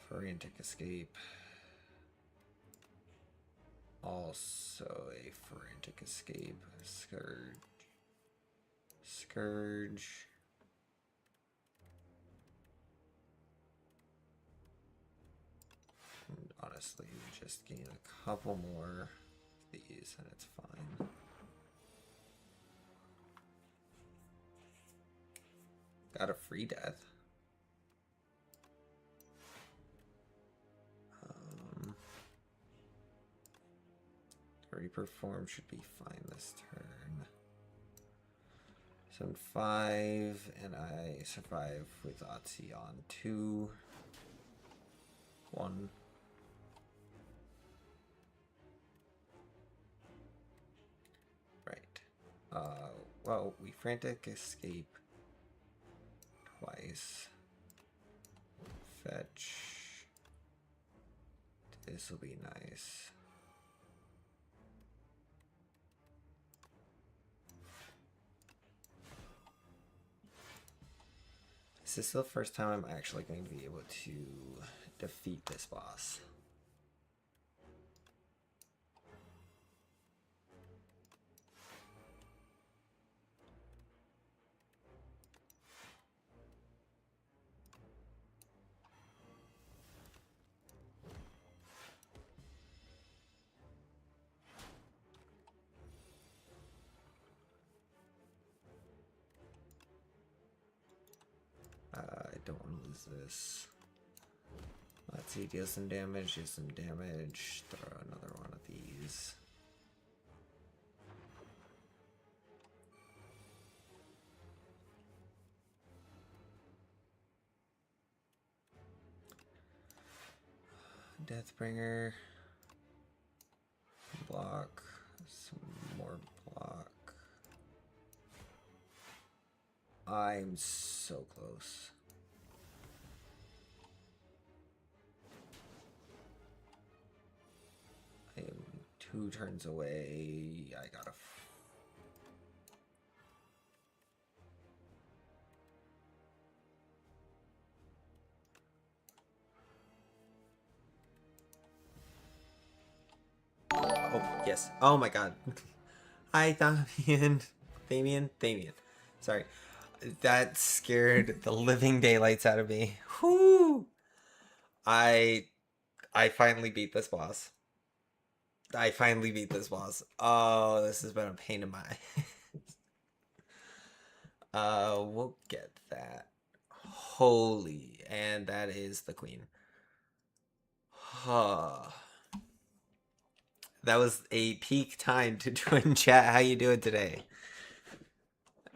Speaker 1: Frantic escape. Also a frantic escape. Scourge. Scourge. And honestly, we just gain a couple more of these and it's fine. Got a free death. Reperform should be fine this turn. 7-5, and I survive with Otzi on 2. 1. Right. Well, we frantic escape twice. Fetch. This will be nice. This is the first time I'm actually going to be able to defeat this boss. I don't want to lose this. Let's see, deal some damage, do some damage, throw another one of these. Deathbringer. Block. Some more block. I'm so close. I am 2 turns away. I gotta. Oh, yes. Oh my god. Hi, Damien. Sorry. That scared the living daylights out of me. Whoo! I finally beat this boss. Oh, this has been a pain in my we'll get that. Holy, and that is the queen. Huh. That was a peak time to join chat. How you doing today?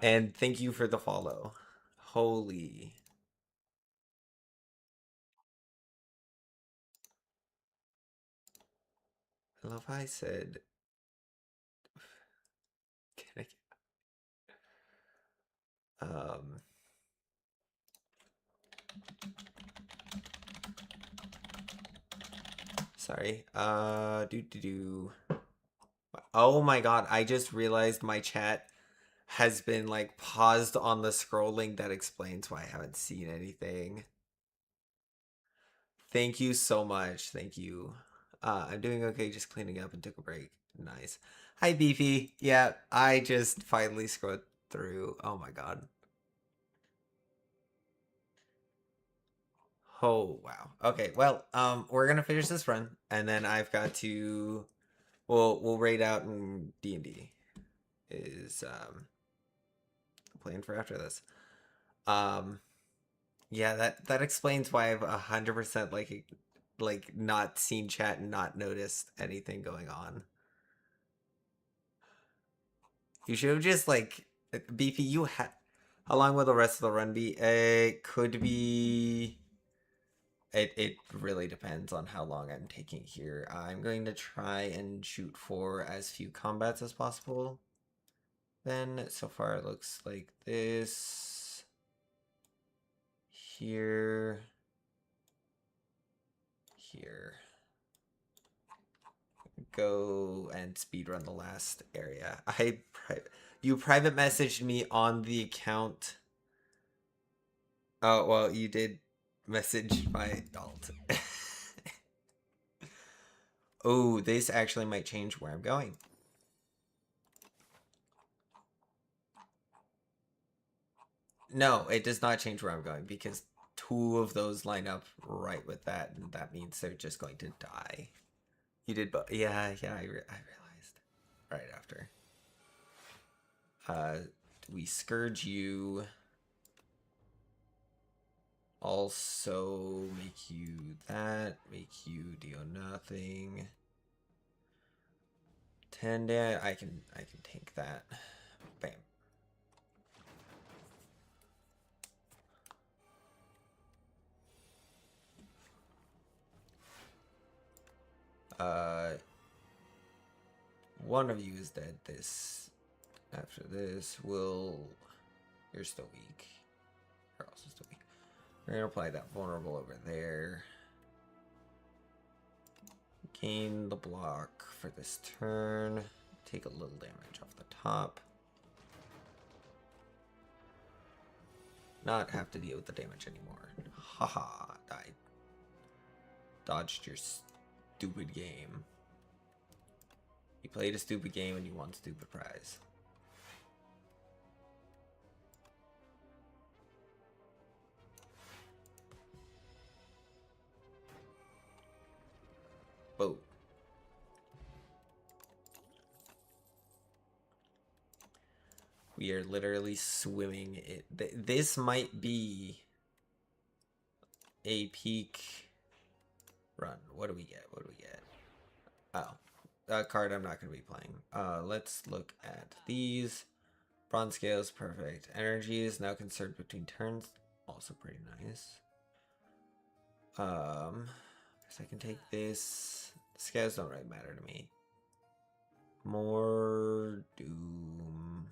Speaker 1: And thank you for the follow. Holy. I love how I said. Can I? Sorry. Oh my god! I just realized my chat has been like paused on the scrolling. That explains why I haven't seen anything. Thank you so much. Thank you. I'm doing okay, just cleaning up and took a break. Nice. Hi, Beefy. Yeah, I just finally scrolled through. Oh my god. Oh wow. Okay, well, we're gonna finish this run, and then I've got to. We'll raid out in D&D. Is the plan for after this. Yeah, that explains why I've 100% like not seen chat and not noticed anything going on. You should have just like Beefy. You had how long will the rest of the run be? It could be It really depends on how long I'm taking here. I'm going to try and shoot for as few combats as possible. Then, so far it looks like this. Here. Here. Go and speedrun the last area. You private messaged me on the account. Oh, well, you did message my adult. Oh, this actually might change where I'm going. No, it does not change where I'm going because two of those line up right with that, and that means they're just going to die. You did, but yeah, I realized right after. We scourge you. Also make you that, make you deal nothing. 10 damage. I can tank that. Bam. One of you is dead. This after this will. You're still weak. You're also still weak. We're gonna apply that vulnerable over there. Gain the block for this turn. Take a little damage off the top. Not have to deal with the damage anymore. Haha, died. Dodged your stupid game. You played a stupid game and you won stupid prize. Boat. We are literally swimming it. This might be a peak run. What do we get? What do we get? Oh, a card I'm not going to be playing. Let's look at these. Bronze scales, perfect. Energy is now conserved between turns. Also pretty nice. Guess I can take this. Scales don't really matter to me. More doom.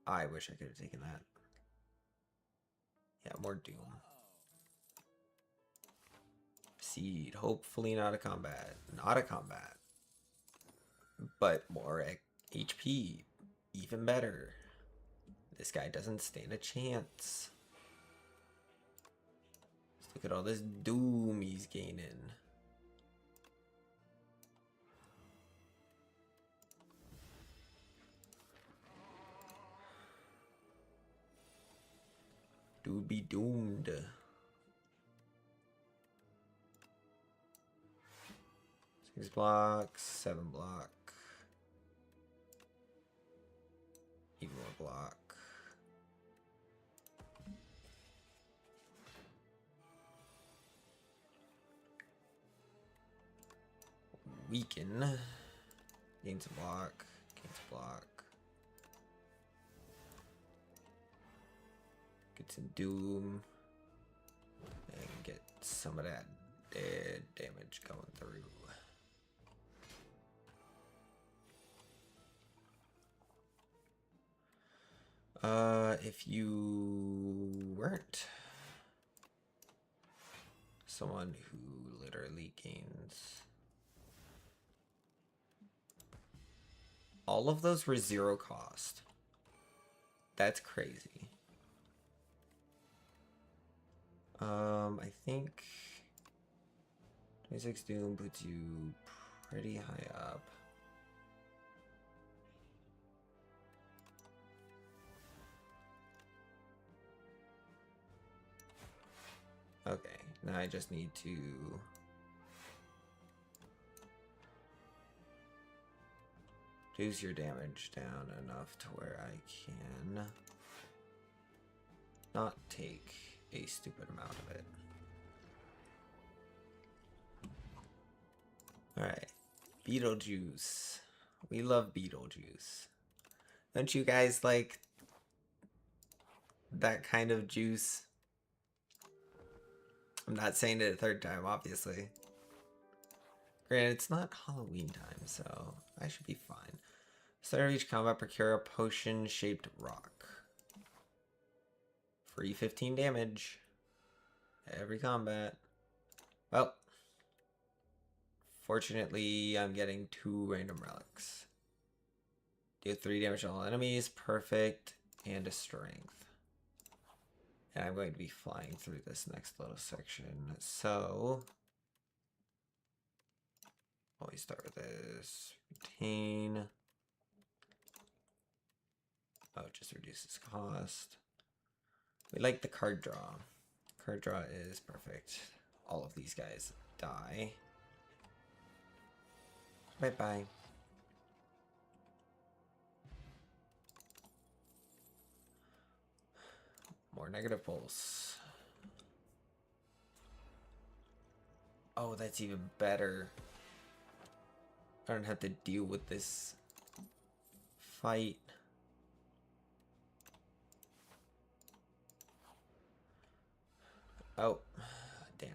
Speaker 1: I wish I could have taken that. Yeah, more doom. Seed. Hopefully not a combat. Not a combat. But more HP. Even better. This guy doesn't stand a chance. Let's look at all this doom he's gaining. Dude be doomed. 6 blocks, 7 block. Even more block. Weaken. Gains a block. Gains a block. Get some doom. And get some of that dead damage going through. If you weren't someone who literally gains all of those were 0 cost. That's crazy. I think 26 doom puts you pretty high up. Okay, now I just need to reduce your damage down enough to where I can not take a stupid amount of it. Alright, Beetlejuice. We love Beetlejuice. Don't you guys like that kind of juice? I'm not saying it a third time, obviously. Granted, it's not Halloween time, so I should be fine. Start of each combat, procure a potion-shaped rock. Free 15 damage. Every combat. Well, fortunately, I'm getting 2 random relics. Deal 3 damage to all enemies, perfect, and a strength. And I'm going to be flying through this next little section. So, always start with this. Retain. Oh, it just reduces cost. We like the card draw. Card draw is perfect. All of these guys die. Bye-bye. More negative pulse. Oh, that's even better. I don't have to deal with this fight. Oh, damn.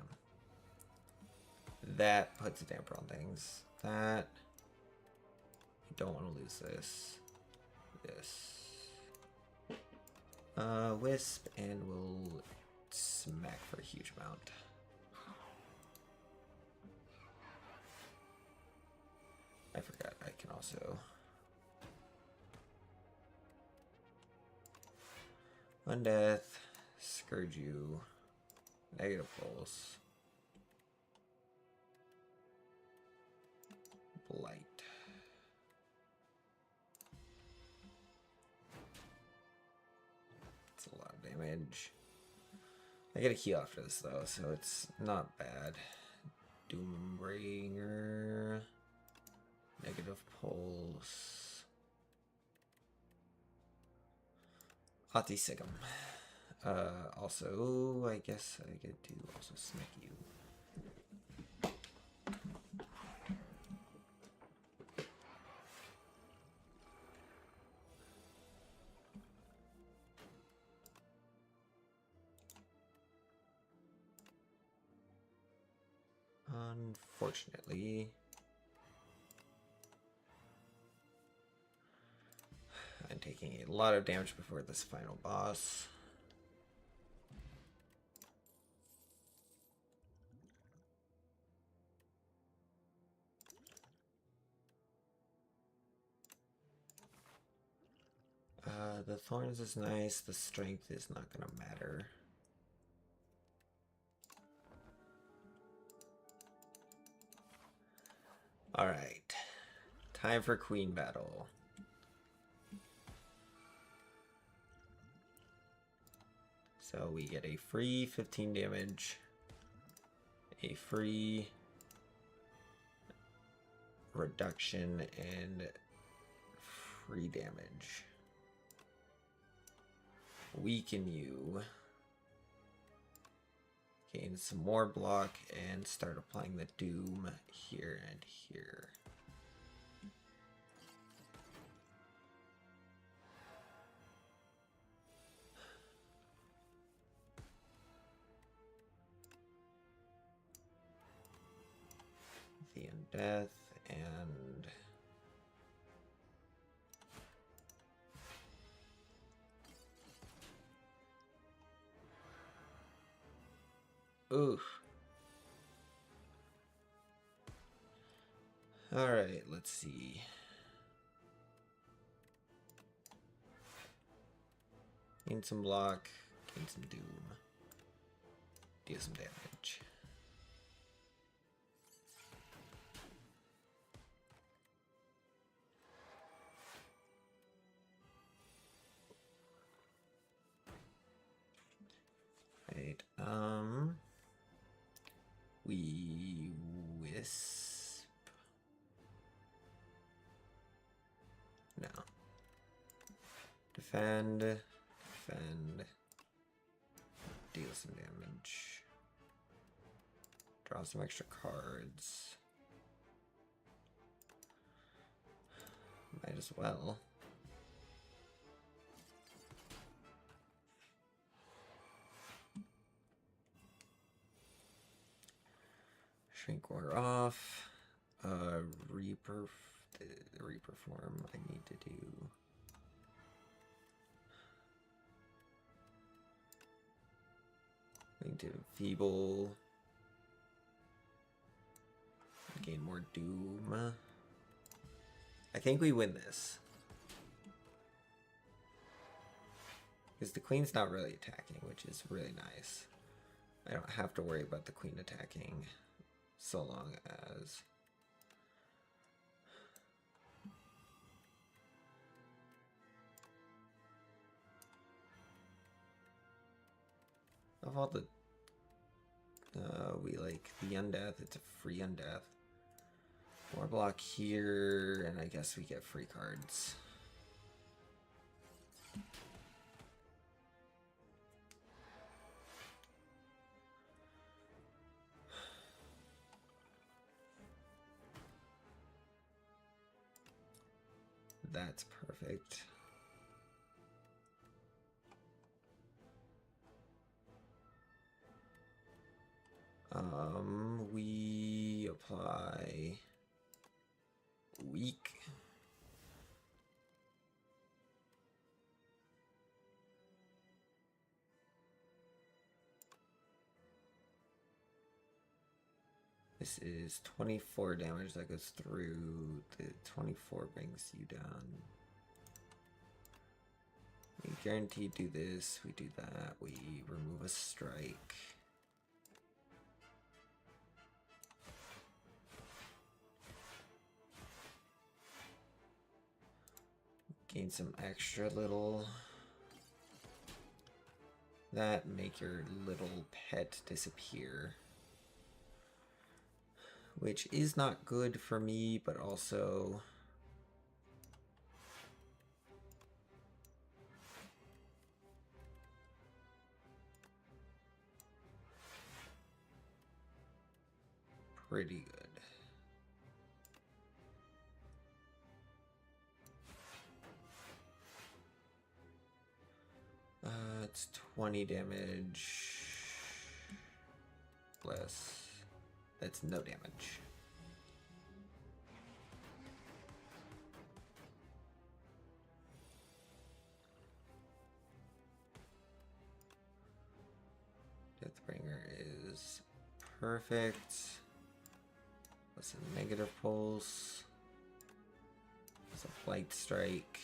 Speaker 1: That puts a damper on things. That. You don't want to lose this. This. Wisp, and we'll smack for a huge amount. I forgot I can also Undeath, Scourge you, negative pulse, Blight. It's a lot of damage. I get a heal after this though, so it's not bad. Doombringer, negative pulse, Sigum. Also, I guess I get to also smack you. Unfortunately, I'm taking a lot of damage before this final boss. The thorns is nice, the strength is not gonna matter. Alright, time for Queen Battle. So we get a free 15 damage, a free reduction, and free damage. Weaken you. Gain some more block and start applying the doom here and here. The Undeath and oof. Alright, let's see. Gain some block, gain some doom. Deal some damage. Right, we wisp. No. Defend, deal some damage. Draw some extra cards. Might as well. Shrink War off. Reperform I need to do. I need to feeble. Gain more doom. I think we win this. Because the queen's not really attacking, which is really nice. I don't have to worry about the queen attacking so long as... Of all the... we like the undeath, it's a free undeath. More block here, and I guess we get free cards. That's perfect. We apply weak. This is 24 damage that goes through. The 24 brings you down. We guarantee do this, we do that, we remove a strike. Gain some extra little. That, make your little pet disappear. Which is not good for me, but also... pretty good. It's 20 damage. Less. That's no damage. Deathbringer is perfect. Plus a negative pulse. Plus a flight strike.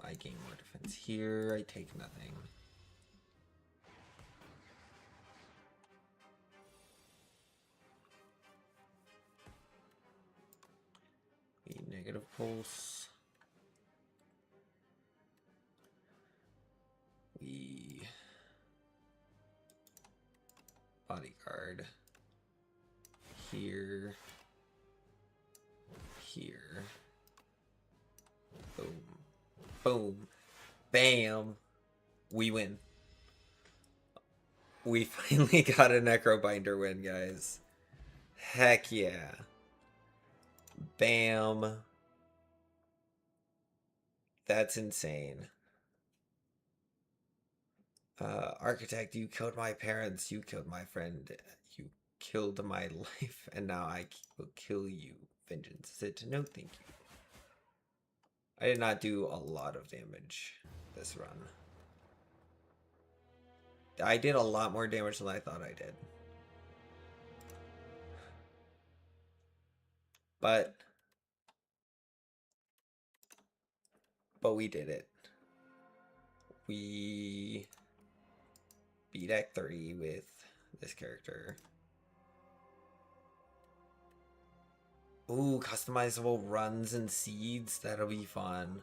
Speaker 1: I gain more defense here. I take nothing. A negative pulse. We bodyguard here, here. Boom. Boom. Bam. We win. We finally got a Necrobinder win, guys. Heck yeah. Bam. That's insane. Architect, you killed my parents. You killed my friend. You killed my life. And now I will kill you. Vengeance is it? No, thank you. I did not do a lot of damage this run. I did a lot more damage than I thought I did. But we did it. We beat Act 3 with this character. Ooh, customizable runs and seeds. That'll be fun.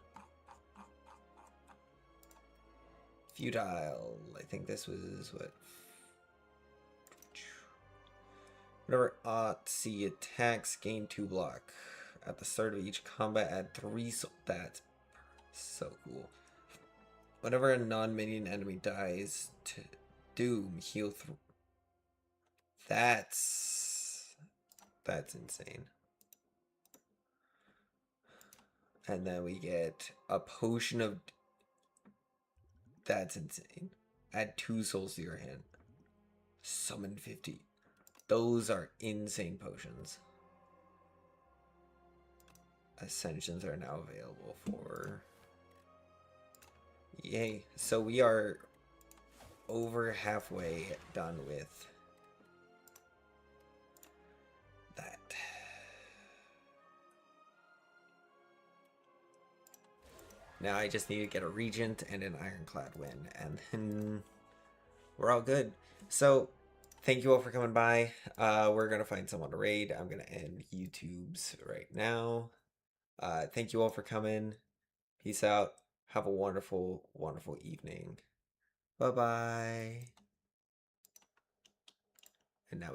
Speaker 1: Futile. I think this was what? Whenever C attacks, gain 2 block. At the start of each combat, add 3 soul. That's so cool. Whenever a non-minion enemy dies to Doom, heal through. That's insane. And then we get a potion of... That's insane. Add 2 souls to your hand. Summon 50. Those are insane potions. Ascensions are now available for... Yay. So we are over halfway done with that. Now I just need to get a Regent and an Ironclad win, and then we're all good. So, thank you all for coming by. We're going to find someone to raid. I'm going to end YouTube's right now. Thank you all for coming. Peace out. Have a wonderful, wonderful evening. Bye-bye. And now